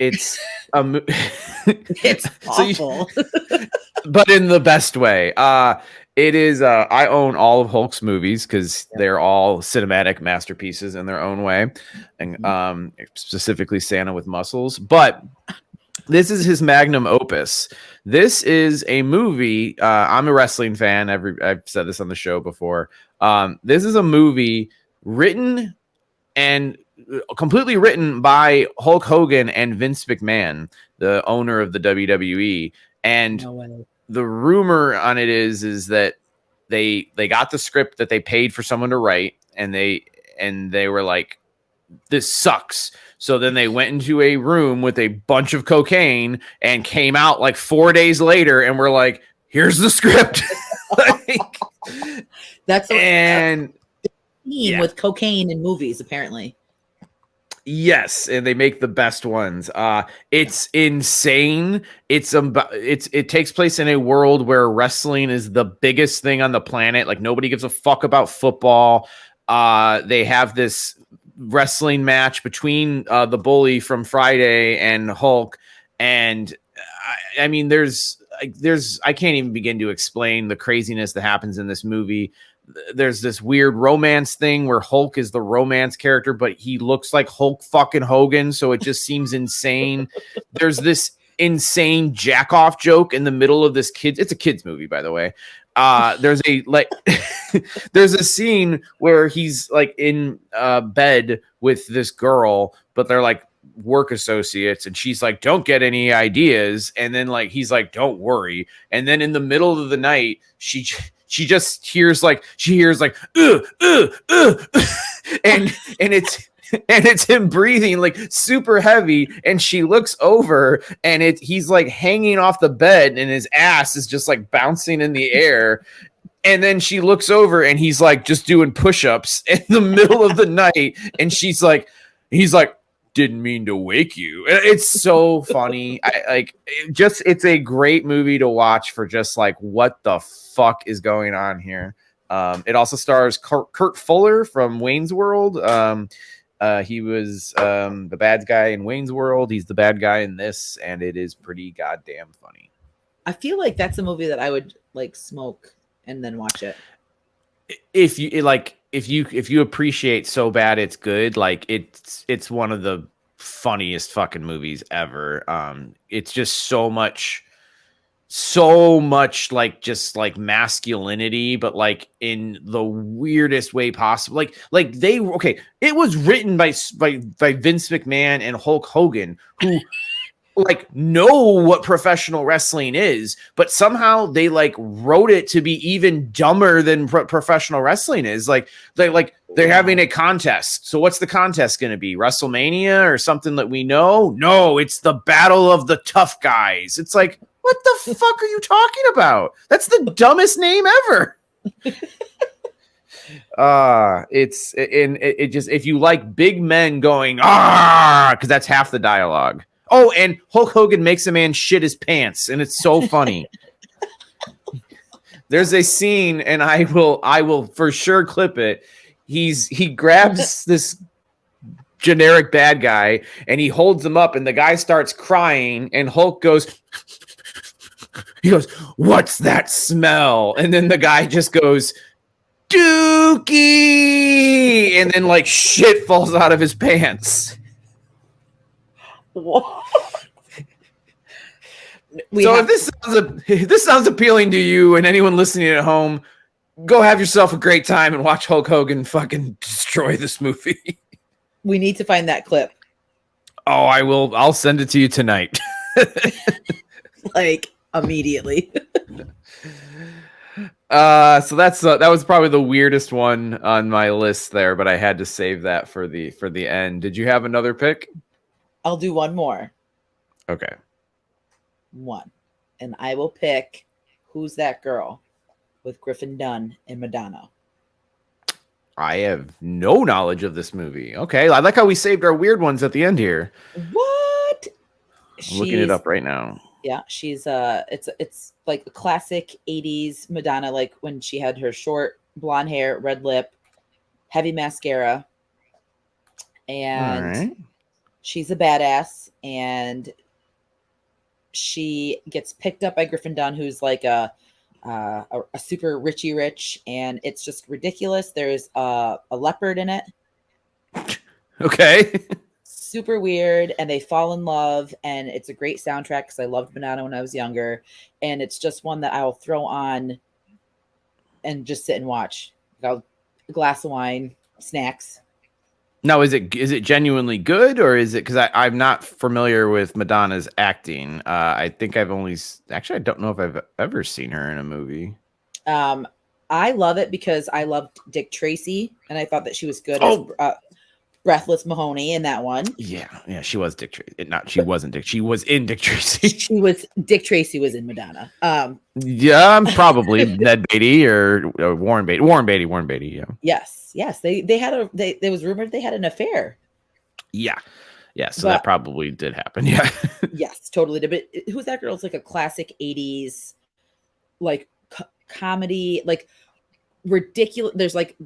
It's it's awful, but in the best way. It is. I own all of Hulk's movies because they're all cinematic masterpieces in their own way, and specifically Santa with Muscles. But this is his magnum opus. This is a movie. I'm a wrestling fan. I've said this on the show before. This is a movie written and completely written by Hulk Hogan and Vince McMahon, the owner of the WWE. And the rumor on it is that they got the script that they paid for someone to write, and they were like, this sucks. So then they went into a room with a bunch of cocaine and came out like 4 days later and were like, here's the script. That's with cocaine in movies, apparently. Yes, and they make the best ones. It's insane. It takes place in a world where wrestling is the biggest thing on the planet. Like nobody gives a fuck about football. They have this wrestling match between the bully from Friday and Hulk, and I mean, there's I can't even begin to explain the craziness that happens in this movie. There's this weird romance thing where Hulk is the romance character, but he looks like Hulk fucking Hogan, so it just seems insane. There's this insane jack off joke in the middle of this it's a kids movie, by the way. There's a scene where he's like in bed with this girl, but they're like work associates, and she's like, don't get any ideas, and then like he's like, don't worry, and then in the middle of the night she just hears like and it's him breathing like super heavy, and she looks over and he's like hanging off the bed and his ass is just like bouncing in the air, and then she looks over and he's like just doing push-ups in the middle of the night, and he's like didn't mean to wake you. It's so funny. It's a great movie to watch for just like what the fuck is going on here. It also stars Kurt Fuller from Wayne's World. He was the bad guy in Wayne's World. He's the bad guy in this, and it is pretty goddamn funny. I feel like that's a movie that I would like smoke and then watch it. If you appreciate So Bad It's Good, like it's one of the funniest fucking movies ever. It's just so much like just like masculinity, but like in the weirdest way possible. It was written by Vince McMahon and Hulk Hogan, who like know what professional wrestling is, but somehow they like wrote it to be even dumber than professional wrestling is. Like they're having a contest. So what's the contest going to be? WrestleMania or something that we know? No, it's the Battle of the Tough Guys. It's like, what the fuck are you talking about? That's the dumbest name ever. It just, if you like big men going because that's half the dialogue. Oh, and Hulk Hogan makes a man shit his pants, and it's so funny. There's a scene, and I will for sure clip it. He grabs this generic bad guy, and he holds him up, and the guy starts crying, and Hulk goes, he goes, "What's that smell?" And then the guy just goes, "Dookie," and then like shit falls out of his pants. What? If this sounds appealing to you and anyone listening at home, go have yourself a great time and watch Hulk Hogan fucking destroy this movie. We need to find that clip. Oh, I will. I'll send it to you tonight. Like immediately. So that was probably the weirdest one on my list there, but I had to save that for the end. Did you have another pick? I'll do one more. Okay. One. And I will pick Who's That Girl with Griffin Dunne and Madonna. I have no knowledge of this movie. Okay. I like how we saved our weird ones at the end here. What? I'm looking it up right now. Yeah, she's it's like a classic 80s Madonna, like when she had her short blonde hair, red lip, heavy mascara. And she's a badass, and she gets picked up by Griffin Dunne, who's like a super richy rich, and it's just ridiculous. There's a leopard in it. Okay. Super weird, and they fall in love, and it's a great soundtrack because I loved Madonna when I was younger, and it's just one that I'll throw on and just sit and watch. A glass of wine, snacks. Now, is it genuinely good, or is it, because I'm not familiar with Madonna's acting? I think I don't know if I've ever seen her in a movie. I love it because I loved Dick Tracy, and I thought that she was good as Breathless Mahoney in that one. Yeah, she was Dick Tracy. She wasn't Dick. She was in Dick Tracy. Dick Tracy was in Madonna. Yeah, probably Ned Beatty or Warren Beatty. Warren Beatty. Yeah. Yes. They had there was rumored they had an affair. Yeah. So that probably did happen. Yeah. Yes, totally did. But Who's That Girl is like a classic 80s like comedy, like ridiculous. There's like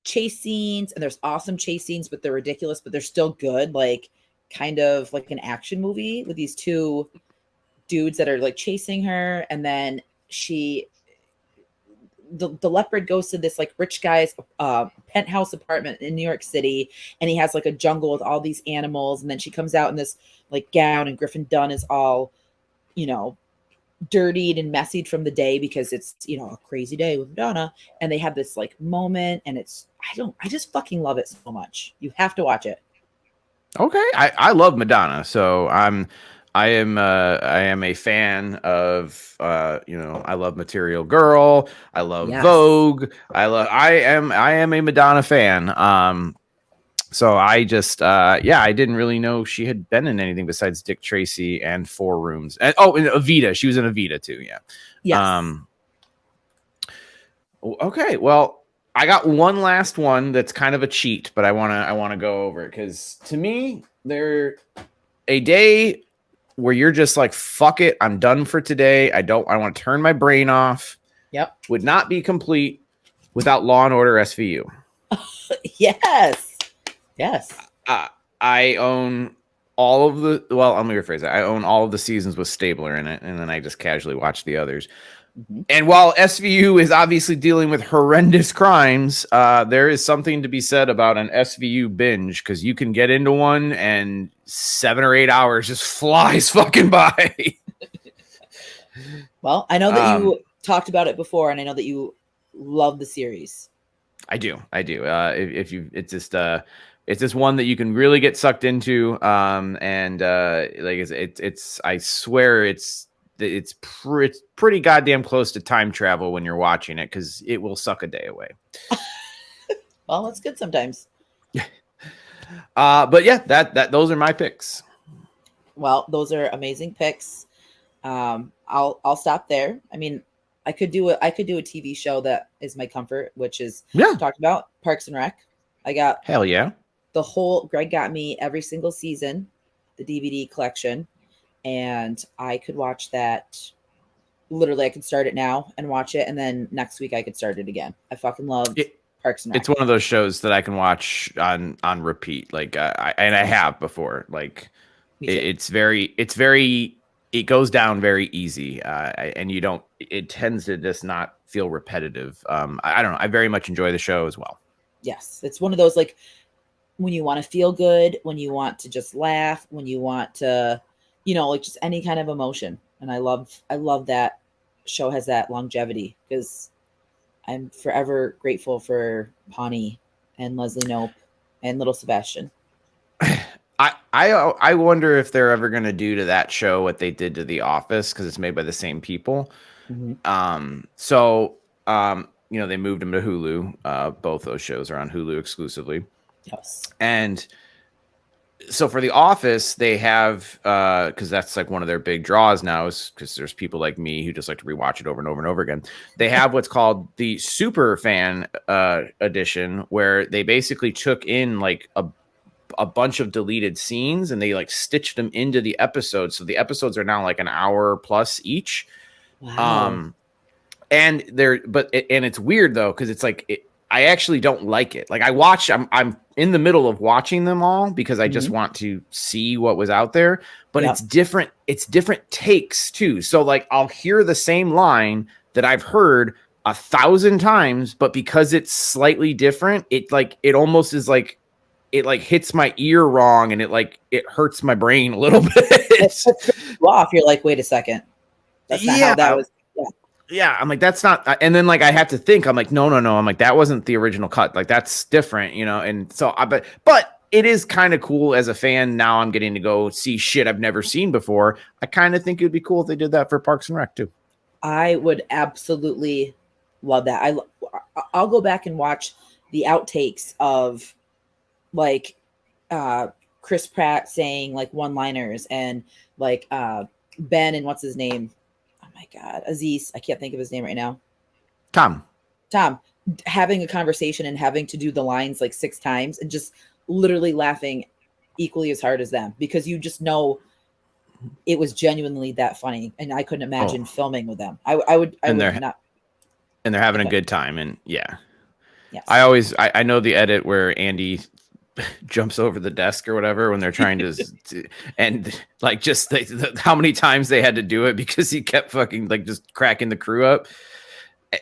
chase scenes, and there's awesome chase scenes, but they're ridiculous, but they're still good. Like kind of like an action movie with these two dudes that are like chasing her, and then the leopard goes to this like rich guy's penthouse apartment in New York City, and he has like a jungle with all these animals, and then she comes out in this like gown, and Griffin Dunne is all, dirtied and messied from the day because it's, a crazy day with Madonna, and they have this like moment, and I just fucking love it so much. You have to watch it. Okay. I love Madonna, so I am a fan of I love Material Girl. I love Vogue. I am a Madonna fan. So I just I didn't really know she had been in anything besides Dick Tracy and Four Rooms. And in Evita. She was in Evita too, yeah. Yes. Okay, well, I got one last one that's kind of a cheat, but I wanna go over it because to me, they're a day where you're just like, fuck it, I'm done for today. I want to turn my brain off. Yep. Would not be complete without Law and Order SVU. Yes. Yes. I own all of the, well, let me rephrase it. I own all of the seasons with Stabler in it, and then I just casually watch the others. Mm-hmm. And while SVU is obviously dealing with horrendous crimes, there is something to be said about an SVU binge, because you can get into one and 7 or 8 hours just flies fucking by. Well, I know that you talked about it before, and I know that you love the series. I do. If you, it's just one that you can really get sucked into. And like it's I swear it's pretty goddamn close to time travel when you're watching it, because it will suck a day away. Well, that's good sometimes. But yeah, those are my picks. Well, those are amazing picks. I'll stop there. I mean, I could do a TV show that is my comfort, which is talked about Parks and Rec. I got hell yeah. The whole Greg got me every single season, the DVD collection, and I could watch that. Literally, I could start it now and watch it, and then next week I could start it again. I fucking love Parks and Rec. It's one of those shows that I can watch on repeat. Like I have before. Like it's very. It goes down very easy, and it tends to just not feel repetitive. I don't know. I very much enjoy the show as well. Yes. It's one of those, like, when you want to feel good, when you want to just laugh, when you want to, like just any kind of emotion. And I love that show has that longevity, because I'm forever grateful for Pawnee and Leslie Knope and little Sebastian. I wonder if they're ever going to do to that show what they did to The Office, because it's made by the same people. Mm-hmm. They moved them to Hulu. Both those shows are on Hulu exclusively. Yes. And so for The Office, they have, because that's like one of their big draws now, is because there's people like me who just like to rewatch it over and over and over again. They have what's called the Super Fan edition, where they basically took in like a bunch of deleted scenes and they like stitched them into the episodes. So the episodes are now like an hour plus each. Wow. And it's weird though, because it's like I actually don't like it. Like I'm in the middle of watching them all because I just want to see what was out there, but it's different takes too. So like I'll hear the same line that I've heard 1,000 times, but because it's slightly different, it almost is like it like hits my ear wrong, and it hurts my brain a little bit. Off. You're like, wait a second. That's not how that was. Yeah, I'm like, that's not, and then like I have to think, I'm like, no, I'm like, that wasn't the original cut, like that's different, and so but it is kind of cool as a fan. Now I'm getting to go see shit I've never seen before. I kind of think it would be cool if they did that for Parks and Rec too. I would absolutely love that. I'll go back and watch the outtakes of like Chris Pratt saying like one-liners, and like Ben and what's his name? My God, Aziz. I can't think of his name right now. Tom having a conversation and having to do the lines like 6 times and just literally laughing equally as hard as them, because you just know it was genuinely that funny, and I couldn't imagine filming with them. I would not. And they're having a good time, and yes. I know the edit where Andy jumps over the desk or whatever when they're trying to and like just how many times they had to do it because he kept fucking like just cracking the crew up.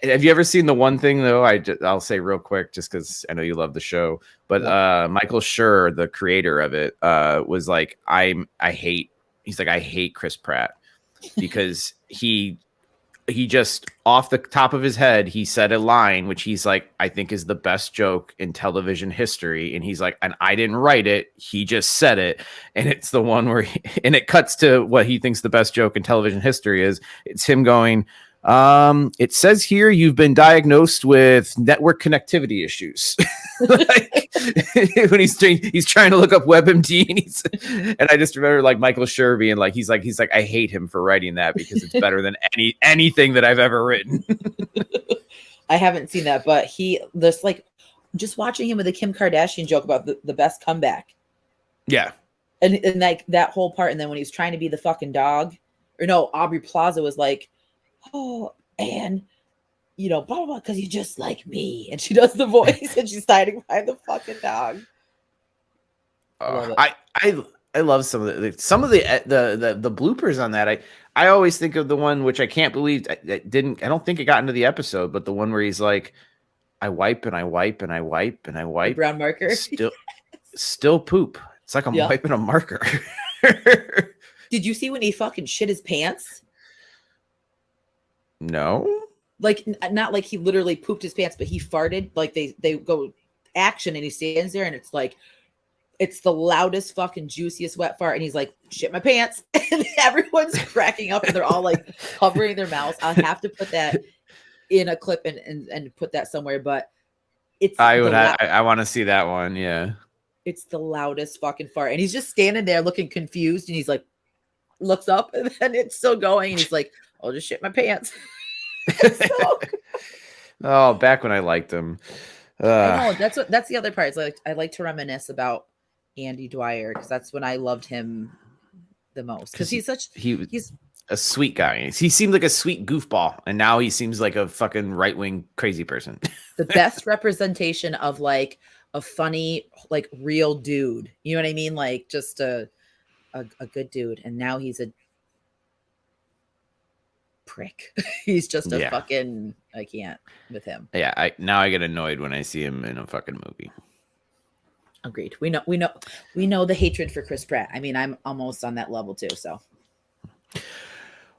Have you ever seen the one thing though? I'll say real quick, just because I know you love the show, but Michael Schur, the creator of it, was like, I hate Chris Pratt because he just off the top of his head, he said a line, which he's like, I think is the best joke in television history. And he's like, and I didn't write it. He just said it. And it's the one where, and it cuts to what he thinks the best joke in television history is. It's him going, it says here you've been diagnosed with network connectivity issues. Like, when he's trying to look up WebMD, and I just remember like Michael Schur being like, he's like, I hate him for writing that because it's better than anything that I've ever written. I haven't seen that, but just watching him with the Kim Kardashian joke about the best comeback. Yeah. And like that whole part. And then when he was trying to be the fucking dog, or no, Aubrey Plaza was like, oh, and blah, blah, blah, because you're just like me. And she does the voice and she's hiding behind the fucking dog. I love some of the bloopers on that. I always think of the one which I can't believe I don't think it got into the episode, but the one where he's like, I wipe and I wipe and I wipe and I wipe. The brown marker. Still poop. It's like I'm wiping a marker. Did you see when he fucking shit his pants? No. Like, not like he literally pooped his pants, but he farted. Like they go action and he stands there and it's like, it's the loudest fucking juiciest wet fart. And he's like, shit my pants. And everyone's cracking up and they're all like covering their mouths. I'll have to put that in a clip and put that somewhere, but I want to see that one. Yeah. It's the loudest fucking fart. And he's just standing there looking confused. And he's like, looks up and then it's still going. And he's like, I'll just shit my pants. Oh, back when I liked him. I know, that's the other part. It's like, I like to reminisce about Andy Dwyer because that's when I loved him the most. Because he's a sweet guy. He seemed like a sweet goofball. And now he seems like a fucking right-wing crazy person. The best representation of like a funny, like real dude. You know what I mean? Like just a good dude. And now he's a prick. He's just a fucking, I can't with him. Yeah. I get annoyed when I see him in a fucking movie. Agreed. We know the hatred for Chris Pratt. I mean, I'm almost on that level too. So.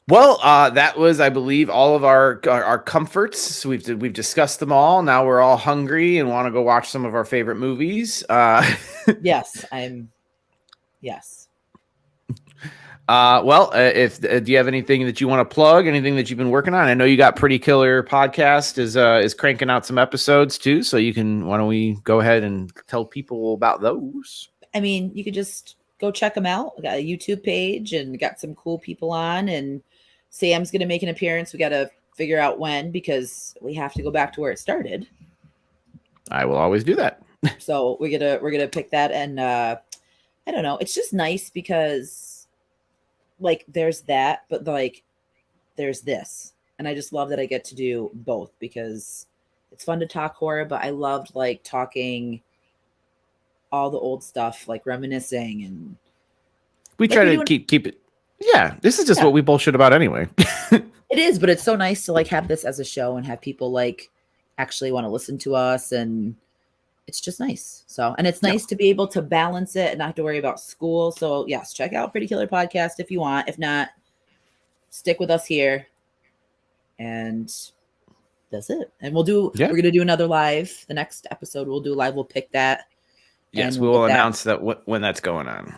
Well, that was, I believe, all of our comforts. So we've discussed them all. Now we're all hungry and want to go watch some of our favorite movies. Yes. Yes. Do you have anything that you want to plug? Anything that you've been working on? I know you got Pretty Killer Podcast is cranking out some episodes too. So why don't we go ahead and tell people about those? I mean, you could just go check them out. We got a YouTube page and got some cool people on, and Sam's going to make an appearance. We got to figure out when, because we have to go back to where it started. I will always do that. So we're going to pick that. And I don't know. It's just nice because like there's that, but like there's this. And I just love that I get to do both because it's fun to talk horror, but I loved like talking all the old stuff, like reminiscing, and we try to keep it. Yeah, this is just what we bullshit about anyway. It is, but it's so nice to like have this as a show and have people like actually want to listen to us, and it's just nice. So, and it's nice to be able to balance it and not have to worry about school. So yes, check out Pretty Killer Podcast if you want. If not, stick with us here. And that's it. And we're going to do another live. The next episode we'll do live. We'll pick that. Yes, we will announce that when that's going on.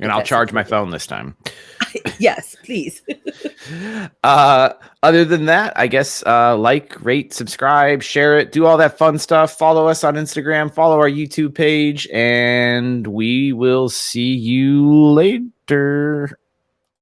And I'll charge my phone this time. Yes, please. Other than that, I guess like, rate, subscribe, share it, do all that fun stuff. Follow us on Instagram, follow our YouTube page, and we will see you later.